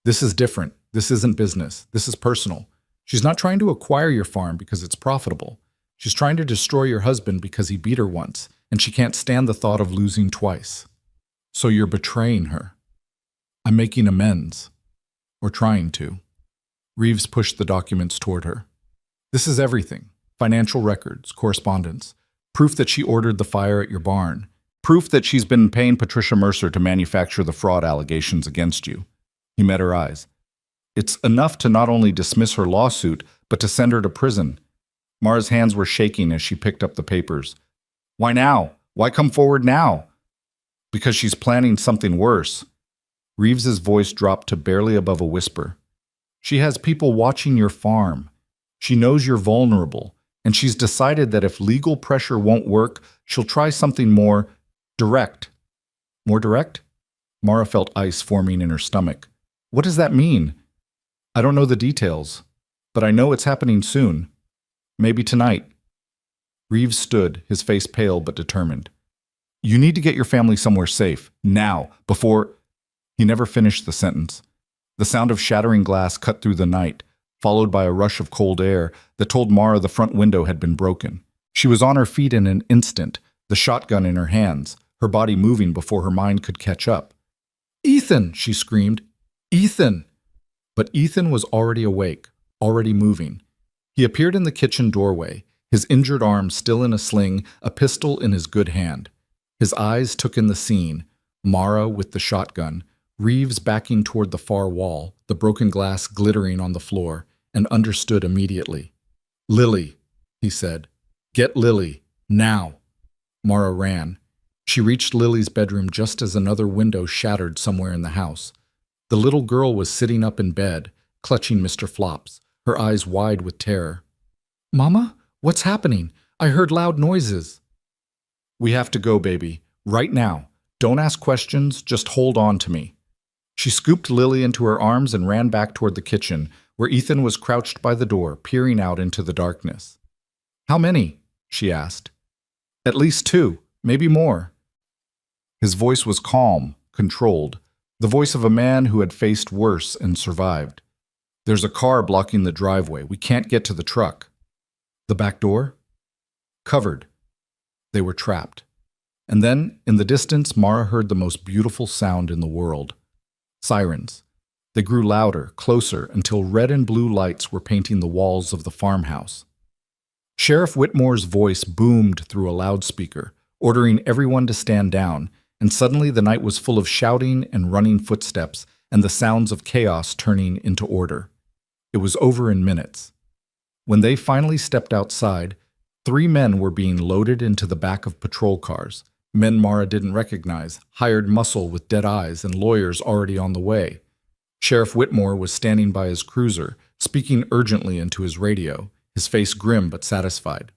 "this is different. This isn't business. This is personal. She's not trying to acquire your farm because it's profitable. She's trying to destroy your husband because he beat her once, and she can't stand the thought of losing twice. So you're betraying her." "I'm making amends. Or trying to." Reeves pushed the documents toward her. "This is everything. Financial records, correspondence, proof that she ordered the fire at your barn, proof that she's been paying Patricia Mercer to manufacture the fraud allegations against you." He met her eyes. "It's enough to not only dismiss her lawsuit, but to send her to prison. Mara's hands were shaking as she picked up the papers. Why now? Why come forward now? Because she's planning something worse. Reeves's voice dropped to barely above a whisper. She has people watching your farm. She knows you're vulnerable, and she's decided that if legal pressure won't work, she'll try something more direct. More direct? Mara felt ice forming in her stomach. What does that mean? I don't know the details, but I know it's happening soon. Maybe tonight. Reeves stood, his face pale but determined. You need to get your family somewhere safe, now, before… He never finished the sentence. The sound of shattering glass cut through the night, followed by a rush of cold air that told Mara the front window had been broken. She was on her feet in an instant, the shotgun in her hands, her body moving before her mind could catch up. Ethan, she screamed. Ethan! But Ethan was already awake, already moving. He appeared in the kitchen doorway, his injured arm still in a sling, a pistol in his good hand. His eyes took in the scene, Mara with the shotgun, Reeves backing toward the far wall, the broken glass glittering on the floor, and understood immediately. Lily, he said. Get Lily, now. Mara ran. She reached Lily's bedroom just as another window shattered somewhere in the house. The little girl was sitting up in bed, clutching Mr. Flops, her eyes wide with terror. Mama, what's happening? I heard loud noises. We have to go, baby. Right now. Don't ask questions, just hold on to me. She scooped Lily into her arms and ran back toward the kitchen, where Ethan was crouched by the door, peering out into the darkness. How many? She asked. At least 2, maybe more. His voice was calm, controlled, the voice of a man who had faced worse and survived. There's a car blocking the driveway. We can't get to the truck. The back door? Covered. They were trapped. And then, in the distance, Mara heard the most beautiful sound in the world. Sirens. They grew louder, closer, until red and blue lights were painting the walls of the farmhouse. Sheriff Whitmore's voice boomed through a loudspeaker, ordering everyone to stand down, and suddenly the night was full of shouting and running footsteps and the sounds of chaos turning into order. It was over in minutes. When they finally stepped outside, 3 men were being loaded into the back of patrol cars, men Mara didn't recognize, hired muscle with dead eyes and lawyers already on the way. Sheriff Whitmore was standing by his cruiser, speaking urgently into his radio, his face grim but satisfied.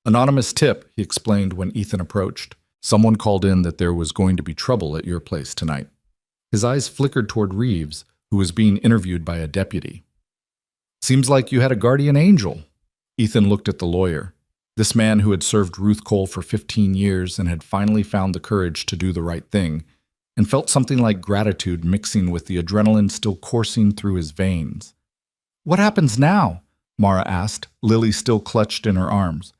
Anonymous tip, he explained when Ethan approached. Someone called in that there was going to be trouble at your place tonight. His eyes flickered toward Reeves, who was being interviewed by a deputy. Seems like you had a guardian angel. Ethan looked at the lawyer. This man who had served Ruth Cole for 15 years and had finally found the courage to do the right thing, and felt something like gratitude mixing with the adrenaline still coursing through his veins. What happens now? Mara asked, Lily still clutched in her arms.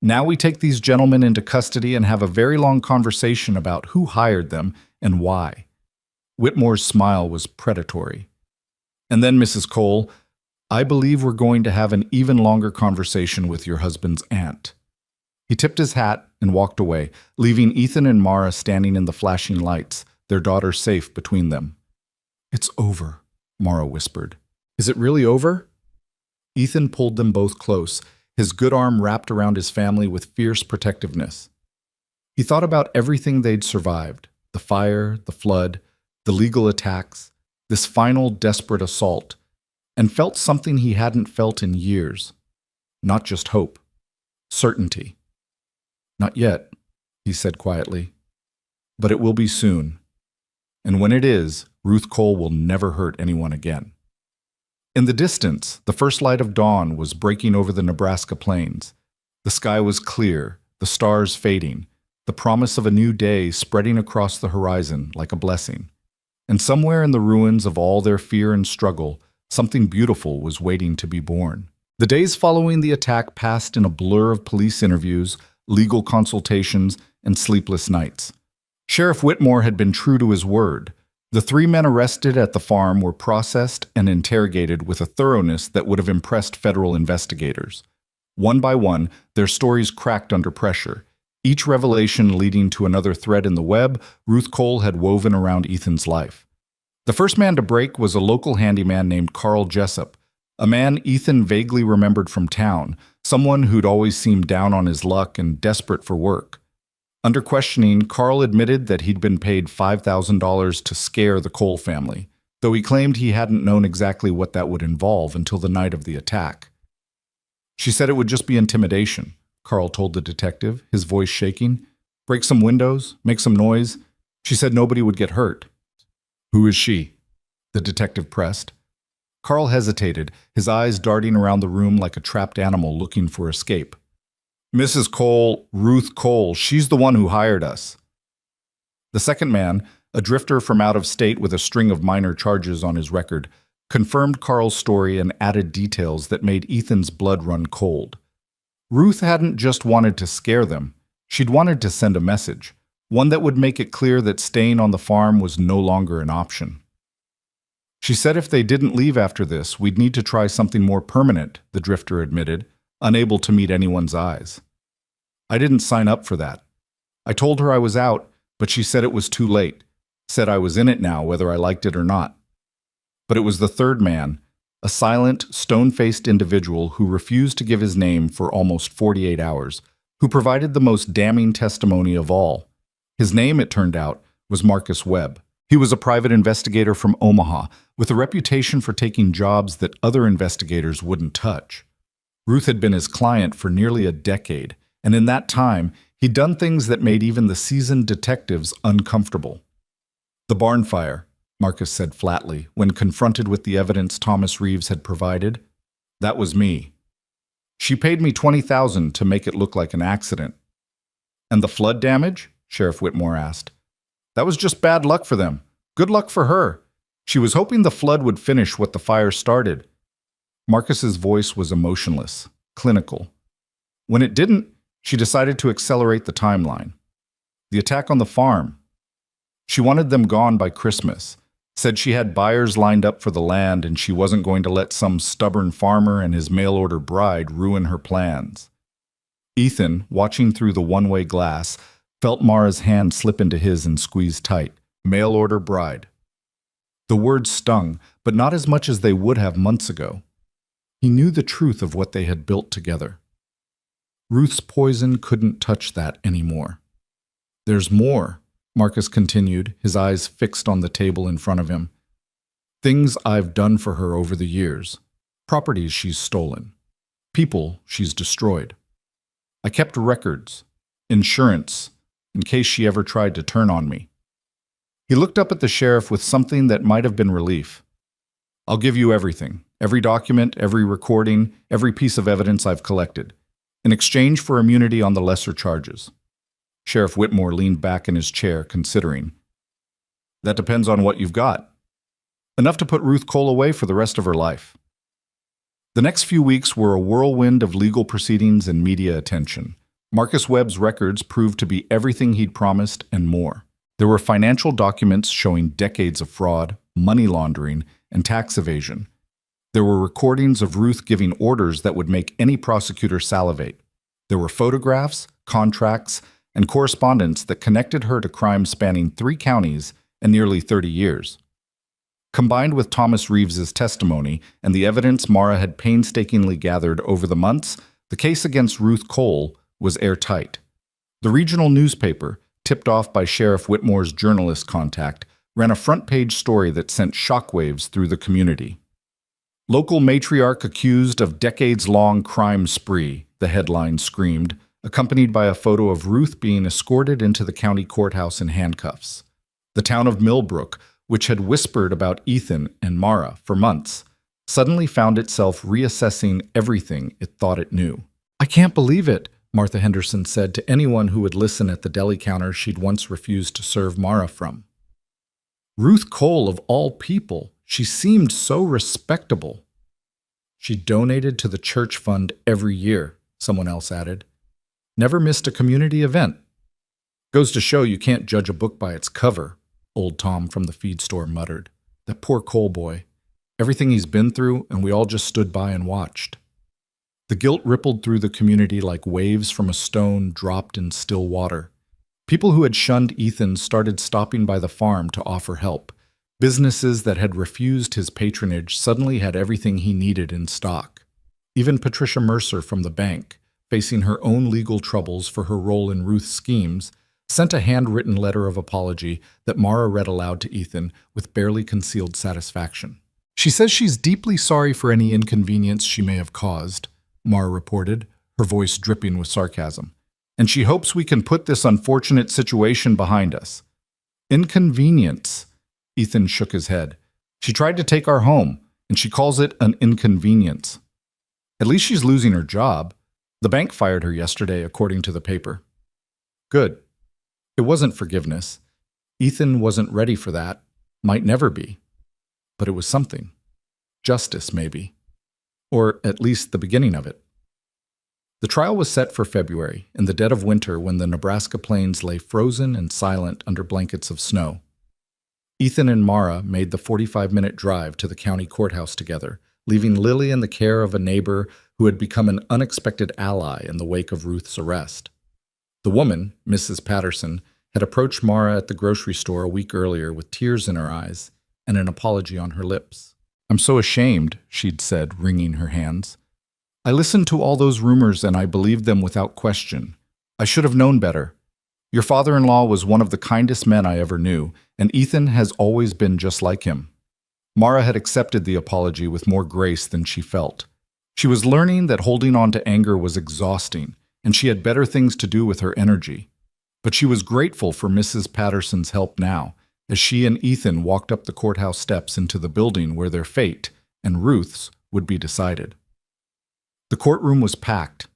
Now we take these gentlemen into custody and have a very long conversation about who hired them and why. Whitmore's smile was predatory. And then, Mrs. Cole, I believe we're going to have an even longer conversation with your husband's aunt. He tipped his hat and walked away, leaving Ethan and Mara standing in the flashing lights, their daughter safe between them. It's over, Mara whispered. Is it really over? Ethan pulled them both close, his good arm wrapped around his family with fierce protectiveness. He thought about everything they'd survived, the fire, the flood, the legal attacks, this final desperate assault, and felt something he hadn't felt in years. Not just hope. Certainty. Not yet, he said quietly. But it will be soon. And when it is, Ruth Cole will never hurt anyone again. In the distance, the first light of dawn was breaking over the Nebraska plains. The sky was clear, the stars fading, the promise of a new day spreading across the horizon like a blessing. And somewhere in the ruins of all their fear and struggle, something beautiful was waiting to be born. The days following the attack passed in a blur of police interviews, legal consultations, and sleepless nights. Sheriff Whitmore had been true to his word. The 3 men arrested at the farm were processed and interrogated with a thoroughness that would have impressed federal investigators. One by one, their stories cracked under pressure. Each revelation leading to another thread in the web Ruth Cole had woven around Ethan's life. The first man to break was a local handyman named Carl Jessup, a man Ethan vaguely remembered from town, someone who'd always seemed down on his luck and desperate for work. Under questioning, Carl admitted that he'd been paid $5,000 to scare the Cole family, though he claimed he hadn't known exactly what that would involve until the night of the attack. She said it would just be intimidation, Carl told the detective, his voice shaking. Break some windows, make some noise. She said nobody would get hurt. Who is she? The detective pressed. Carl hesitated, his eyes darting around the room like a trapped animal looking for escape. Mrs. Cole, Ruth Cole, she's the one who hired us. The second man, a drifter from out of state with a string of minor charges on his record, confirmed Carl's story and added details that made Ethan's blood run cold. Ruth hadn't just wanted to scare them, she'd wanted to send a message, one that would make it clear that staying on the farm was no longer an option. She said if they didn't leave after this, we'd need to try something more permanent, the drifter admitted, unable to meet anyone's eyes. I didn't sign up for that. I told her I was out, but she said it was too late, said I was in it now whether I liked it or not. But it was the third man, a silent, stone-faced individual who refused to give his name for almost 48 hours, who provided the most damning testimony of all. His name, it turned out, was Marcus Webb. He was a private investigator from Omaha, with a reputation for taking jobs that other investigators wouldn't touch. Ruth had been his client for nearly a decade, and in that time, he'd done things that made even the seasoned detectives uncomfortable. The barn fire, Marcus said flatly, when confronted with the evidence Thomas Reeves had provided. That was me. She paid me $20,000 to make it look like an accident. And the flood damage? Sheriff Whitmore asked. That was just bad luck for them. Good luck for her. She was hoping the flood would finish what the fire started. Marcus's voice was emotionless, clinical. When it didn't, she decided to accelerate the timeline. The attack on the farm. She wanted them gone by Christmas, said she had buyers lined up for the land and she wasn't going to let some stubborn farmer and his mail-order bride ruin her plans. Ethan, watching through the one-way glass, felt Mara's hand slip into his and squeeze tight. Mail-order bride. The words stung, but not as much as they would have months ago. He knew the truth of what they had built together. Ruth's poison couldn't touch that anymore. There's more, Marcus continued, his eyes fixed on the table in front of him. Things I've done for her over the years. Properties she's stolen. People she's destroyed. I kept records. Insurance, in case she ever tried to turn on me. He looked up at the sheriff with something that might have been relief. I'll give you everything. Every document, every recording, every piece of evidence I've collected. In exchange for immunity on the lesser charges. Sheriff Whitmore leaned back in his chair, considering. That depends on what you've got. Enough to put Ruth Cole away for the rest of her life. The next few weeks were a whirlwind of legal proceedings and media attention. Marcus Webb's records proved to be everything he'd promised and more. There were financial documents showing decades of fraud, money laundering, and tax evasion. There were recordings of Ruth giving orders that would make any prosecutor salivate. There were photographs, contracts, and correspondence that connected her to crimes spanning 3 counties and nearly 30 years. Combined with Thomas Reeves's testimony and the evidence Mara had painstakingly gathered over the months, the case against Ruth Cole was airtight. The regional newspaper, tipped off by Sheriff Whitmore's journalist contact, ran a front-page story that sent shockwaves through the community. Local matriarch accused of decades-long crime spree, the headline screamed, accompanied by a photo of Ruth being escorted into the county courthouse in handcuffs. The town of Millbrook, which had whispered about Ethan and Mara for months, suddenly found itself reassessing everything it thought it knew. I can't believe it, Martha Henderson said to anyone who would listen at the deli counter she'd once refused to serve Mara from. Ruth Cole, of all people, she seemed so respectable. She donated to the church fund every year, someone else added. Never missed a community event. Goes to show you can't judge a book by its cover, old Tom from the feed store muttered. That poor Cole boy. Everything he's been through, and we all just stood by and watched. The guilt rippled through the community like waves from a stone dropped in still water. People who had shunned Ethan started stopping by the farm to offer help. Businesses that had refused his patronage suddenly had everything he needed in stock. Even Patricia Mercer from the bank, facing her own legal troubles for her role in Ruth's schemes, sent a handwritten letter of apology that Mara read aloud to Ethan with barely concealed satisfaction. She says she's deeply sorry for any inconvenience she may have caused, Mara reported, her voice dripping with sarcasm. And she hopes we can put this unfortunate situation behind us. Inconvenience? Ethan shook his head. She tried to take our home, and she calls it an inconvenience. At least she's losing her job. The bank fired her yesterday, according to the paper. Good. It wasn't forgiveness. Ethan wasn't ready for that. Might never be. But it was something. Justice, maybe. Or at least the beginning of it. The trial was set for February, in the dead of winter when the Nebraska plains lay frozen and silent under blankets of snow. Ethan and Mara made the 45-minute drive to the county courthouse together, leaving Lily in the care of a neighbor who had become an unexpected ally in the wake of Ruth's arrest. The woman, Mrs. Patterson, had approached Mara at the grocery store a week earlier with tears in her eyes and an apology on her lips. "I'm so ashamed," she'd said, wringing her hands. "I listened to all those rumors and I believed them without question. I should have known better. Your father-in-law was one of the kindest men I ever knew, and Ethan has always been just like him." Mara had accepted the apology with more grace than she felt. She was learning that holding on to anger was exhausting, and she had better things to do with her energy. But she was grateful for Mrs. Patterson's help now, as she and Ethan walked up the courthouse steps into the building where their fate, and Ruth's, would be decided. The courtroom was packed.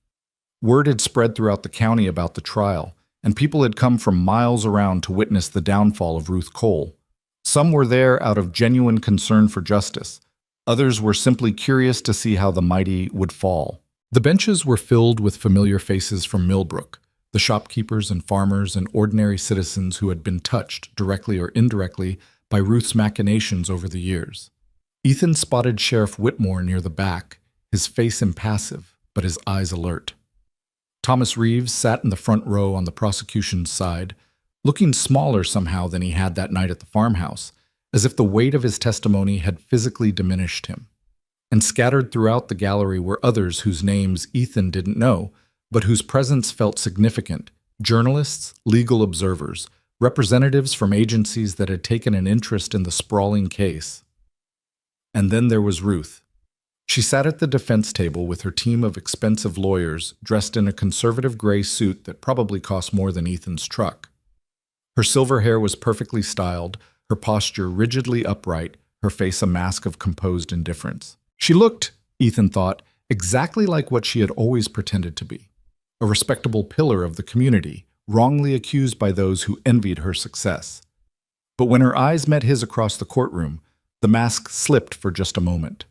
Word had spread throughout the county about the trial, and people had come from miles around to witness the downfall of Ruth Cole. Some were there out of genuine concern for justice. Others were simply curious to see how the mighty would fall. The benches were filled with familiar faces from Millbrook, the shopkeepers and farmers and ordinary citizens who had been touched, directly or indirectly, by Ruth's machinations over the years. Ethan spotted Sheriff Whitmore near the back, his face impassive, but his eyes alert. Thomas Reeves sat in the front row on the prosecution's side, looking smaller somehow than he had that night at the farmhouse, as if the weight of his testimony had physically diminished him. And scattered throughout the gallery were others whose names Ethan didn't know, but whose presence felt significant: journalists, legal observers, representatives from agencies that had taken an interest in the sprawling case. And then there was Ruth. She sat at the defense table with her team of expensive lawyers dressed in a conservative gray suit that probably cost more than Ethan's truck. Her silver hair was perfectly styled, her posture rigidly upright, her face a mask of composed indifference. She looked, Ethan thought, exactly like what she had always pretended to be: a respectable pillar of the community, wrongly accused by those who envied her success. But when her eyes met his across the courtroom, the mask slipped for just a moment.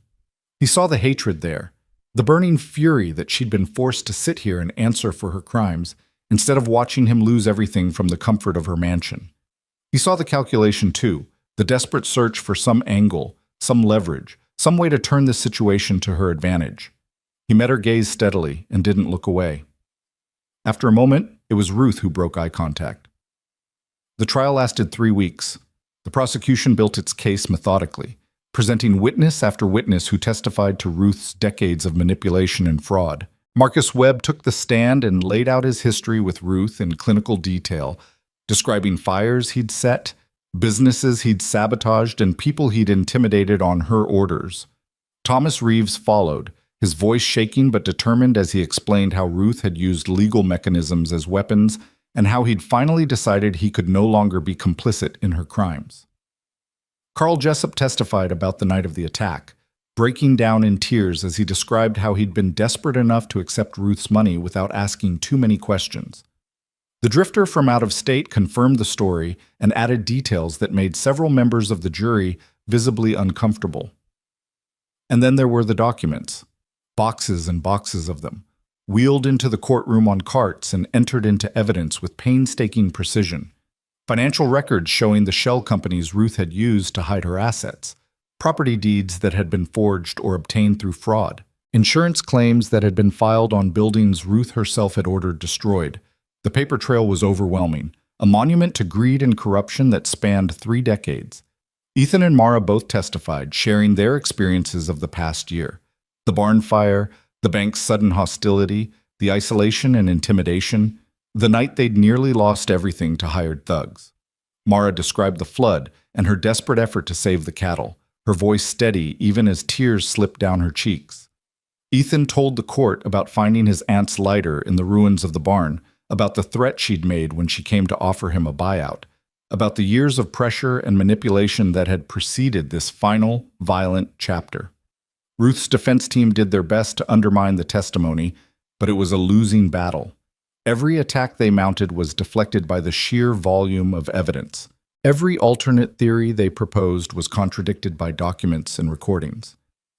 He saw the hatred there, the burning fury that she'd been forced to sit here and answer for her crimes, instead of watching him lose everything from the comfort of her mansion. He saw the calculation too, the desperate search for some angle, some leverage, some way to turn this situation to her advantage. He met her gaze steadily and didn't look away. After a moment, it was Ruth who broke eye contact. The trial lasted 3 weeks. The prosecution built its case methodically, presenting witness after witness who testified to Ruth's decades of manipulation and fraud. Marcus Webb took the stand and laid out his history with Ruth in clinical detail, describing fires he'd set, businesses he'd sabotaged, and people he'd intimidated on her orders. Thomas Reeves followed, his voice shaking but determined as he explained how Ruth had used legal mechanisms as weapons and how he'd finally decided he could no longer be complicit in her crimes. Carl Jessup testified about the night of the attack, breaking down in tears as he described how he'd been desperate enough to accept Ruth's money without asking too many questions. The drifter from out of state confirmed the story and added details that made several members of the jury visibly uncomfortable. And then there were the documents, boxes and boxes of them, wheeled into the courtroom on carts and entered into evidence with painstaking precision. Financial records showing the shell companies Ruth had used to hide her assets, property deeds that had been forged or obtained through fraud, insurance claims that had been filed on buildings Ruth herself had ordered destroyed. The paper trail was overwhelming, a monument to greed and corruption that spanned 3 decades. Ethan and Mara both testified, sharing their experiences of the past year: the barn fire, The bank's sudden hostility, the isolation and intimidation, the night they'd nearly lost everything to hired thugs. Mara described the flood and her desperate effort to save the cattle, her voice steady even as tears slipped down her cheeks. Ethan told the court about finding his aunt's lighter in the ruins of the barn, about the threat she'd made when she came to offer him a buyout, about the years of pressure and manipulation that had preceded this final, violent chapter. Ruth's defense team did their best to undermine the testimony, but it was a losing battle. Every attack they mounted was deflected by the sheer volume of evidence. Every alternate theory they proposed was contradicted by documents and recordings.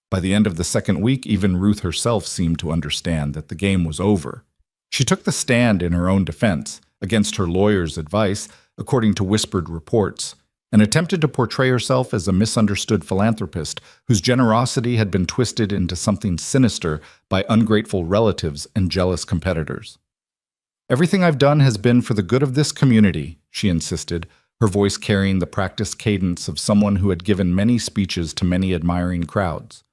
By the end of the second week, even Ruth herself seemed to understand that the game was over. She took the stand in her own defense, against her lawyer's advice, according to whispered reports, and attempted to portray herself as a misunderstood philanthropist whose generosity had been twisted into something sinister by ungrateful relatives and jealous competitors. "Everything I've done has been for the good of this community," she insisted, her voice carrying the practiced cadence of someone who had given many speeches to many admiring crowds.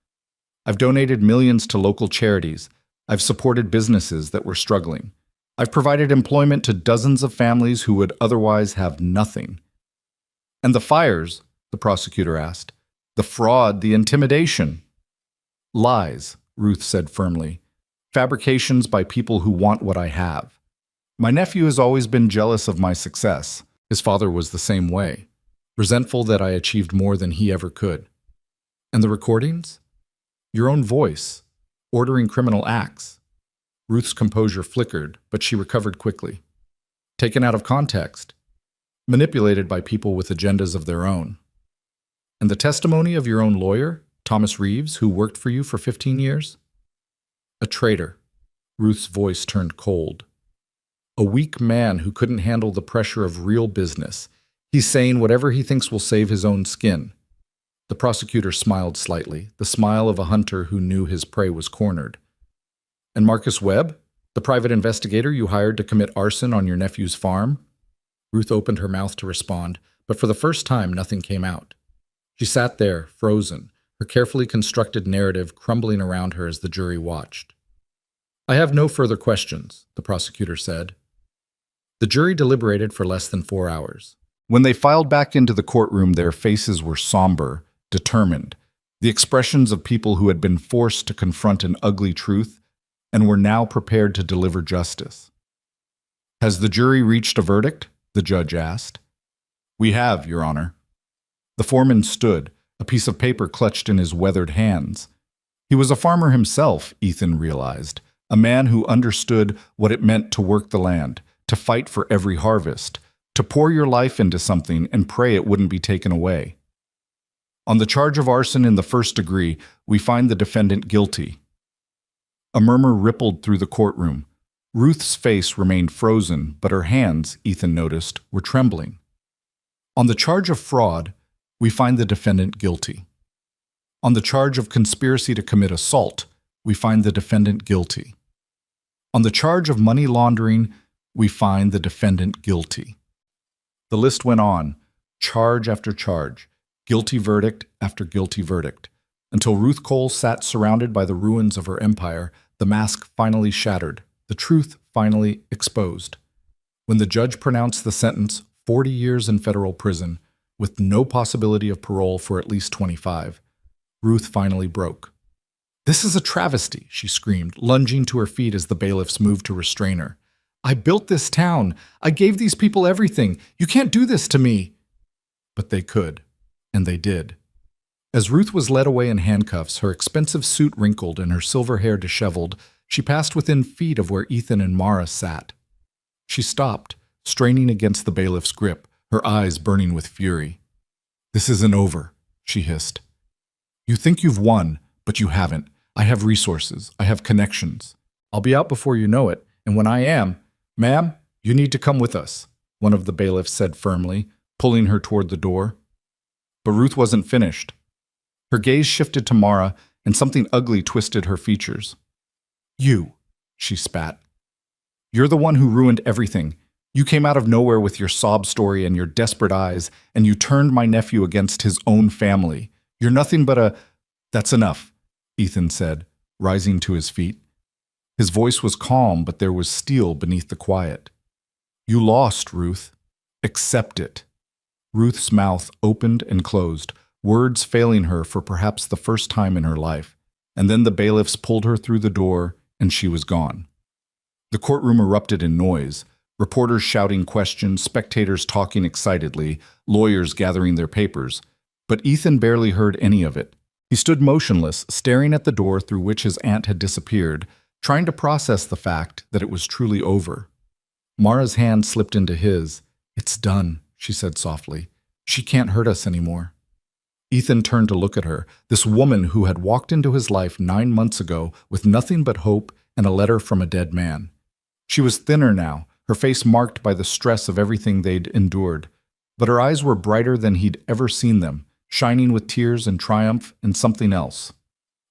"I've donated millions to local charities. I've supported businesses that were struggling. I've provided employment to dozens of families who would otherwise have nothing." "And the fires?" the prosecutor asked. "The fraud, the intimidation?" "Lies," Ruth said firmly. "Fabrications by people who want what I have. My nephew has always been jealous of my success. His father was the same way, resentful that I achieved more than he ever could." "And the recordings? Your own voice, ordering criminal acts." Ruth's composure flickered, but she recovered quickly. "Taken out of context, manipulated by people with agendas of their own." "And the testimony of your own lawyer, Thomas Reeves, who worked for you for 15 years? "A traitor." Ruth's voice turned cold. "A weak man who couldn't handle the pressure of real business. He's saying whatever he thinks will save his own skin." The prosecutor smiled slightly, the smile of a hunter who knew his prey was cornered. "And Marcus Webb, the private investigator you hired to commit arson on your nephew's farm?" Ruth opened her mouth to respond, but for the first time nothing came out. She sat there, frozen, her carefully constructed narrative crumbling around her as the jury watched. "I have no further questions," the prosecutor said. The jury deliberated for less than 4 hours. When they filed back into the courtroom, their faces were somber, determined, the expressions of people who had been forced to confront an ugly truth and were now prepared to deliver justice. "Has the jury reached a verdict?" the judge asked. "We have, Your Honor." The foreman stood, a piece of paper clutched in his weathered hands. He was a farmer himself, Ethan realized, a man who understood what it meant to work the land, to fight for every harvest, to pour your life into something and pray it wouldn't be taken away. "On the charge of arson in the first degree, we find the defendant guilty." A murmur rippled through the courtroom. Ruth's face remained frozen, but her hands, Ethan noticed, were trembling. "On the charge of fraud, we find the defendant guilty. On the charge of conspiracy to commit assault, we find the defendant guilty. On the charge of money laundering, we find the defendant guilty." The list went on, charge after charge, guilty verdict after guilty verdict, until Ruth Cole sat surrounded by the ruins of her empire, the mask finally shattered, the truth finally exposed. When the judge pronounced the sentence, 40 years in federal prison, with no possibility of parole for at least 25, Ruth finally broke. "This is a travesty," she screamed, lunging to her feet as the bailiffs moved to restrain her. "I built this town. I gave these people everything. You can't do this to me." But they could, and they did. As Ruth was led away in handcuffs, her expensive suit wrinkled and her silver hair disheveled, she passed within feet of where Ethan and Mara sat. She stopped, straining against the bailiff's grip, her eyes burning with fury. "This isn't over," she hissed. "You think you've won, but you haven't. I have resources. I have connections. I'll be out before you know it, and when I am, ma'am, you need to come with us," one of the bailiffs said firmly, pulling her toward the door. But Ruth wasn't finished. Her gaze shifted to Mara, and something ugly twisted her features. "You," she spat. "You're the one who ruined everything. You came out of nowhere with your sob story and your desperate eyes, and you turned my nephew against his own family. You're nothing but a—" "That's enough," Ethan said, rising to his feet. His voice was calm, but there was steel beneath the quiet. You lost, Ruth. Accept it. Ruth's mouth opened and closed, words failing her for perhaps the first time in her life, and then the bailiffs pulled her through the door, and she was gone. The courtroom erupted in noise, reporters shouting questions, spectators talking excitedly, lawyers gathering their papers, but Ethan barely heard any of it. He stood motionless, staring at the door through which his aunt had disappeared, trying to process the fact that it was truly over. Mara's hand slipped into his. "It's done," she said softly. "She can't hurt us anymore." Ethan turned to look at her, this woman who had walked into his life 9 months ago with nothing but hope and a letter from a dead man. She was thinner now, her face marked by the stress of everything they'd endured, but her eyes were brighter than he'd ever seen them, shining with tears and triumph and something else.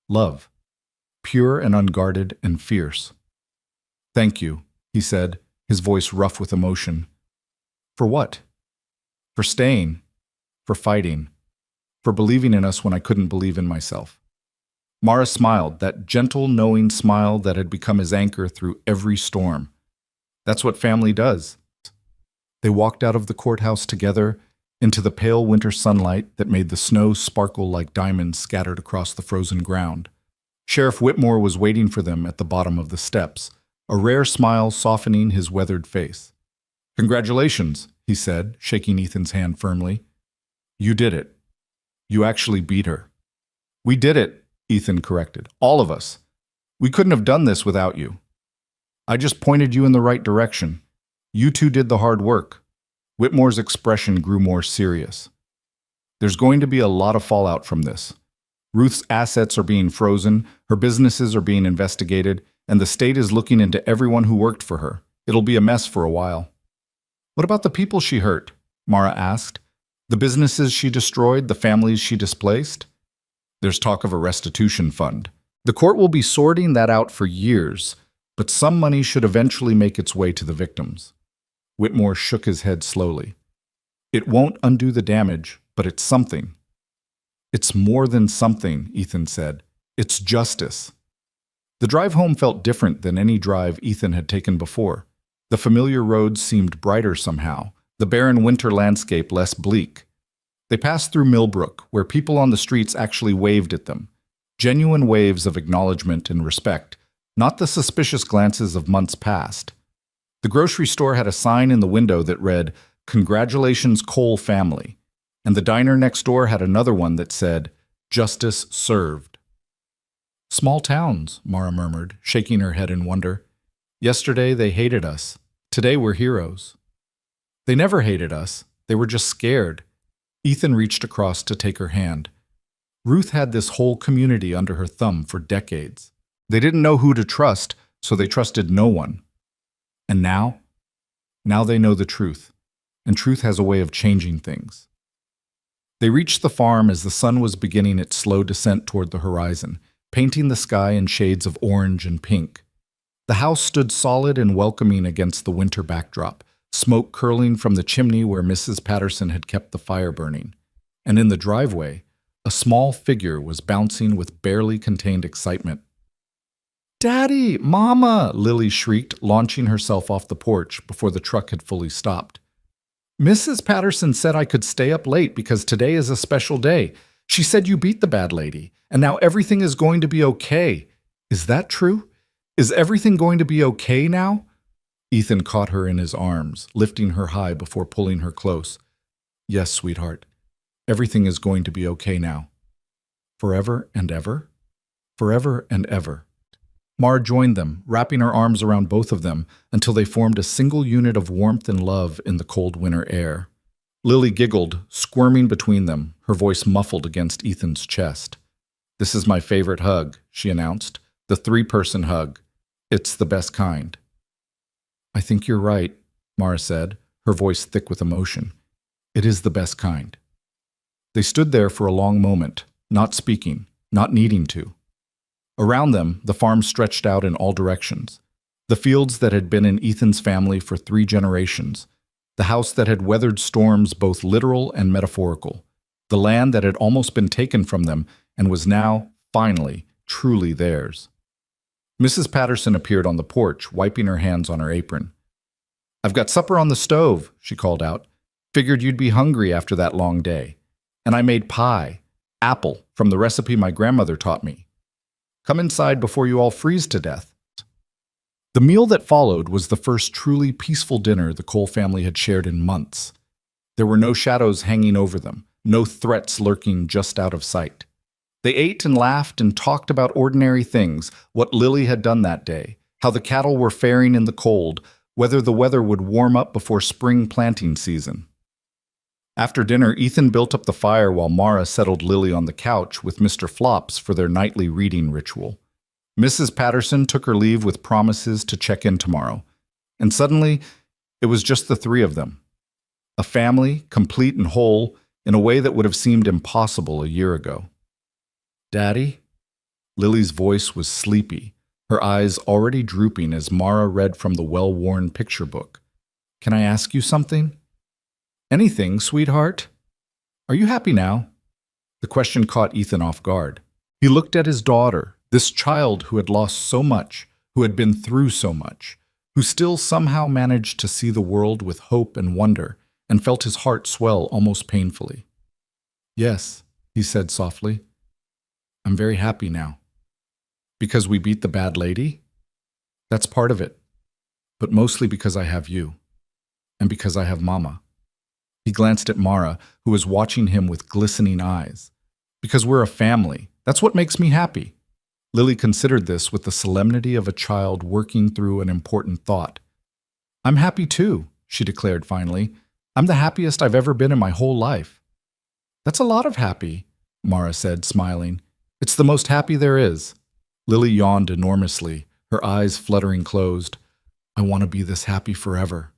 Love. Pure and unguarded and fierce. "Thank you," he said, his voice rough with emotion. "For what?" "For staying. For fighting. For believing in us when I couldn't believe in myself." Mara smiled, that gentle, knowing smile that had become his anchor through every storm. "That's what family does." They walked out of the courthouse together into the pale winter sunlight that made the snow sparkle like diamonds scattered across the frozen ground. Sheriff Whitmore was waiting for them at the bottom of the steps, a rare smile softening his weathered face. "Congratulations," he said, shaking Ethan's hand firmly. "You did it. You actually beat her." "We did it," Ethan corrected. "All of us. We couldn't have done this without you. I just pointed you in the right direction. You two did the hard work." Whitmore's expression grew more serious. "There's going to be a lot of fallout from this. Ruth's assets are being frozen, her businesses are being investigated, and the state is looking into everyone who worked for her. It'll be a mess for a while." "What about the people she hurt?" Mara asked. "The businesses she destroyed, the families she displaced?" "There's talk of a restitution fund. The court will be sorting that out for years, but some money should eventually make its way to the victims." Whitmore shook his head slowly. "It won't undo the damage, but it's something." "It's more than something," Ethan said. "It's justice." The drive home felt different than any drive Ethan had taken before. The familiar roads seemed brighter somehow, the barren winter landscape less bleak. They passed through Millbrook, where people on the streets actually waved at them. Genuine waves of acknowledgement and respect, not the suspicious glances of months past. The grocery store had a sign in the window that read, "Congratulations, Cole family," and the diner next door had another one that said, "Justice served." "Small towns," Mara murmured, shaking her head in wonder. "Yesterday they hated us. Today we're heroes." "They never hated us. They were just scared." Ethan reached across to take her hand. Ruth had this whole community under her thumb for decades. They didn't know who to trust, so they trusted no one. And now? Now they know the truth, and truth has a way of changing things. They reached the farm as the sun was beginning its slow descent toward the horizon, painting the sky in shades of orange and pink. The house stood solid and welcoming against the winter backdrop, smoke curling from the chimney where Mrs. Patterson had kept the fire burning. And in the driveway, a small figure was bouncing with barely contained excitement. "Daddy! Mama!" Lily shrieked, launching herself off the porch before the truck had fully stopped. "Mrs. Patterson said I could stay up late because today is a special day. She said you beat the bad lady, and now everything is going to be okay. Is that true? Is everything going to be okay now?" Ethan caught her in his arms, lifting her high before pulling her close. "Yes, sweetheart. Everything is going to be okay now. Forever and ever? Forever and ever." Mara joined them, wrapping her arms around both of them until they formed a single unit of warmth and love in the cold winter air. Lily giggled, squirming between them, her voice muffled against Ethan's chest. "This is my favorite hug," she announced, "the 3-person hug. It's the best kind." "I think you're right," Mara said, her voice thick with emotion. "It is the best kind." They stood there for a long moment, not speaking, not needing to. Around them, the farm stretched out in all directions. The fields that had been in Ethan's family for 3 generations. The house that had weathered storms both literal and metaphorical. The land that had almost been taken from them and was now, finally, truly theirs. Mrs. Patterson appeared on the porch, wiping her hands on her apron. "I've got supper on the stove," she called out. "Figured you'd be hungry after that long day. And I made pie, apple, from the recipe my grandmother taught me. Come inside before you all freeze to death." The meal that followed was the first truly peaceful dinner the Cole family had shared in months. There were no shadows hanging over them, no threats lurking just out of sight. They ate and laughed and talked about ordinary things, what Lily had done that day, how the cattle were faring in the cold, whether the weather would warm up before spring planting season. After dinner, Ethan built up the fire while Mara settled Lily on the couch with Mr. Flops for their nightly reading ritual. Mrs. Patterson took her leave with promises to check in tomorrow. And suddenly, it was just the three of them. A family, complete and whole, in a way that would have seemed impossible a year ago. "Daddy?" Lily's voice was sleepy, her eyes already drooping as Mara read from the well-worn picture book. "Can I ask you something?" "Anything, sweetheart." "Are you happy now?" The question caught Ethan off guard. He looked at his daughter, this child who had lost so much, who had been through so much, who still somehow managed to see the world with hope and wonder, and felt his heart swell almost painfully. "Yes," he said softly. "I'm very happy now." "Because we beat the bad lady?" "That's part of it, but mostly because I have you, and because I have Mama." He glanced at Mara, who was watching him with glistening eyes. "Because we're a family. That's what makes me happy." Lily considered this with the solemnity of a child working through an important thought. "I'm happy too," she declared finally. "I'm the happiest I've ever been in my whole life." "That's a lot of happy," Mara said, smiling. "It's the most happy there is." Lily yawned enormously, her eyes fluttering closed. "I want to be this happy forever."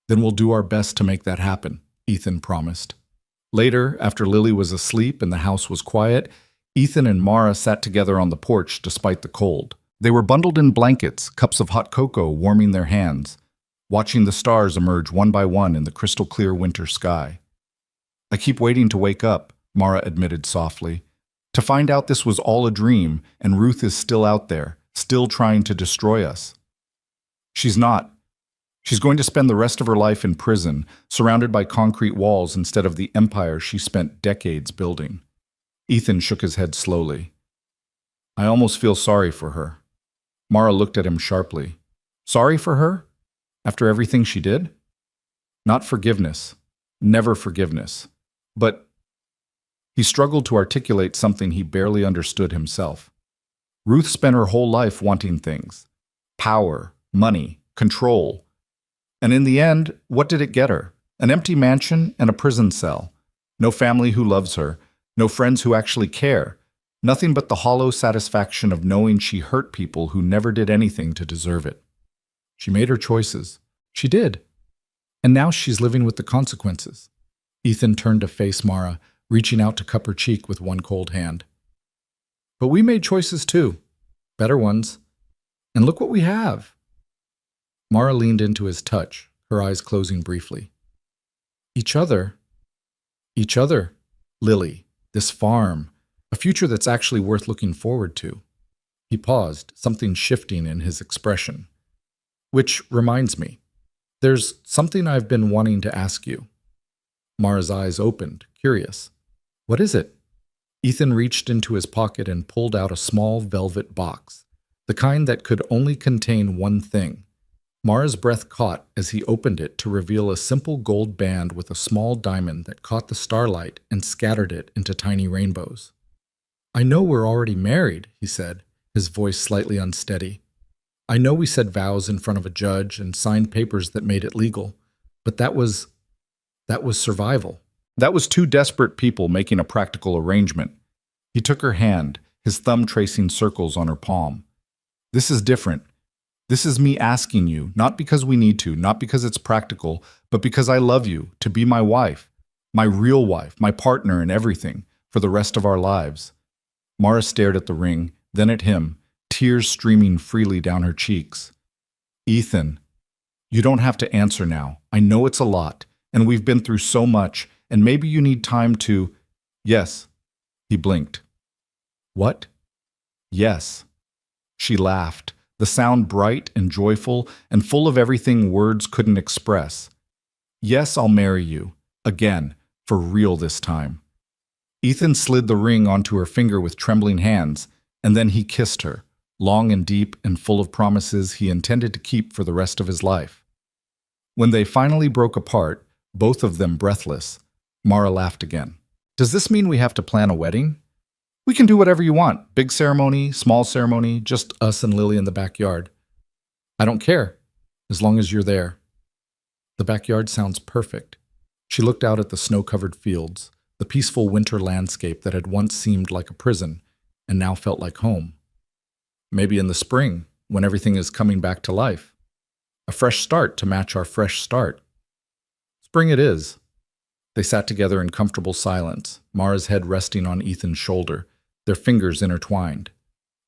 "Then we'll do our best to make that happen," Ethan promised. Later, after Lily was asleep and the house was quiet, Ethan and Mara sat together on the porch despite the cold. They were bundled in blankets, cups of hot cocoa warming their hands, watching the stars emerge one by one in the crystal-clear winter sky. "I keep waiting to wake up," Mara admitted softly, "to find out this was all a dream and Ruth is still out there, still trying to destroy us." "She's not. She's going to spend the rest of her life in prison, surrounded by concrete walls instead of the empire she spent decades building." Ethan shook his head slowly. "I almost feel sorry for her." Mara looked at him sharply. "Sorry for her? After everything she did?" "Not forgiveness. Never forgiveness. But—" He struggled to articulate something he barely understood himself. "Ruth spent her whole life wanting things. Power, money, control. And in the end, what did it get her? An empty mansion and a prison cell. No family who loves her. No friends who actually care. Nothing but the hollow satisfaction of knowing she hurt people who never did anything to deserve it. She made her choices. She did. And now she's living with the consequences." Ethan turned to face Mara, reaching out to cup her cheek with one cold hand. "But we made choices too. Better ones. And look what we have." Mara leaned into his touch, her eyes closing briefly. "Each other. Each other. Lily. This farm. A future that's actually worth looking forward to." He paused, something shifting in his expression. "Which reminds me, there's something I've been wanting to ask you." Mara's eyes opened, curious. "What is it?" Ethan reached into his pocket and pulled out a small velvet box, the kind that could only contain one thing. Mara's breath caught as he opened it to reveal a simple gold band with a small diamond that caught the starlight and scattered it into tiny rainbows. "I know we're already married," he said, his voice slightly unsteady. "I know we said vows in front of a judge and signed papers that made it legal, but that was survival. That was two desperate people making a practical arrangement." He took her hand, his thumb tracing circles on her palm. "This is different. This is me asking you, not because we need to, not because it's practical, but because I love you, to be my wife, my real wife, my partner in everything, for the rest of our lives." Mara stared at the ring, then at him, tears streaming freely down her cheeks. "Ethan, you don't have to answer now. I know it's a lot, and we've been through so much, and maybe you need time to—" "Yes." He blinked. "What?" "Yes." She laughed, the sound bright and joyful and full of everything words couldn't express. Yes, I'll marry you. Again, for real this time. Ethan slid the ring onto her finger with trembling hands, and then he kissed her, long and deep and full of promises he intended to keep for the rest of his life. When they finally broke apart, both of them breathless, Mara laughed again. Does this mean we have to plan a wedding? We can do whatever you want. Big ceremony, small ceremony, just us and Lily in the backyard. I don't care, as long as you're there. The backyard sounds perfect. She looked out at the snow-covered fields, the peaceful winter landscape that had once seemed like a prison and now felt like home. Maybe in the spring, when everything is coming back to life. A fresh start to match our fresh start. Spring it is. They sat together in comfortable silence, Mara's head resting on Ethan's shoulder, their fingers intertwined.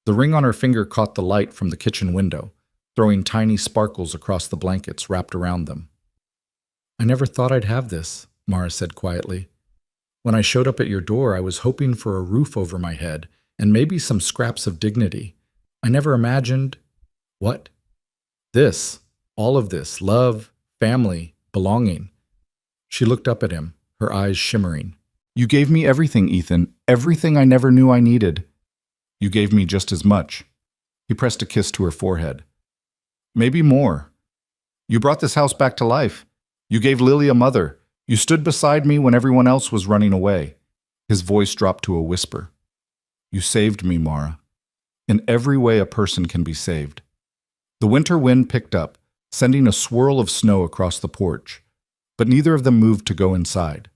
The ring on her finger caught the light from the kitchen window, throwing tiny sparkles across the blankets wrapped around them. I never thought I'd have this, Mara said quietly. When I showed up at your door, I was hoping for a roof over my head and maybe some scraps of dignity. I never imagined… What? This, all of this, love, family, belonging. She looked up at him, her eyes shimmering. You gave me everything, Ethan, everything I never knew I needed. You gave me just as much. He pressed a kiss to her forehead. Maybe more. You brought this house back to life. You gave Lily a mother. You stood beside me when everyone else was running away. His voice dropped to a whisper. You saved me, Mara. In every way a person can be saved. The winter wind picked up, sending a swirl of snow across the porch. But neither of them moved to go inside.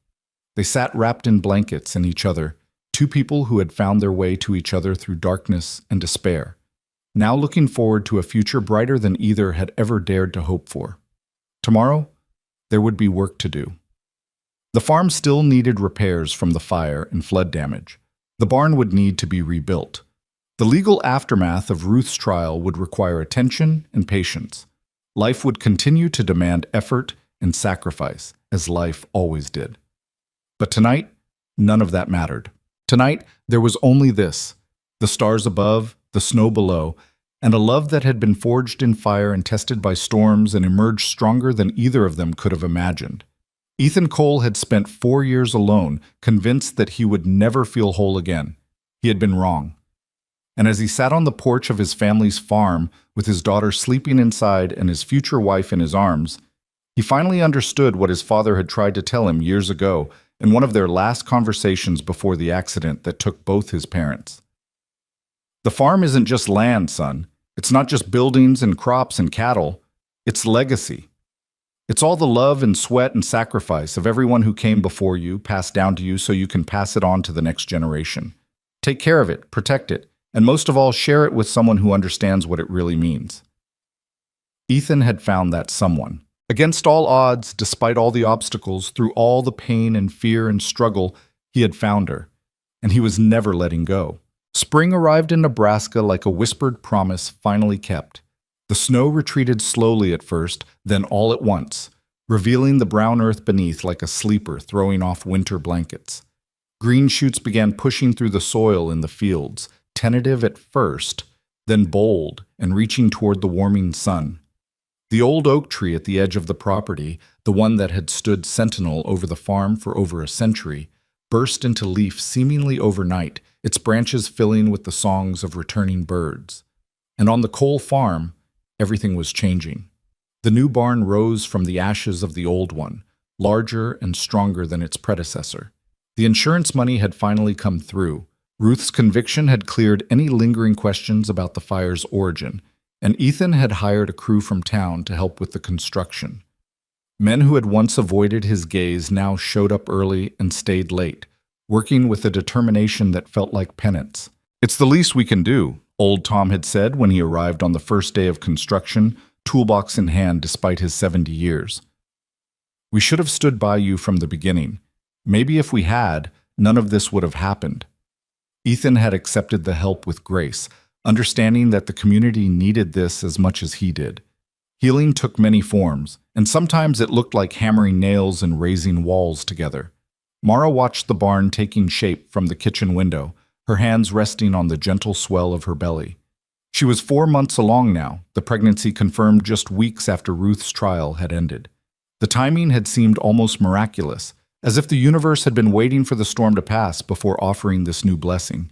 They sat wrapped in blankets and each other, two people who had found their way to each other through darkness and despair, now looking forward to a future brighter than either had ever dared to hope for. Tomorrow, there would be work to do. The farm still needed repairs from the fire and flood damage. The barn would need to be rebuilt. The legal aftermath of Ruth's trial would require attention and patience. Life would continue to demand effort and sacrifice, as life always did. But tonight, none of that mattered. Tonight, there was only this, the stars above, the snow below, and a love that had been forged in fire and tested by storms and emerged stronger than either of them could have imagined. Ethan Cole had spent 4 years alone, convinced that he would never feel whole again. He had been wrong. And as he sat on the porch of his family's farm, with his daughter sleeping inside and his future wife in his arms, he finally understood what his father had tried to tell him years ago in one of their last conversations before the accident that took both his parents. The farm isn't just land, son. It's not just buildings and crops and cattle. It's legacy. It's all the love and sweat and sacrifice of everyone who came before you, passed down to you so you can pass it on to the next generation. Take care of it, protect it, and most of all, share it with someone who understands what it really means. Ethan had found that someone. Against all odds, despite all the obstacles, through all the pain and fear and struggle, he had found her, and he was never letting go. Spring arrived in Nebraska like a whispered promise finally kept. The snow retreated slowly at first, then all at once, revealing the brown earth beneath like a sleeper throwing off winter blankets. Green shoots began pushing through the soil in the fields, tentative at first, then bold and reaching toward the warming sun. The old oak tree at the edge of the property, the one that had stood sentinel over the farm for over a century, burst into leaf seemingly overnight, its branches filling with the songs of returning birds. And on the Cole farm, everything was changing. The new barn rose from the ashes of the old one, larger and stronger than its predecessor. The insurance money had finally come through. Ruth's conviction had cleared any lingering questions about the fire's origin, and Ethan had hired a crew from town to help with the construction. Men who had once avoided his gaze now showed up early and stayed late, working with a determination that felt like penance. It's the least we can do, old Tom had said when he arrived on the first day of construction, toolbox in hand despite his 70 years. We should have stood by you from the beginning. Maybe if we had, none of this would have happened. Ethan had accepted the help with grace, understanding that the community needed this as much as he did. Healing took many forms, and sometimes it looked like hammering nails and raising walls together. Mara watched the barn taking shape from the kitchen window, her hands resting on the gentle swell of her belly. She was 4 months along now, the pregnancy confirmed just weeks after Ruth's trial had ended. The timing had seemed almost miraculous, as if the universe had been waiting for the storm to pass before offering this new blessing.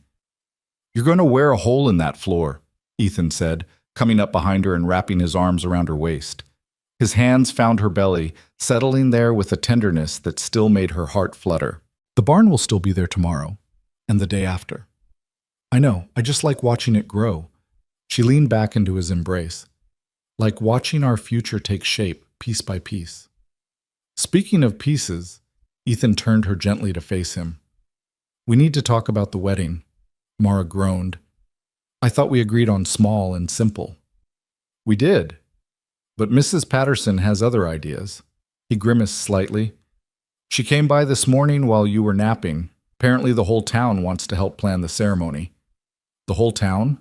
"You're going to wear a hole in that floor," Ethan said, coming up behind her and wrapping his arms around her waist. His hands found her belly, settling there with a tenderness that still made her heart flutter. "The barn will still be there tomorrow, and the day after." "I know, I just like watching it grow." She leaned back into his embrace. "Like watching our future take shape, piece by piece." Speaking of pieces, Ethan turned her gently to face him. "We need to talk about the wedding," Mara groaned. "I thought we agreed on small and simple." "We did. But Mrs. Patterson has other ideas." He grimaced slightly. "She came by this morning while you were napping. Apparently the whole town wants to help plan the ceremony." "The whole town?"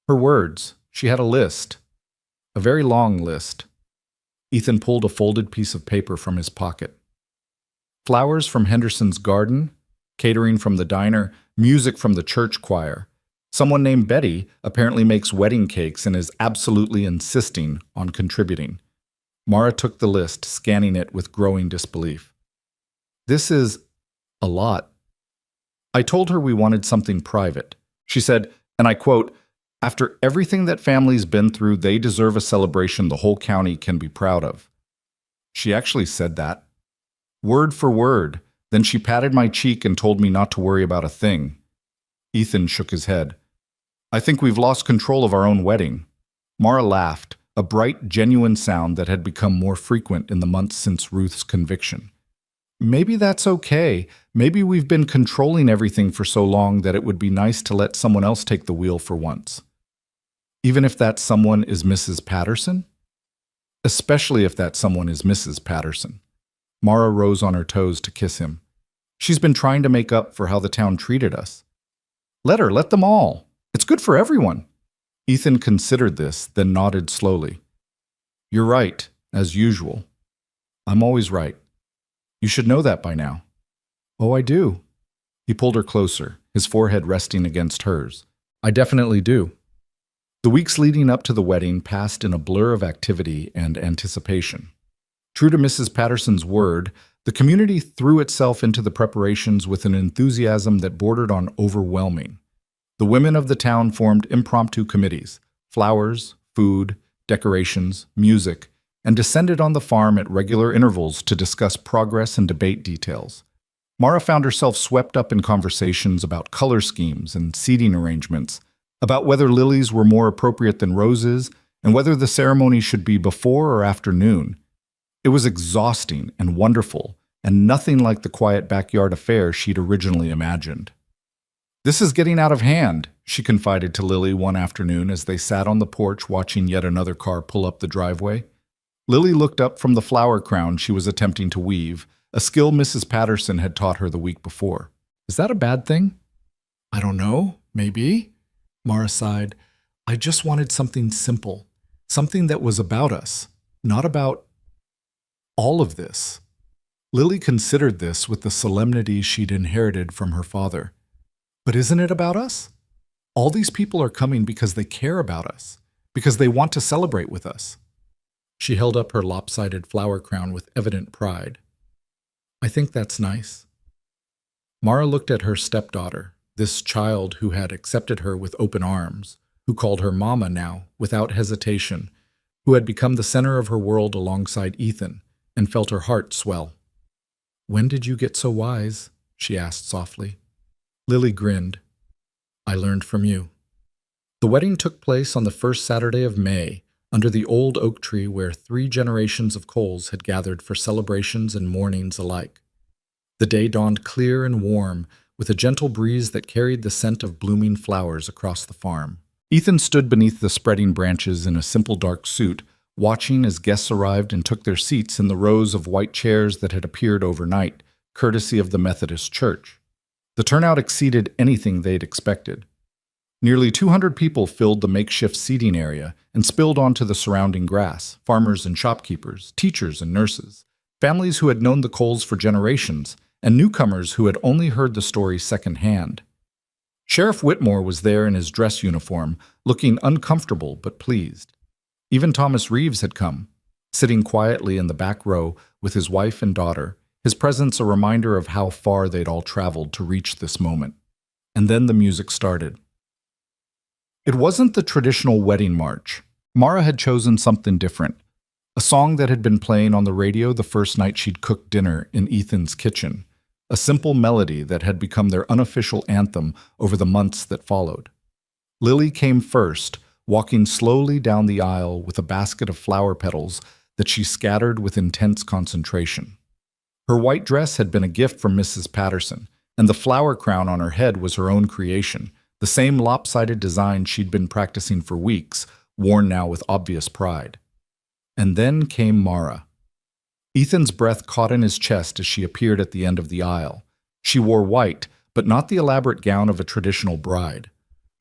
Her words. She had a list. A very long list. Ethan pulled a folded piece of paper from his pocket. Flowers from Henderson's garden, catering from the diner, music from the church choir. Someone named Betty apparently makes wedding cakes and is absolutely insisting on contributing. Mara took the list, scanning it with growing disbelief. "This is a lot." "I told her we wanted something private." She said, and I quote, "After everything that family's been through, they deserve a celebration the whole county can be proud of." She actually said that. Word for word. Then she patted my cheek and told me not to worry about a thing. Ethan shook his head. "I think we've lost control of our own wedding." Mara laughed, a bright, genuine sound that had become more frequent in the months since Ruth's conviction. "Maybe that's okay. Maybe we've been controlling everything for so long that it would be nice to let someone else take the wheel for once." "Even if that someone is Mrs. Patterson?" "Especially if that someone is Mrs. Patterson." Mara rose on her toes to kiss him. "She's been trying to make up for how the town treated us." "Let her, let them all. It's good for everyone." Ethan considered this, then nodded slowly. "You're right, as usual. I'm always right. You should know that by now." "Oh, I do." He pulled her closer, his forehead resting against hers. "I definitely do." The weeks leading up to the wedding passed in a blur of activity and anticipation. True to Mrs. Patterson's word, the community threw itself into the preparations with an enthusiasm that bordered on overwhelming. The women of the town formed impromptu committees, flowers, food, decorations, music, and descended on the farm at regular intervals to discuss progress and debate details. Mara found herself swept up in conversations about color schemes and seating arrangements, about whether lilies were more appropriate than roses, and whether the ceremony should be before or after noon. It was exhausting and wonderful, and nothing like the quiet backyard affair she'd originally imagined. "This is getting out of hand," she confided to Lily one afternoon as they sat on the porch watching yet another car pull up the driveway. Lily looked up from the flower crown she was attempting to weave, a skill Mrs. Patterson had taught her the week before. "Is that a bad thing?" "I don't know. Maybe." Mara sighed. "I just wanted something simple, something that was about us, not about all of this." Lily considered this with the solemnity she'd inherited from her father. "But isn't it about us? All these people are coming because they care about us, because they want to celebrate with us." She held up her lopsided flower crown with evident pride. "I think that's nice." Mara looked at her stepdaughter, this child who had accepted her with open arms, who called her Mama now, without hesitation, who had become the center of her world alongside Ethan, and felt her heart swell. "When did you get so wise?" she asked softly. Lily grinned. "I learned from you." The wedding took place on the first Saturday of May, under the old oak tree where 3 generations of Coles had gathered for celebrations and mournings alike. The day dawned clear and warm, with a gentle breeze that carried the scent of blooming flowers across the farm. Ethan stood beneath the spreading branches in a simple dark suit, watching as guests arrived and took their seats in the rows of white chairs that had appeared overnight, courtesy of the Methodist Church. The turnout exceeded anything they'd expected. Nearly 200 people filled the makeshift seating area and spilled onto the surrounding grass, farmers and shopkeepers, teachers and nurses, families who had known the Coles for generations, and newcomers who had only heard the story secondhand. Sheriff Whitmore was there in his dress uniform, looking uncomfortable but pleased. Even Thomas Reeves had come, sitting quietly in the back row with his wife and daughter, his presence a reminder of how far they'd all traveled to reach this moment. And then the music started. It wasn't the traditional wedding march. Mara had chosen something different, a song that had been playing on the radio the first night she'd cooked dinner in Ethan's kitchen, a simple melody that had become their unofficial anthem over the months that followed. Lily came first, walking slowly down the aisle with a basket of flower petals that she scattered with intense concentration. Her white dress had been a gift from Mrs. Patterson, and the flower crown on her head was her own creation, the same lopsided design she'd been practicing for weeks, worn now with obvious pride. And then came Mara. Ethan's breath caught in his chest as she appeared at the end of the aisle. She wore white, but not the elaborate gown of a traditional bride.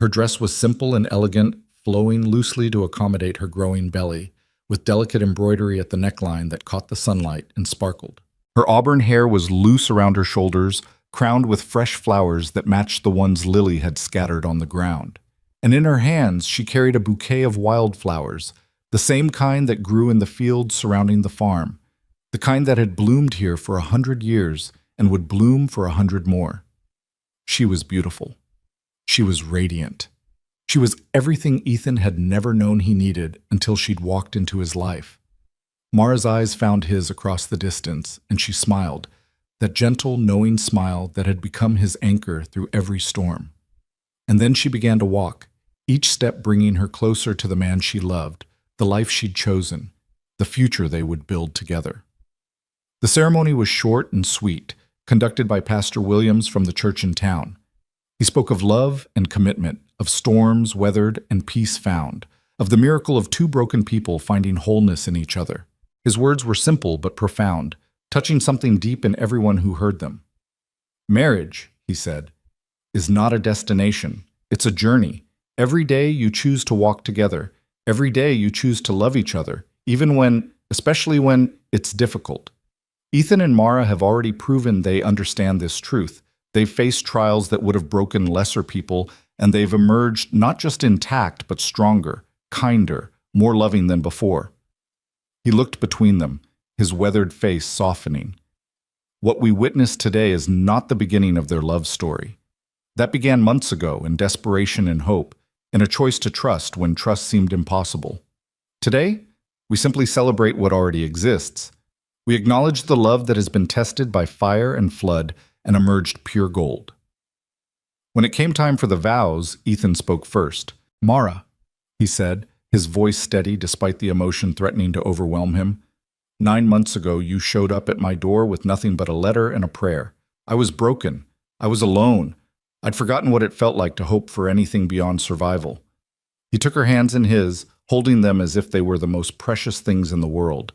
Her dress was simple and elegant, flowing loosely to accommodate her growing belly, with delicate embroidery at the neckline that caught the sunlight and sparkled. Her auburn hair was loose around her shoulders, crowned with fresh flowers that matched the ones Lily had scattered on the ground. And in her hands she carried a bouquet of wildflowers, the same kind that grew in the fields surrounding the farm, the kind that had bloomed here for 100 years and would bloom for 100 more. She was beautiful. She was radiant. She was everything Ethan had never known he needed until she'd walked into his life. Mara's eyes found his across the distance, and she smiled, that gentle, knowing smile that had become his anchor through every storm. And then she began to walk, each step bringing her closer to the man she loved, the life she'd chosen, the future they would build together. The ceremony was short and sweet, conducted by Pastor Williams from the church in town. He spoke of love and commitment, of storms weathered and peace found, of the miracle of two broken people finding wholeness in each other. His words were simple but profound, touching something deep in everyone who heard them. Marriage, he said, is not a destination. It's a journey. Every day you choose to walk together. Every day you choose to love each other, especially when it's difficult. Ethan and Mara have already proven they understand this truth. They've faced trials that would have broken lesser people, and they've emerged not just intact, but stronger, kinder, more loving than before. He looked between them, his weathered face softening. What we witness today is not the beginning of their love story. That began months ago in desperation and hope, in a choice to trust when trust seemed impossible. Today, we simply celebrate what already exists. We acknowledge the love that has been tested by fire and flood and emerged pure gold. When it came time for the vows, Ethan spoke first. "Mara," he said, his voice steady despite the emotion threatening to overwhelm him. 9 months ago, you showed up at my door with nothing but a letter and a prayer. I was broken. I was alone. I'd forgotten what it felt like to hope for anything beyond survival. He took her hands in his, holding them as if they were the most precious things in the world.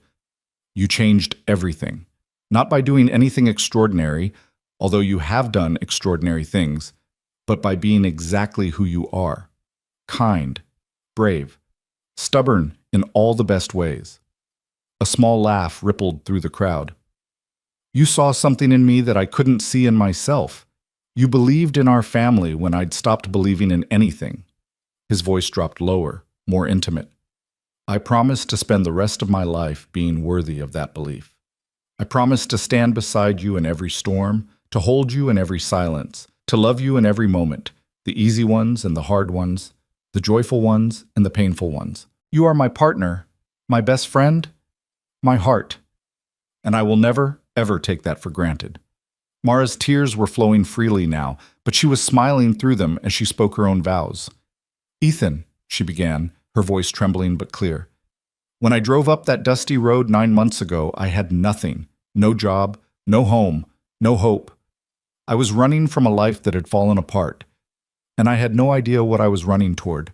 You changed everything. Not by doing anything extraordinary, although you have done extraordinary things, but by being exactly who you are. Kind, brave, stubborn in all the best ways. A small laugh rippled through the crowd. You saw something in me that I couldn't see in myself. You believed in our family when I'd stopped believing in anything. His voice dropped lower, more intimate. I promise to spend the rest of my life being worthy of that belief. I promise to stand beside you in every storm, to hold you in every silence, to love you in every moment, the easy ones and the hard ones, the joyful ones and the painful ones. You are my partner, my best friend, my heart, and I will never, ever take that for granted. Mara's tears were flowing freely now, but she was smiling through them as she spoke her own vows. Ethan, she began, her voice trembling but clear. When I drove up that dusty road 9 months ago, I had nothing, no job, no home, no hope. I was running from a life that had fallen apart, and I had no idea what I was running toward.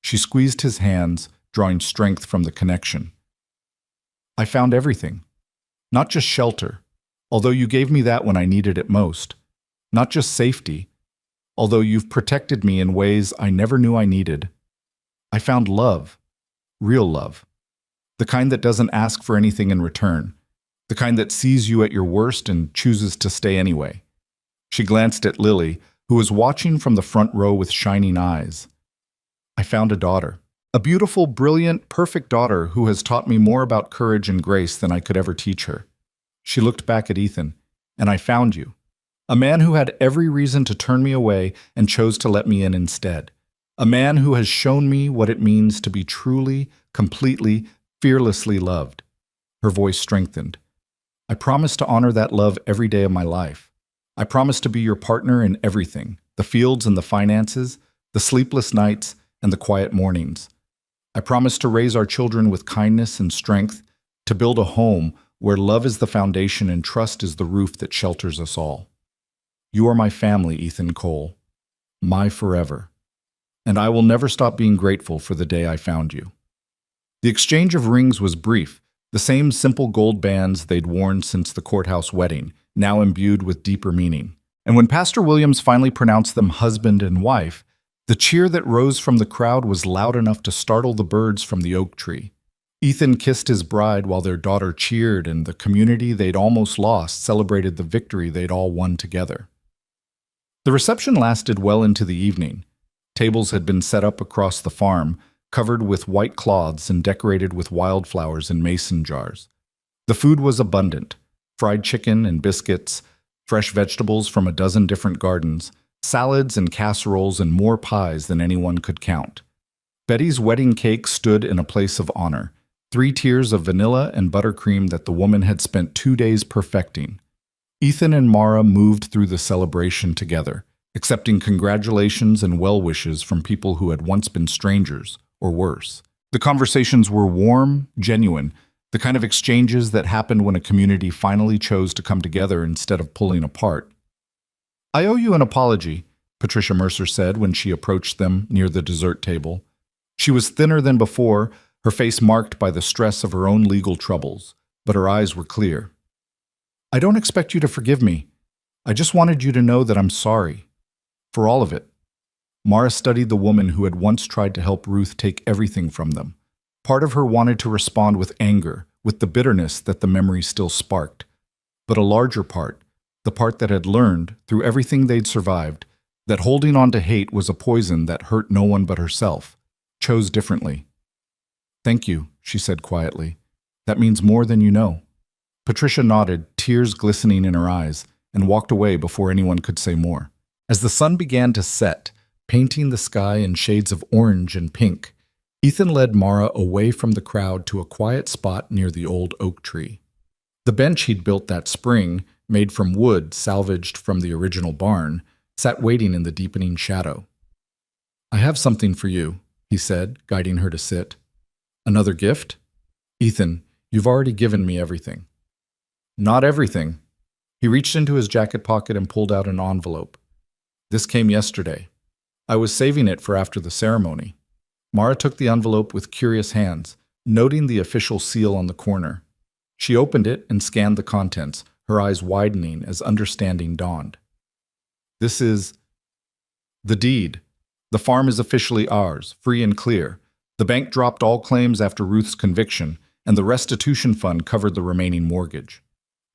She squeezed his hands, drawing strength from the connection. I found everything, not just shelter, although you gave me that when I needed it most. Not just safety, although you've protected me in ways I never knew I needed. I found love, real love, the kind that doesn't ask for anything in return, the kind that sees you at your worst and chooses to stay anyway. She glanced at Lily, who was watching from the front row with shining eyes. I found a daughter. A beautiful, brilliant, perfect daughter who has taught me more about courage and grace than I could ever teach her. She looked back at Ethan. And I found you. A man who had every reason to turn me away and chose to let me in instead. A man who has shown me what it means to be truly, completely, fearlessly loved. Her voice strengthened. I promise to honor that love every day of my life. I promise to be your partner in everything, the fields and the finances, the sleepless nights and the quiet mornings. I promise to raise our children with kindness and strength, to build a home where love is the foundation and trust is the roof that shelters us all. You are my family, Ethan Cole, my forever, and I will never stop being grateful for the day I found you. The exchange of rings was brief, the same simple gold bands they'd worn since the courthouse wedding, now imbued with deeper meaning. And when Pastor Williams finally pronounced them husband and wife, the cheer that rose from the crowd was loud enough to startle the birds from the oak tree. Ethan kissed his bride while their daughter cheered, and the community they'd almost lost celebrated the victory they'd all won together. The reception lasted well into the evening. Tables had been set up across the farm, covered with white cloths and decorated with wildflowers in mason jars. The food was abundant: fried chicken and biscuits, fresh vegetables from a dozen different gardens, salads and casseroles, and more pies than anyone could count. Betty's wedding cake stood in a place of honor. 3 tiers of vanilla and buttercream that the woman had spent 2 days perfecting. Ethan and Mara moved through the celebration together, accepting congratulations and well wishes from people who had once been strangers, or worse. The conversations were warm, genuine, the kind of exchanges that happened when a community finally chose to come together instead of pulling apart. "I owe you an apology," Patricia Mercer said when she approached them near the dessert table. She was thinner than before, her face marked by the stress of her own legal troubles, but her eyes were clear. "I don't expect you to forgive me. I just wanted you to know that I'm sorry. For all of it." Mara studied the woman who had once tried to help Ruth take everything from them. Part of her wanted to respond with anger, with the bitterness that the memory still sparked. But a larger part, the part that had learned, through everything they'd survived, that holding on to hate was a poison that hurt no one but herself, chose differently. "Thank you," she said quietly. "That means more than you know." Patricia nodded, tears glistening in her eyes, and walked away before anyone could say more. As the sun began to set, painting the sky in shades of orange and pink, Ethan led Mara away from the crowd to a quiet spot near the old oak tree. The bench he'd built that spring, made from wood salvaged from the original barn, sat waiting in the deepening shadow. "I have something for you," he said, guiding her to sit. "Another gift? Ethan, you've already given me everything." "Not everything." He reached into his jacket pocket and pulled out an envelope. "This came yesterday. I was saving it for after the ceremony." Mara took the envelope with curious hands, noting the official seal on the corner. She opened it and scanned the contents, her eyes widening as understanding dawned. "This is the deed. The farm is officially ours, free and clear. The bank dropped all claims after Ruth's conviction, and the restitution fund covered the remaining mortgage."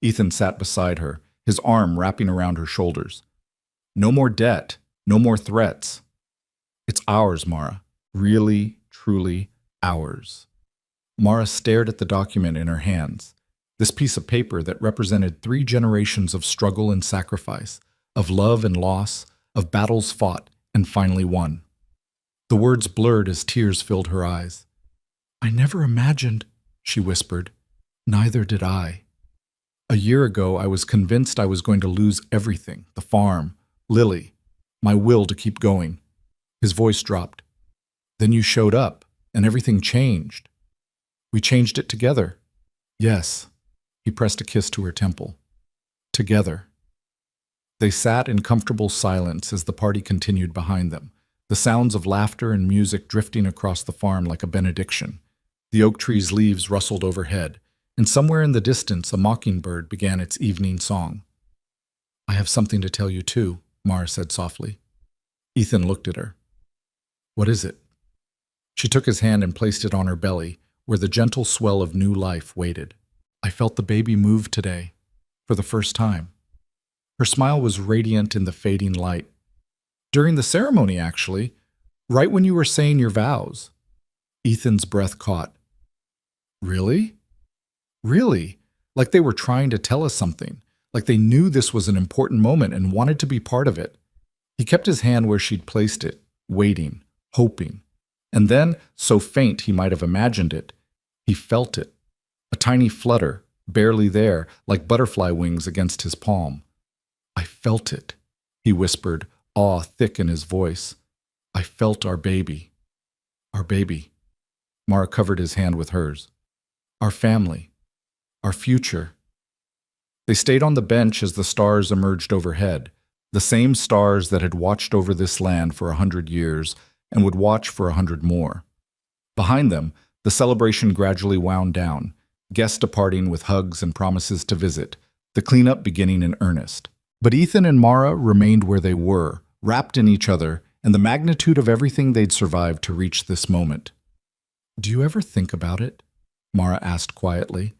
Ethan sat beside her, his arm wrapping around her shoulders. "No more debt, no more threats. It's ours, Mara. Really, truly ours." Mara stared at the document in her hands, this piece of paper that represented 3 generations of struggle and sacrifice, of love and loss, of battles fought and finally won. The words blurred as tears filled her eyes. "I never imagined," she whispered. "Neither did I. A year ago, I was convinced I was going to lose everything, the farm, Lily, my will to keep going." His voice dropped. "Then you showed up, and everything changed. We changed it together." "Yes." He pressed a kiss to her temple. "Together." They sat in comfortable silence as the party continued behind them, the sounds of laughter and music drifting across the farm like a benediction. The oak tree's leaves rustled overhead, and somewhere in the distance a mockingbird began its evening song. "I have something to tell you too," Mara said softly. Ethan looked at her. "What is it?" She took his hand and placed it on her belly, where the gentle swell of new life waited. "I felt the baby move today, for the first time." Her smile was radiant in the fading light. During the ceremony, actually, right when you were saying your vows. Ethan's breath caught. Really? Really? Like they were trying to tell us something. Like they knew this was an important moment and wanted to be part of it. He kept his hand where she'd placed it, waiting, hoping. And then, so faint he might have imagined it, he felt it. A tiny flutter, barely there, like butterfly wings against his palm. I felt it, he whispered, awe thick in his voice. I felt our baby. Our baby. Mara covered his hand with hers. Our family. Our future. They stayed on the bench as the stars emerged overhead, the same stars that had watched over this land for 100 years and would watch for 100 more. Behind them, the celebration gradually wound down, guests departing with hugs and promises to visit, the cleanup beginning in earnest. But Ethan and Mara remained where they were, wrapped in each other and the magnitude of everything they'd survived to reach this moment. Do you ever think about it? Mara asked quietly.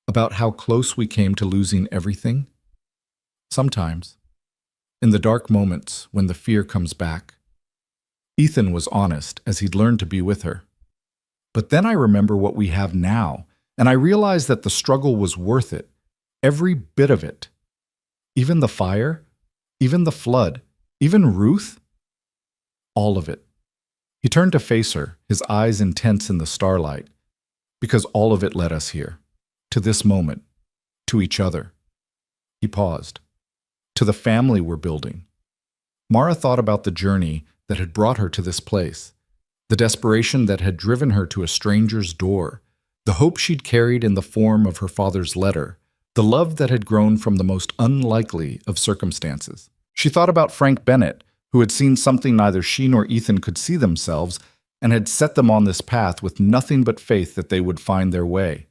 About how close we came to losing everything? Sometimes. In the dark moments when the fear comes back. Ethan was honest as he'd learned to be with her. But then I remember what we have now, and I realized that the struggle was worth it. Every bit of it. Even the fire, even the flood, even Ruth. All of it. He turned to face her, his eyes intense in the starlight, because all of it led us here, to this moment, to each other. He paused. To the family we're building. Mara thought about the journey that had brought her to this place, the desperation that had driven her to a stranger's door, the hope she'd carried in the form of her father's letter, the love that had grown from the most unlikely of circumstances. She thought about Frank Bennett, who had seen something neither she nor Ethan could see themselves and had set them on this path with nothing but faith that they would find their way.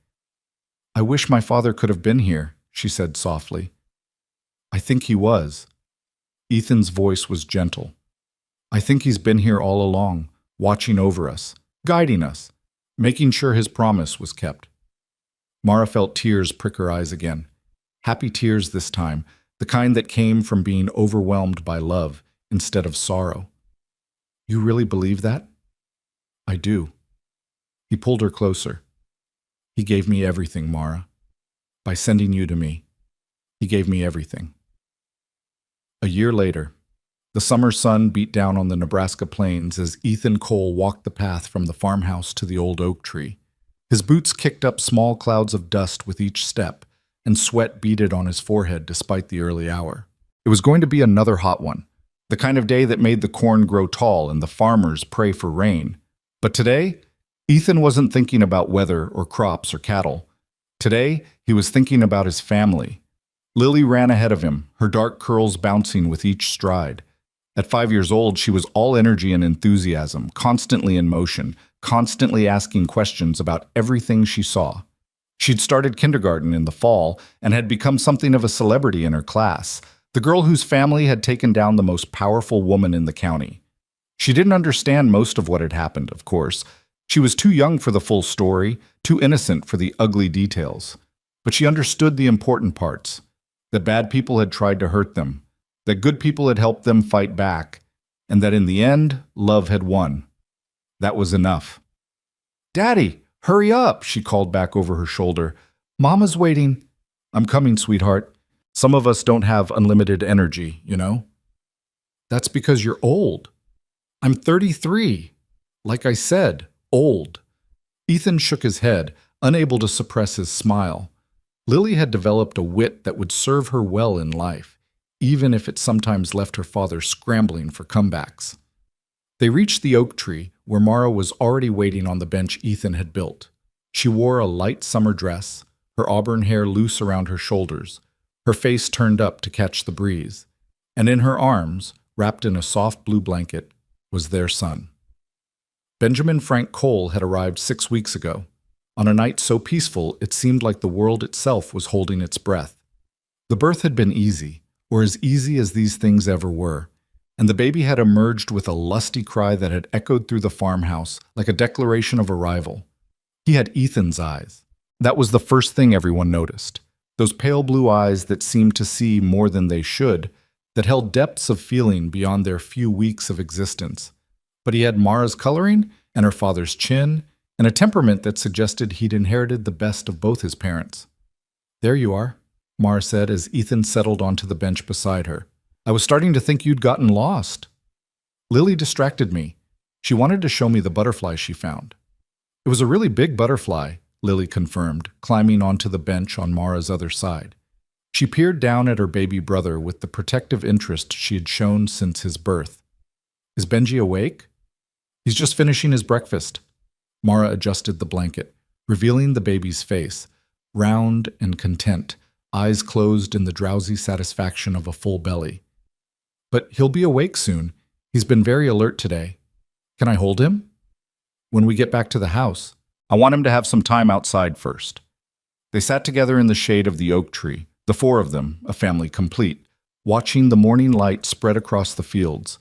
I wish my father could have been here, she said softly. I think he was. Ethan's voice was gentle. I think he's been here all along, watching over us, guiding us, making sure his promise was kept. Mara felt tears prick her eyes again. Happy tears this time, the kind that came from being overwhelmed by love instead of sorrow. You really believe that? I do. He pulled her closer. He gave me everything, Mara. By sending you to me, he gave me everything. A year later, the summer sun beat down on the Nebraska plains as Ethan Cole walked the path from the farmhouse to the old oak tree. His boots kicked up small clouds of dust with each step, and sweat beaded on his forehead despite the early hour. It was going to be another hot one, the kind of day that made the corn grow tall and the farmers pray for rain. But today, Ethan wasn't thinking about weather or crops or cattle. Today, he was thinking about his family. Lily ran ahead of him, her dark curls bouncing with each stride. At 5 years old, she was all energy and enthusiasm, constantly in motion, constantly asking questions about everything she saw. She'd started kindergarten in the fall and had become something of a celebrity in her class, the girl whose family had taken down the most powerful woman in the county. She didn't understand most of what had happened, of course. She was too young for the full story, too innocent for the ugly details. But she understood the important parts. That bad people had tried to hurt them, that good people had helped them fight back, and that in the end, love had won. That was enough. Daddy, hurry up, she called back over her shoulder. Mama's waiting. I'm coming, sweetheart. Some of us don't have unlimited energy, you know? That's because you're old. I'm 33. Like I said, old. Ethan shook his head, unable to suppress his smile. Lily had developed a wit that would serve her well in life, even if it sometimes left her father scrambling for comebacks. They reached the oak tree, where Mara was already waiting on the bench Ethan had built. She wore a light summer dress, her auburn hair loose around her shoulders, her face turned up to catch the breeze, and in her arms, wrapped in a soft blue blanket, was their son. Benjamin Frank Cole had arrived 6 weeks ago. On a night so peaceful it seemed like the world itself was holding its breath. The birth had been easy, or as easy as these things ever were, and the baby had emerged with a lusty cry that had echoed through the farmhouse like a declaration of arrival. He had Ethan's eyes. That was the first thing everyone noticed. Those pale blue eyes that seemed to see more than they should, that held depths of feeling beyond their few weeks of existence. But he had Mara's coloring and her father's chin and a temperament that suggested he'd inherited the best of both his parents. "There you are," Mara said as Ethan settled onto the bench beside her. "I was starting to think you'd gotten lost." Lily distracted me. She wanted to show me the butterfly she found. "It was a really big butterfly," Lily confirmed, climbing onto the bench on Mara's other side. She peered down at her baby brother with the protective interest she had shown since his birth. "Is Benji awake?" "He's just finishing his breakfast." Mara adjusted the blanket, revealing the baby's face, round and content, eyes closed in the drowsy satisfaction of a full belly. "But he'll be awake soon. He's been very alert today. Can I hold him?" "When we get back to the house. I want him to have some time outside first." They sat together in the shade of the oak tree, the four of them, a family complete, watching the morning light spread across the fields.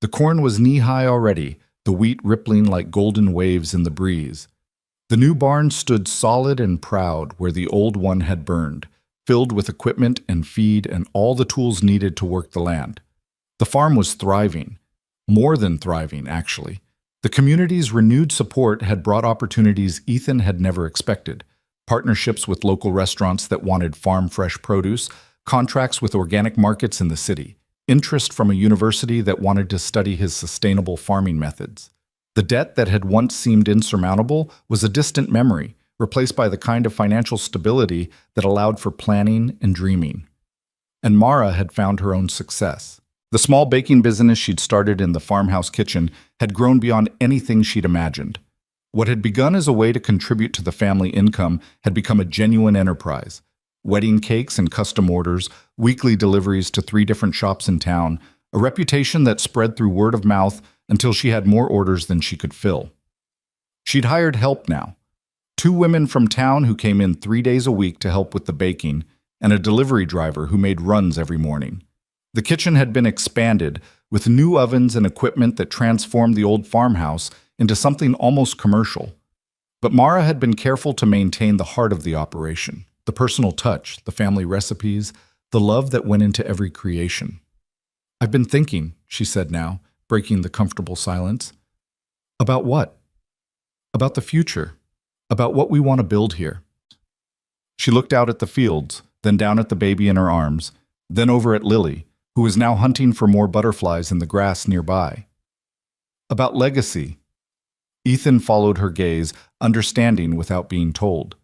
The corn was knee-high already, the wheat rippling like golden waves in the breeze. The new barn stood solid and proud where the old one had burned, filled with equipment and feed and all the tools needed to work the land. The farm was thriving. More than thriving, actually. The community's renewed support had brought opportunities Ethan had never expected. Partnerships with local restaurants that wanted farm-fresh produce, contracts with organic markets in the city, interest from a university that wanted to study his sustainable farming methods. The debt that had once seemed insurmountable was a distant memory, replaced by the kind of financial stability that allowed for planning and dreaming. And Mara had found her own success. The small baking business she'd started in the farmhouse kitchen had grown beyond anything she'd imagined. What had begun as a way to contribute to the family income had become a genuine enterprise. Wedding cakes and custom orders, weekly deliveries to 3 different shops in town, a reputation that spread through word of mouth until she had more orders than she could fill. She'd hired help now. 2 women from town who came in 3 days a week to help with the baking, and a delivery driver who made runs every morning. The kitchen had been expanded, with new ovens and equipment that transformed the old farmhouse into something almost commercial. But Mara had been careful to maintain the heart of the operation, the personal touch, the family recipes, the love that went into every creation. "I've been thinking," she said now, breaking the comfortable silence. "About what?" "About the future. About what we want to build here." She looked out at the fields, then down at the baby in her arms, then over at Lily, who was now hunting for more butterflies in the grass nearby. "About legacy." Ethan followed her gaze, understanding without being told.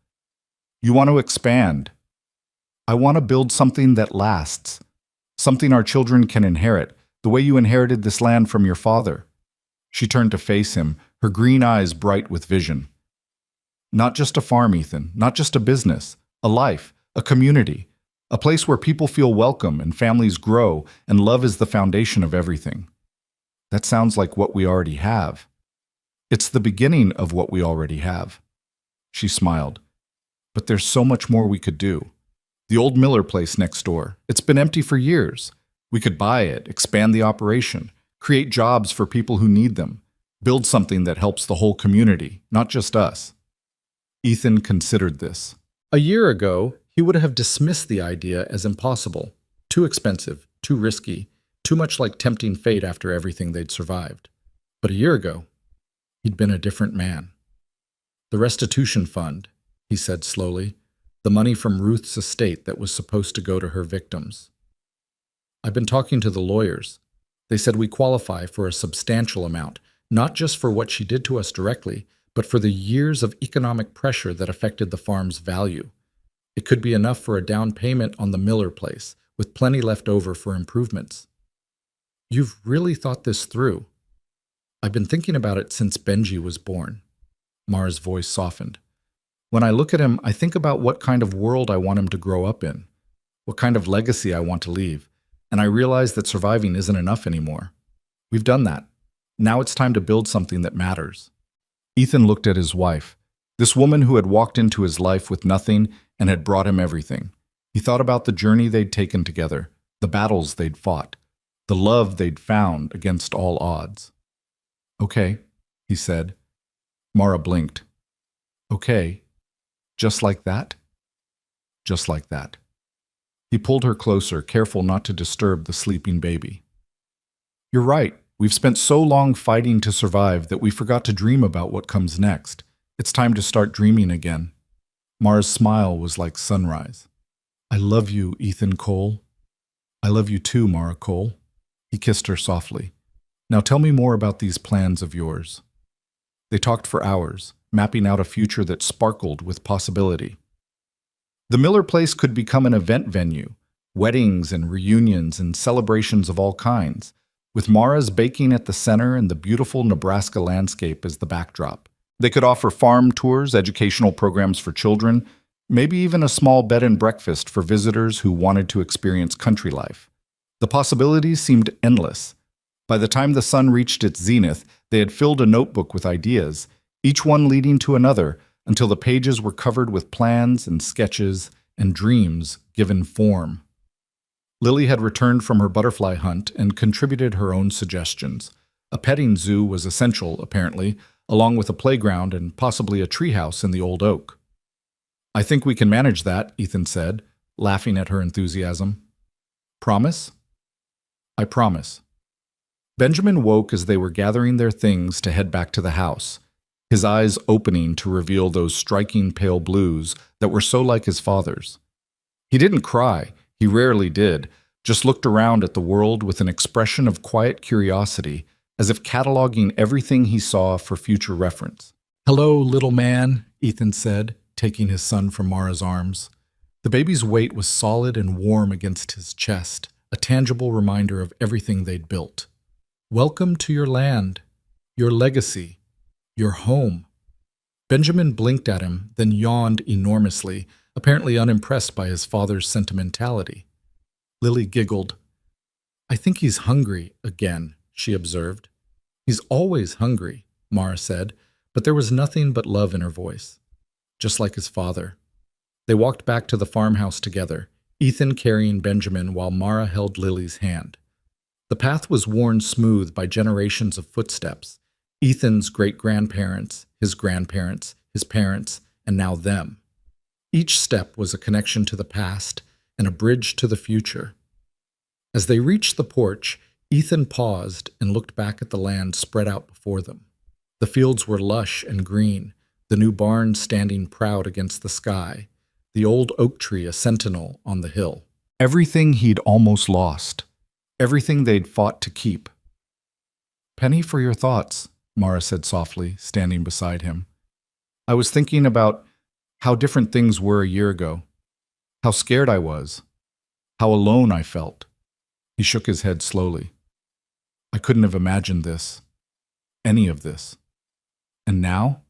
"You want to expand." "I want to build something that lasts. Something our children can inherit, the way you inherited this land from your father." She turned to face him, her green eyes bright with vision. "Not just a farm, Ethan, not just a business, a life, a community, a place where people feel welcome and families grow and love is the foundation of everything." "That sounds like what we already have." "It's the beginning of what we already have." She smiled. "But there's so much more we could do. The old Miller place next door, it's been empty for years. We could buy it, expand the operation, create jobs for people who need them, build something that helps the whole community, not just us." Ethan considered this. A year ago, he would have dismissed the idea as impossible, too expensive, too risky, too much like tempting fate after everything they'd survived. But a year ago, he'd been a different man. "The restitution fund," he said slowly, "the money from Ruth's estate that was supposed to go to her victims. I've been talking to the lawyers. They said we qualify for a substantial amount, not just for what she did to us directly, but for the years of economic pressure that affected the farm's value. It could be enough for a down payment on the Miller place, with plenty left over for improvements." "You've really thought this through." "I've been thinking about it since Benji was born." Mara's voice softened. "When I look at him, I think about what kind of world I want him to grow up in, what kind of legacy I want to leave, and I realize that surviving isn't enough anymore. We've done that. Now it's time to build something that matters." Ethan looked at his wife, this woman who had walked into his life with nothing and had brought him everything. He thought about the journey they'd taken together, the battles they'd fought, the love they'd found against all odds. "Okay," he said. Mara blinked. "Okay, just like that?" "Just like that." He pulled her closer, careful not to disturb the sleeping baby. You're right. We've spent so long fighting to survive that we forgot to dream about what comes next. It's time to start dreaming again. Mara's smile was like sunrise. I love you, Ethan Cole. I love you too, Mara Cole. He kissed her softly. Now tell me more about these plans of yours. They talked for hours, mapping out a future that sparkled with possibility. The Miller place could become an event venue, weddings and reunions and celebrations of all kinds, with Mara's baking at the center and the beautiful Nebraska landscape as the backdrop. They could offer farm tours, educational programs for children, maybe even a small bed and breakfast for visitors who wanted to experience country life. The possibilities seemed endless. By the time the sun reached its zenith, they had filled a notebook with ideas, each one leading to another, until the pages were covered with plans and sketches and dreams given form. Lily had returned from her butterfly hunt and contributed her own suggestions. A petting zoo was essential, apparently, along with a playground and possibly a treehouse in the old oak. I think we can manage that, Ethan said, laughing at her enthusiasm. Promise? I promise. Benjamin woke as they were gathering their things to head back to the house, his eyes opening to reveal those striking pale blues that were so like his father's. He didn't cry, he rarely did, just looked around at the world with an expression of quiet curiosity, as if cataloging everything he saw for future reference. Hello, little man, Ethan said, taking his son from Mara's arms. The baby's weight was solid and warm against his chest, a tangible reminder of everything they'd built. Welcome to your land, your legacy, your home. Benjamin blinked at him, then yawned enormously, apparently unimpressed by his father's sentimentality. Lily giggled. I think he's hungry again, she observed. He's always hungry, Mara said, but there was nothing but love in her voice. Just like his father. They walked back to the farmhouse together, Ethan carrying Benjamin while Mara held Lily's hand. The path was worn smooth by generations of footsteps, Ethan's great-grandparents, his parents, and now them. Each step was a connection to the past and a bridge to the future. As they reached the porch, Ethan paused and looked back at the land spread out before them. The fields were lush and green, the new barn standing proud against the sky, the old oak tree a sentinel on the hill. Everything he'd almost lost. Everything they'd fought to keep. Penny for your thoughts, Mara said softly, standing beside him. I was thinking about how different things were a year ago, how scared I was, how alone I felt. He shook his head slowly. I couldn't have imagined this, any of this. And now?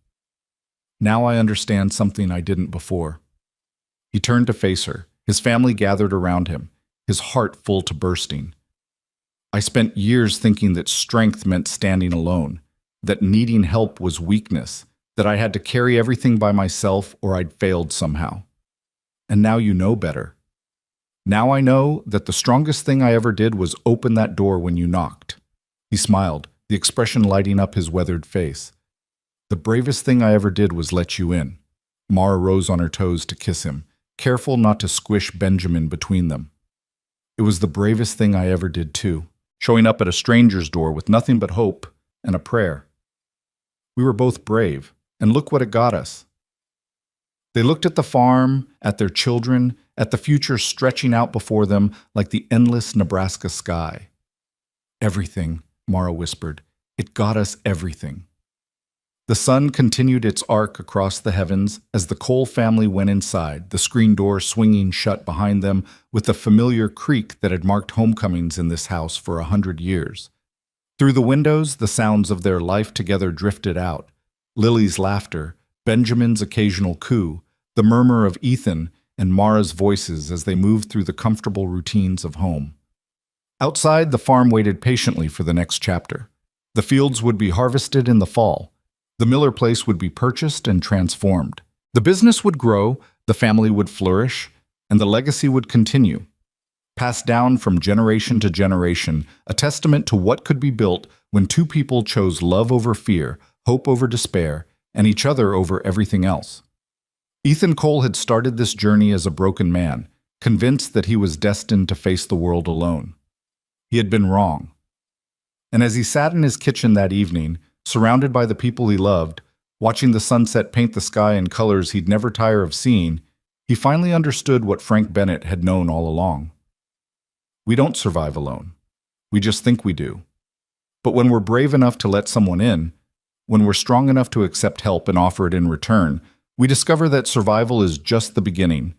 Now I understand something I didn't before. He turned to face her, his family gathered around him, his heart full to bursting. I spent years thinking that strength meant standing alone, that needing help was weakness, that I had to carry everything by myself or I'd failed somehow. And now you know better. Now I know that the strongest thing I ever did was open that door when you knocked. He smiled, the expression lighting up his weathered face. The bravest thing I ever did was let you in. Mara rose on her toes to kiss him, careful not to squish Benjamin between them. It was the bravest thing I ever did too, showing up at a stranger's door with nothing but hope and a prayer. We were both brave, and look what it got us. They looked at the farm, at their children, at the future stretching out before them like the endless Nebraska sky. Everything, Mara whispered. It got us everything. The sun continued its arc across the heavens as the Cole family went inside, the screen door swinging shut behind them with the familiar creak that had marked homecomings in this house for 100 years. Through the windows, the sounds of their life together drifted out. Lily's laughter, Benjamin's occasional coo, the murmur of Ethan and Mara's voices as they moved through the comfortable routines of home. Outside, the farm waited patiently for the next chapter. The fields would be harvested in the fall. The Miller place would be purchased and transformed. The business would grow, the family would flourish, and the legacy would continue. Passed down from generation to generation, a testament to what could be built when two people chose love over fear, hope over despair, and each other over everything else. Ethan Cole had started this journey as a broken man, convinced that he was destined to face the world alone. He had been wrong. And as he sat in his kitchen that evening, surrounded by the people he loved, watching the sunset paint the sky in colors he'd never tire of seeing, he finally understood what Frank Bennett had known all along. We don't survive alone. We just think we do. But when we're brave enough to let someone in, when we're strong enough to accept help and offer it in return, we discover that survival is just the beginning.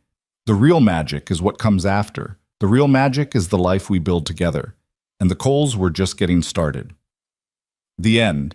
The real magic is what comes after. The real magic is the life we build together. And the Coles were just getting started. The end.